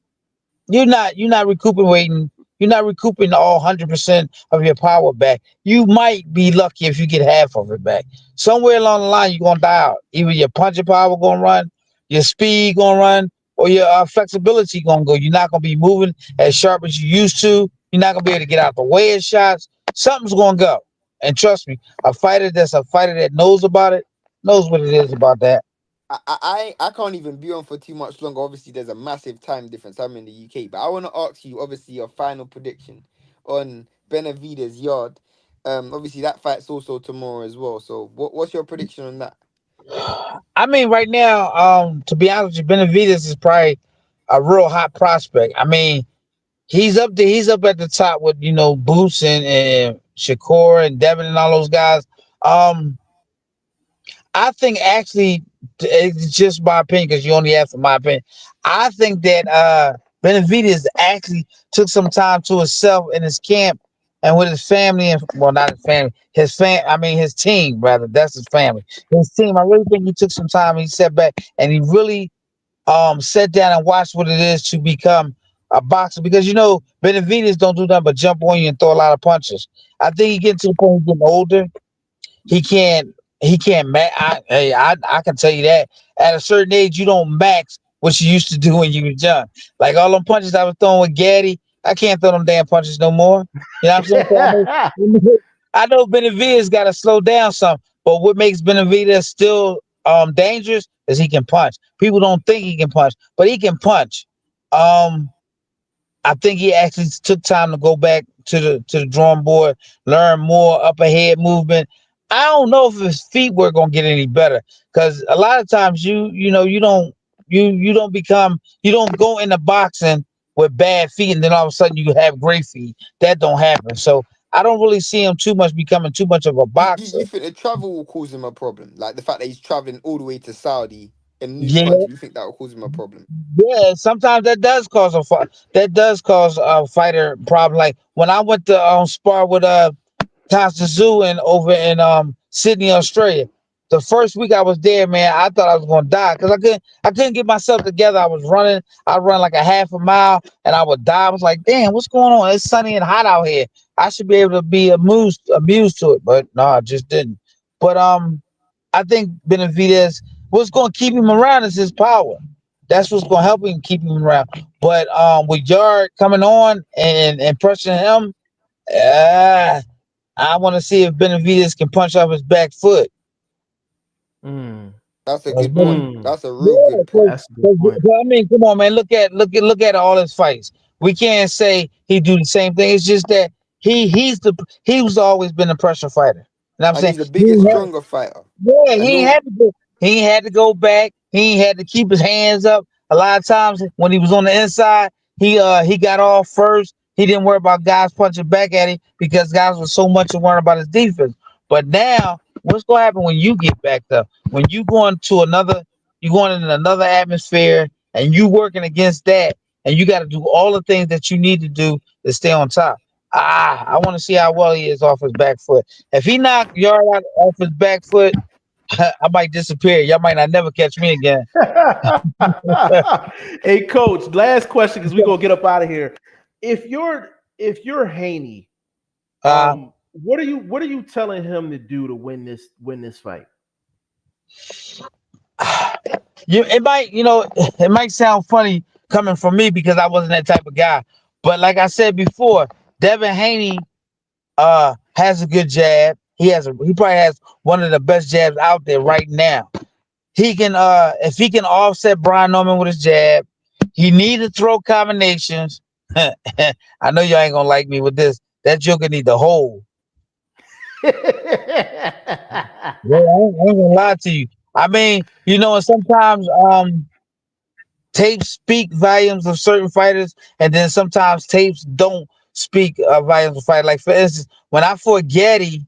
you're not recuperating. You're not recouping all 100% of your power back. You might be lucky if you get half of it back. Somewhere along the line, you're gonna die out. Either your punching power gonna run, your speed gonna run, or your flexibility gonna go. You're not gonna be moving as sharp as you used to. You're not gonna be able to get out the way of shots. Something's gonna go. And trust me, a fighter that knows about it, knows what it is about that. I can't even be on for too much longer. Obviously, there's a massive time difference. I'm in the UK, but I want to ask you, obviously, your final prediction on Benavidez Yard. Obviously that fight's also tomorrow as well. So what's your prediction on that? I mean, right now, to be honest with you, Benavidez is probably a real hot prospect. I mean, he's up there. He's up at the top with Boots and Shakur and Devin and all those guys. Um, I think actually, it's just my opinion because you only asked for my opinion. I think that Benavidez actually took some time to himself in his camp and with his family and well, not his family, I mean his team rather. That's his family. His team. I really think he took some time. He sat back and he really sat down and watched what it is to become a boxer because Benavidez don't do nothing but jump on you and throw a lot of punches. I think he getting to the point he's getting older. He can't. I can tell you that at a certain age, you don't max what you used to do when you was young. Like all them punches I was throwing with Gaddy, I can't throw them damn punches no more. You know what I'm saying? So I know Benavidez got to slow down some, but what makes Benavidez still dangerous is he can punch. People don't think he can punch, but he can punch. Um, I think he actually took time to go back to the drawing board, learn more upper head movement. I don't know if his feet were gonna get any better because a lot of times you don't go into boxing with bad feet and then all of a sudden you have great feet. That don't happen. So I don't really see him too much becoming too much of a You boxer. think the travel will cause him a problem? Like the fact that he's traveling all the way to Saudi in a new Yeah, country, you think that will cause him a problem? yeah. Sometimes that does cause a fighter problem. Like when I went to spar with Constance Zoo and over in Sydney, Australia. The first week I was there, man, I thought I was gonna die because I couldn't get myself together. I was running, I run like a half a mile and I would die. I was like, damn, what's going on? It's sunny and hot out here. I should be able to be amused to it, but no, I just didn't. But I think Benavidez, what's gonna keep him around is his power. That's what's gonna help him keep him around. But with Yard coming on and pressuring him, uh, I want to see if Benavidez can punch off his back foot. Mm, That's a That's good really, point. mm. That's a real yeah, good point. That's a good point. I mean, come on, man. Look at all his fights. We can't say he do the same thing. It's just that he was always been a pressure fighter. You know what I'm And saying? he's a bigger, stronger fighter. Yeah, And he ain't no, had to go. He ain't had to go back. He ain't had to keep his hands up. A lot of times when he was on the inside, he got off first. He didn't worry about guys punching back at him because guys were so much worried about his defense. But now, what's gonna happen when you get backed up? When you going in another atmosphere and you working against that, and you got to do all the things that you need to do to stay on top. I want to see how well he is off his back foot. If he knocked Yard out off his back foot, I might disappear. Y'all might not never catch me again. Hey, coach. Last question because we gonna get up out of here. If you're Haney, Uh, what are you telling him to do to win this fight? it might sound funny coming from me because I wasn't that type of guy. But like I said before, Devin Haney has a good jab. He probably has one of the best jabs out there right now. He can if he can offset Brian Norman with his jab, he need to throw combinations. I know y'all ain't gonna like me with this. That joker need to hold. Yeah, I ain't gonna lie to you. I mean, and sometimes tapes speak volumes of certain fighters, and then sometimes tapes don't speak volumes of fight. Like for instance, when I fought Gaddy,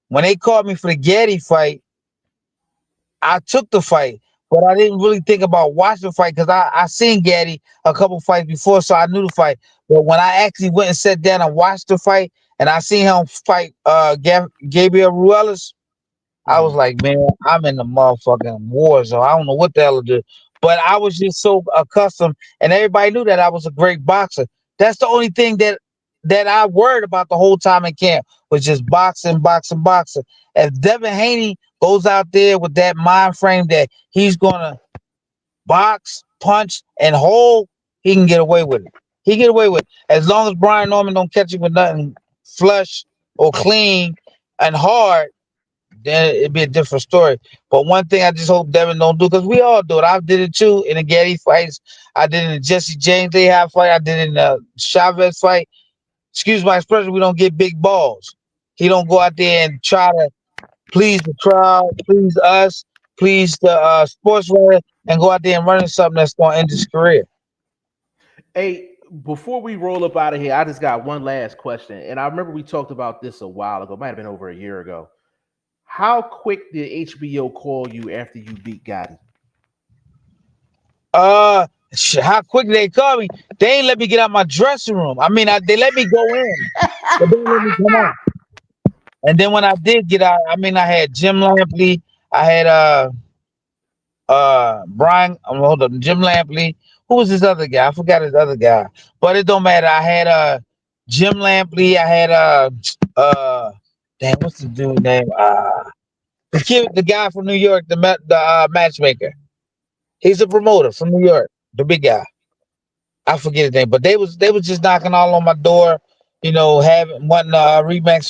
when they called me for the Gaddy fight, I took the fight, but I didn't really think about watching the fight because I seen Gaddy a couple fights before, so I knew the fight. But when I actually went and sat down and watched the fight, and I seen him fight Gabriel Ruelas. I was Mhm. like, man, I'm in the motherfucking war zone. I don't know what the hell to do. But I was just so accustomed, and everybody knew that I was a great boxer. That's the only thing that I worried about the whole time in camp was just boxing, boxing, boxing. If Devin Haney goes out there with that mind frame that he's gonna box, punch, and hold, he can get away with it. He get away with it. As long as Brian Norman don't catch him with nothing flush or clean and hard, then it'd be a different story. But one thing I just hope Devin don't do, because we all do it. I did it too in the Getty fights. I did it in the Jesse James they have fight. I did it in the Chavez fight. Excuse my expression, we don't get big balls. He don't go out there and try to please the crowd, please us, please the sports writer, and go out there and running something that's going to end his career. Hey, before we roll up out of here, I just got one last question, and I remember we talked about this a while ago. Might have been over a year ago. How quick did HBO call you after you beat Gotti? How quick they call me? They ain't let me get out my dressing room. I mean, they let me go in, but they didn't let me come out. And then when I did get out, I mean, I had Jim Lampley, I had Brian, hold on, Jim Lampley. Who was this other guy? I forgot his other guy, but it don't matter. I had Jim Lampley. I had damn, what's the dude name? The guy from New York, the matchmaker. He's a promoter from New York, the big guy. I forget his name, but they was just knocking all on my door, having wanting a rematch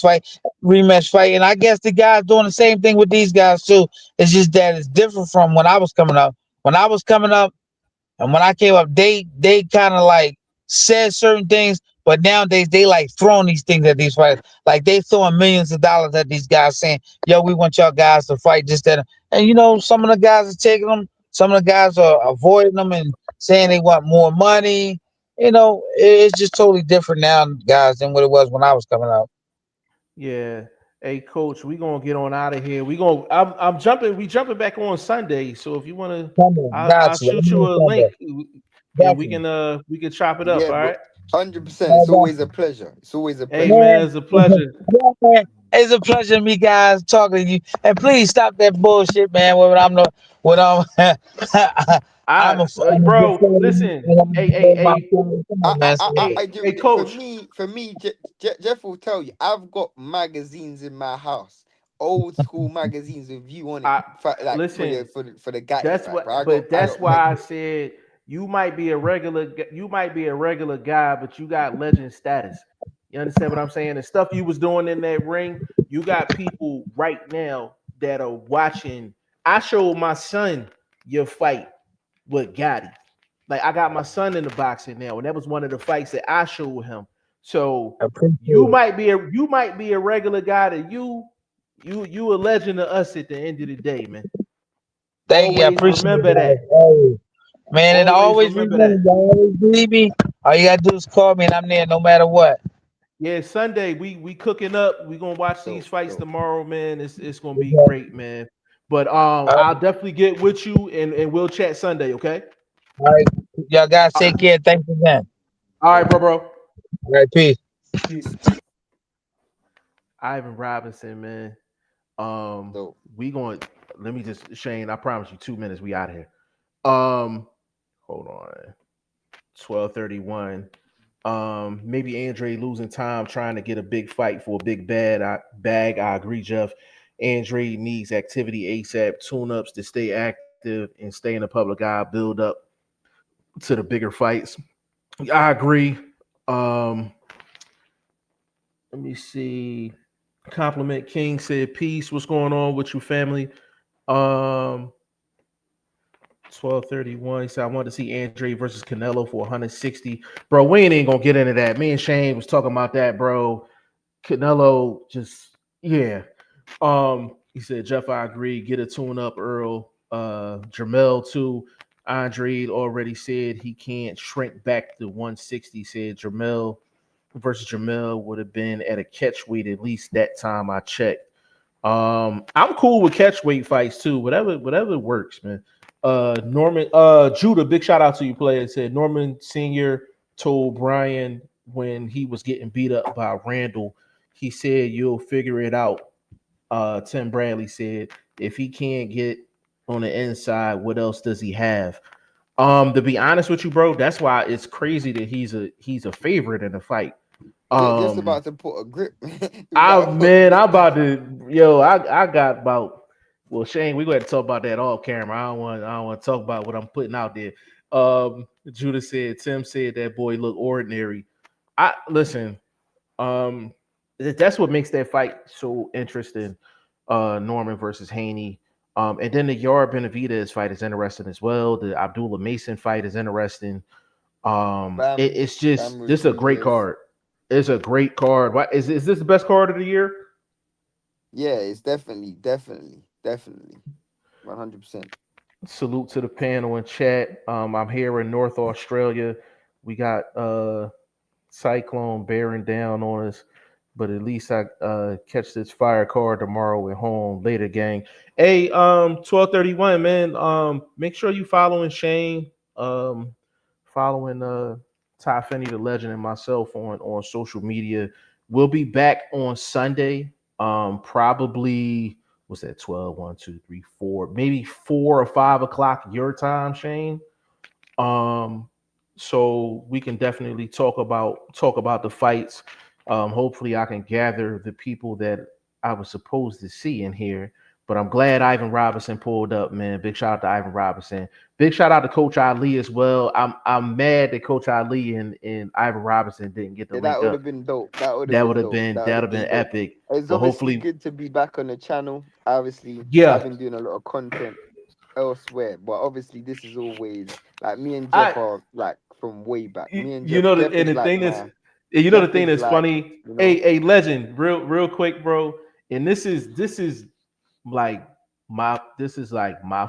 fight, and I guess the guys doing the same thing with these guys too. It's just that it's different from when I was coming up. When I was coming up, and when I came up, they kind of like said certain things, but nowadays they like throwing these things at these fighters. Like they throwing millions of dollars at these guys, saying, "Yo, we want y'all guys to fight this, that," and some of the guys are taking them. Some of the guys are avoiding them and saying they want more money. It's just totally different now, guys, than what it was when I was coming out. Yeah. Hey, coach, we gonna get on out of here. I'm jumping. We jumping back on Sunday. So if you wanna, Sunday, I'll got you. shoot I'm you on a Sunday. link, and Got you. we can chop it up. Yeah, All bro. right. 100%. I It's got always a pleasure. It's always a Hey, pleasure. man, Man, it's a pleasure. yeah, man, it's a pleasure, me guys, talking to you. And please stop that bullshit, man. When I'm, I'm a good Bro, friend, listen. and I'm Hey, a hey, good my hey, friend. Come on, man. hey, I do. hey, For coach. me, Jeff will tell you, I've got magazines in my house, old school magazines with you on it, I like for listen. the Gatti That's fight, bro. what, but I that's got why I magazines. said you might be a regular guy, but you got legend status. You understand what I'm saying? The stuff you was doing in that ring, you got people right now that are watching. I showed my son your fight with Gotti. Like I got my son in the boxing now, and that was one of the fights that I showed him. So I appreciate you it. might be a regular guy to you a legend to us at the end of the day, man. Thank you. I Always appreciate it, remember that. guys. Always. Man, and Always always remember that. remember, y'all always believe me. All you gotta do is call me, and I'm there no matter what. Yeah, Sunday we cooking up. We gonna watch these Dope, fights dope. tomorrow, man. It's gonna be Okay. great, man. But All I'll definitely get with you and we'll chat Sunday, okay? right. Y'all guys All take care. Thanks again. right, Dope, bro. All right, peace. Peace. Ivan Robinson, man. dope. We going. Let me just Shane. I promise you, 2 minutes. We out of here. Um, hold on. 12:31. Maybe Andre losing time trying to get a big fight for a big bag. I agree, Jeff. Andre needs activity ASAP, tune-ups to stay active and stay in the public eye, build up to the bigger fights. I agree. Um, let me see. Compliment King said, peace. What's going on with you, family? Um, 12:31. He said, I wanted to see Andre versus Canelo for 160. Bro, we ain't gonna get into that. Me and Shane was talking about that, bro. Canelo just he said, Jeff, I agree. Get a tune up, Earl. Jamel too. Andre already said he can't shrink back to 160. Said Jamel versus Jamel would have been at a catch weight at least that time I checked. I'm cool with catch weight fights too. Whatever works, man. Norman, Judah, big shout out to you, player. Said Norman Senior told Brian when he was getting beat up by Randall, he said you'll figure it out. Tim Bradley said if he can't get on the inside, what else does he have? To be honest with you, bro, that's why it's crazy that he's a favorite in the fight. Just about to put a grip. I'm about to I got about well Shane, we got to talk about that off camera. I don't want to talk about what I'm putting out there. Judah said, Tim said that boy look ordinary. I listen, that's what makes that fight so interesting. Norman versus Haney. And then the Yarde Benavidez fight is interesting as well. The Abdullah Mason fight is interesting. It's just Bam this is a great Rodriguez. card. It's a great card. Why is this the best card of the year? Yeah, it's definitely 100%. Salute to the panel and chat. I'm here in North Australia. We got Cyclone bearing down on us, but at least I catch this fire card tomorrow at home. Later, gang. Hey, 1231, man. Make sure you following Shane. Following Ty Finney, the legend, and myself on social media. We'll be back on Sunday. Probably what's that? 12, 1, 2, 3, 4, maybe 4 or 5 o'clock your time, Shane. So we can definitely talk about the fights. Hopefully I can gather the people that I was supposed to see in here. But I'm glad Ivan Robinson pulled up, man. Big shout out to Ivan Robinson. Big shout out to Coach Ali as well. I'm mad that Coach Ali and Ivan Robinson didn't get to Yeah, link that would up. have been dope. That would That have would been have dope. been That that would would have have been been dope. epic. It's But obviously hopefully, good to be back on the channel. Obviously, yeah. I've been doing a lot of content elsewhere, but obviously this is always like me and Jeff I are like from way back. Me and you Jeff, know Jeff and is the like thing my the Jeff thing is that's like, funny. you know, Hey, legend, real quick, bro. And this is like my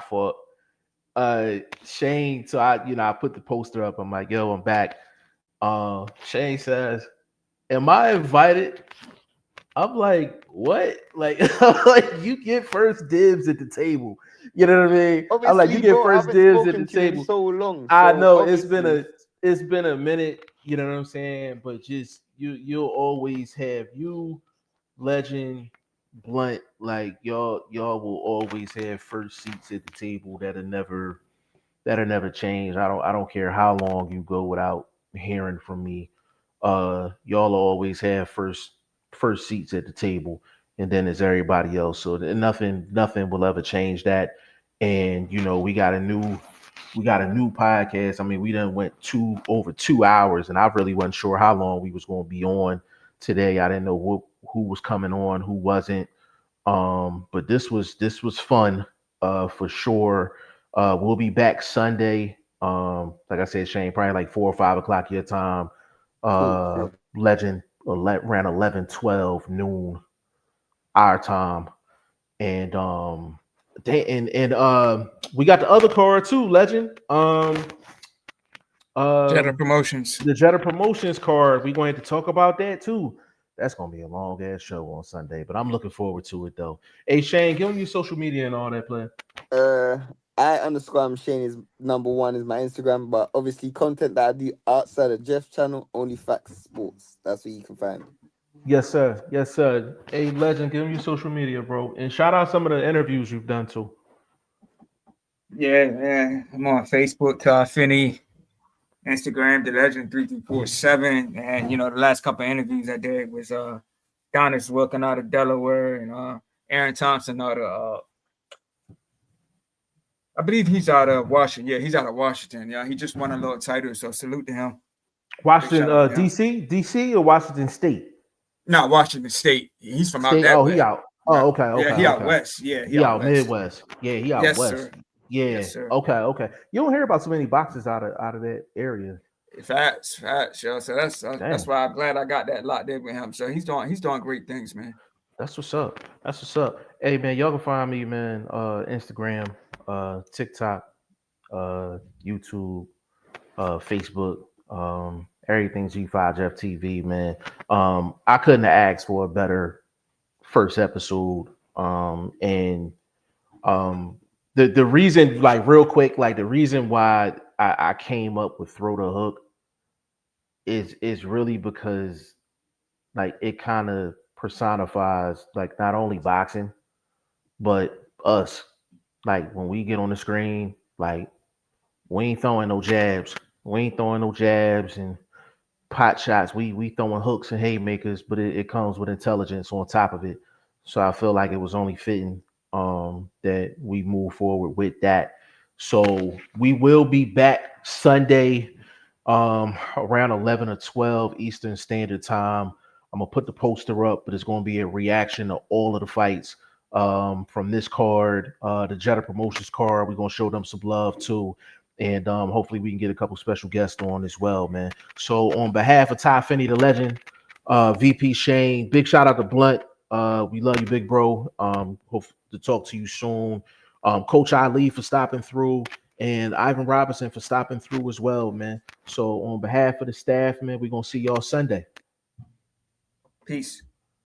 fault. Shane, so I put the poster up. I'm like, yo, I'm back. Shane says, am I invited? I'm like, what? Like, like you get first dibs at the table. You know what I mean? I'm like, you obviously, get bro, I first haven't dibs at the spoken to you in table. so long. I So know obviously, it's been a minute, you know what I'm saying? But just you'll always have you, legend, blunt, like y'all will always have first seats at the table that'll never change. I don't care how long you go without hearing from me. Y'all always have first seats at the table, and then there's everybody else. So nothing will ever change that. And we got a new podcast. I mean, we done went over 2 hours, and I really wasn't sure how long we was going to be on today. I didn't know who was coming on, who wasn't. But this was fun, for sure. We'll be back Sunday. Like I said, Shane, probably like 4 or 5 o'clock your time. cool. Legend ran 11:12 noon our time, and we got the other card too, Legend. Jetta Promotions. The Jetta Promotions card. We're going to talk about that too. That's gonna be a long ass show on Sunday, but I'm looking forward to it though. Hey Shane, give them your social media and all that, player. I Shane is #1 is my Instagram, but obviously content that I do outside of Jeff's channel, only Facts Sports. That's where you can find me. Yes, sir. Yes, sir. Hey, Legend, give them your social media, bro, and shout out some of the interviews you've done too. Yeah. I'm on Facebook, Ty Finney, Instagram, The Legend 3347. And the last couple of interviews I did was Donis Wilkin out of Delaware and Aaron Thompson out of I believe he's out of Washington. Yeah, he's out of Washington. Yeah, he just won a little title, so salute to him. Washington, shout out to him. DC or Washington State? No, Washington State. He's from out State. that Oh, way. he out. Yeah. Oh, okay. Yeah, he out west. Yeah, He out west. Midwest. Yeah, he out Yes, west. sir. Yeah. Yes, sir. Okay. You don't hear about so many boxes out of that area. Facts, yo. So that's why I'm glad I got that locked in with him. So he's doing great things, man. That's what's up. Hey man, y'all can find me, man. Instagram, TikTok, YouTube, Facebook, everything G5 Jeff TV, man. I couldn't have asked for a better first episode. And the reason, like real quick, like the reason why I came up with Throw the Hook is really because like it kind of personifies like not only boxing but us. Like when we get on the screen, like we ain't throwing no jabs. We ain't throwing no jabs and pot shots. We throwing hooks and haymakers, but it comes with intelligence on top of it. So I feel like it was only fitting that we move forward with that. So we will be back Sunday around 11 or 12 Eastern Standard Time. I'm gonna put the poster up, but it's gonna be a reaction to all of the fights from this card, the Jetta Promotions card. We're gonna show them some love too. And hopefully we can get a couple special guests on as well, man. So on behalf of Ty Finney, the legend, VP Shane, big shout out to Blunt. We love you, big bro. Hope to talk to you soon. Coach Ali for stopping through, and Ivan Robinson for stopping through as well, man. So on behalf of the staff, man, we're gonna see y'all Sunday. Peace.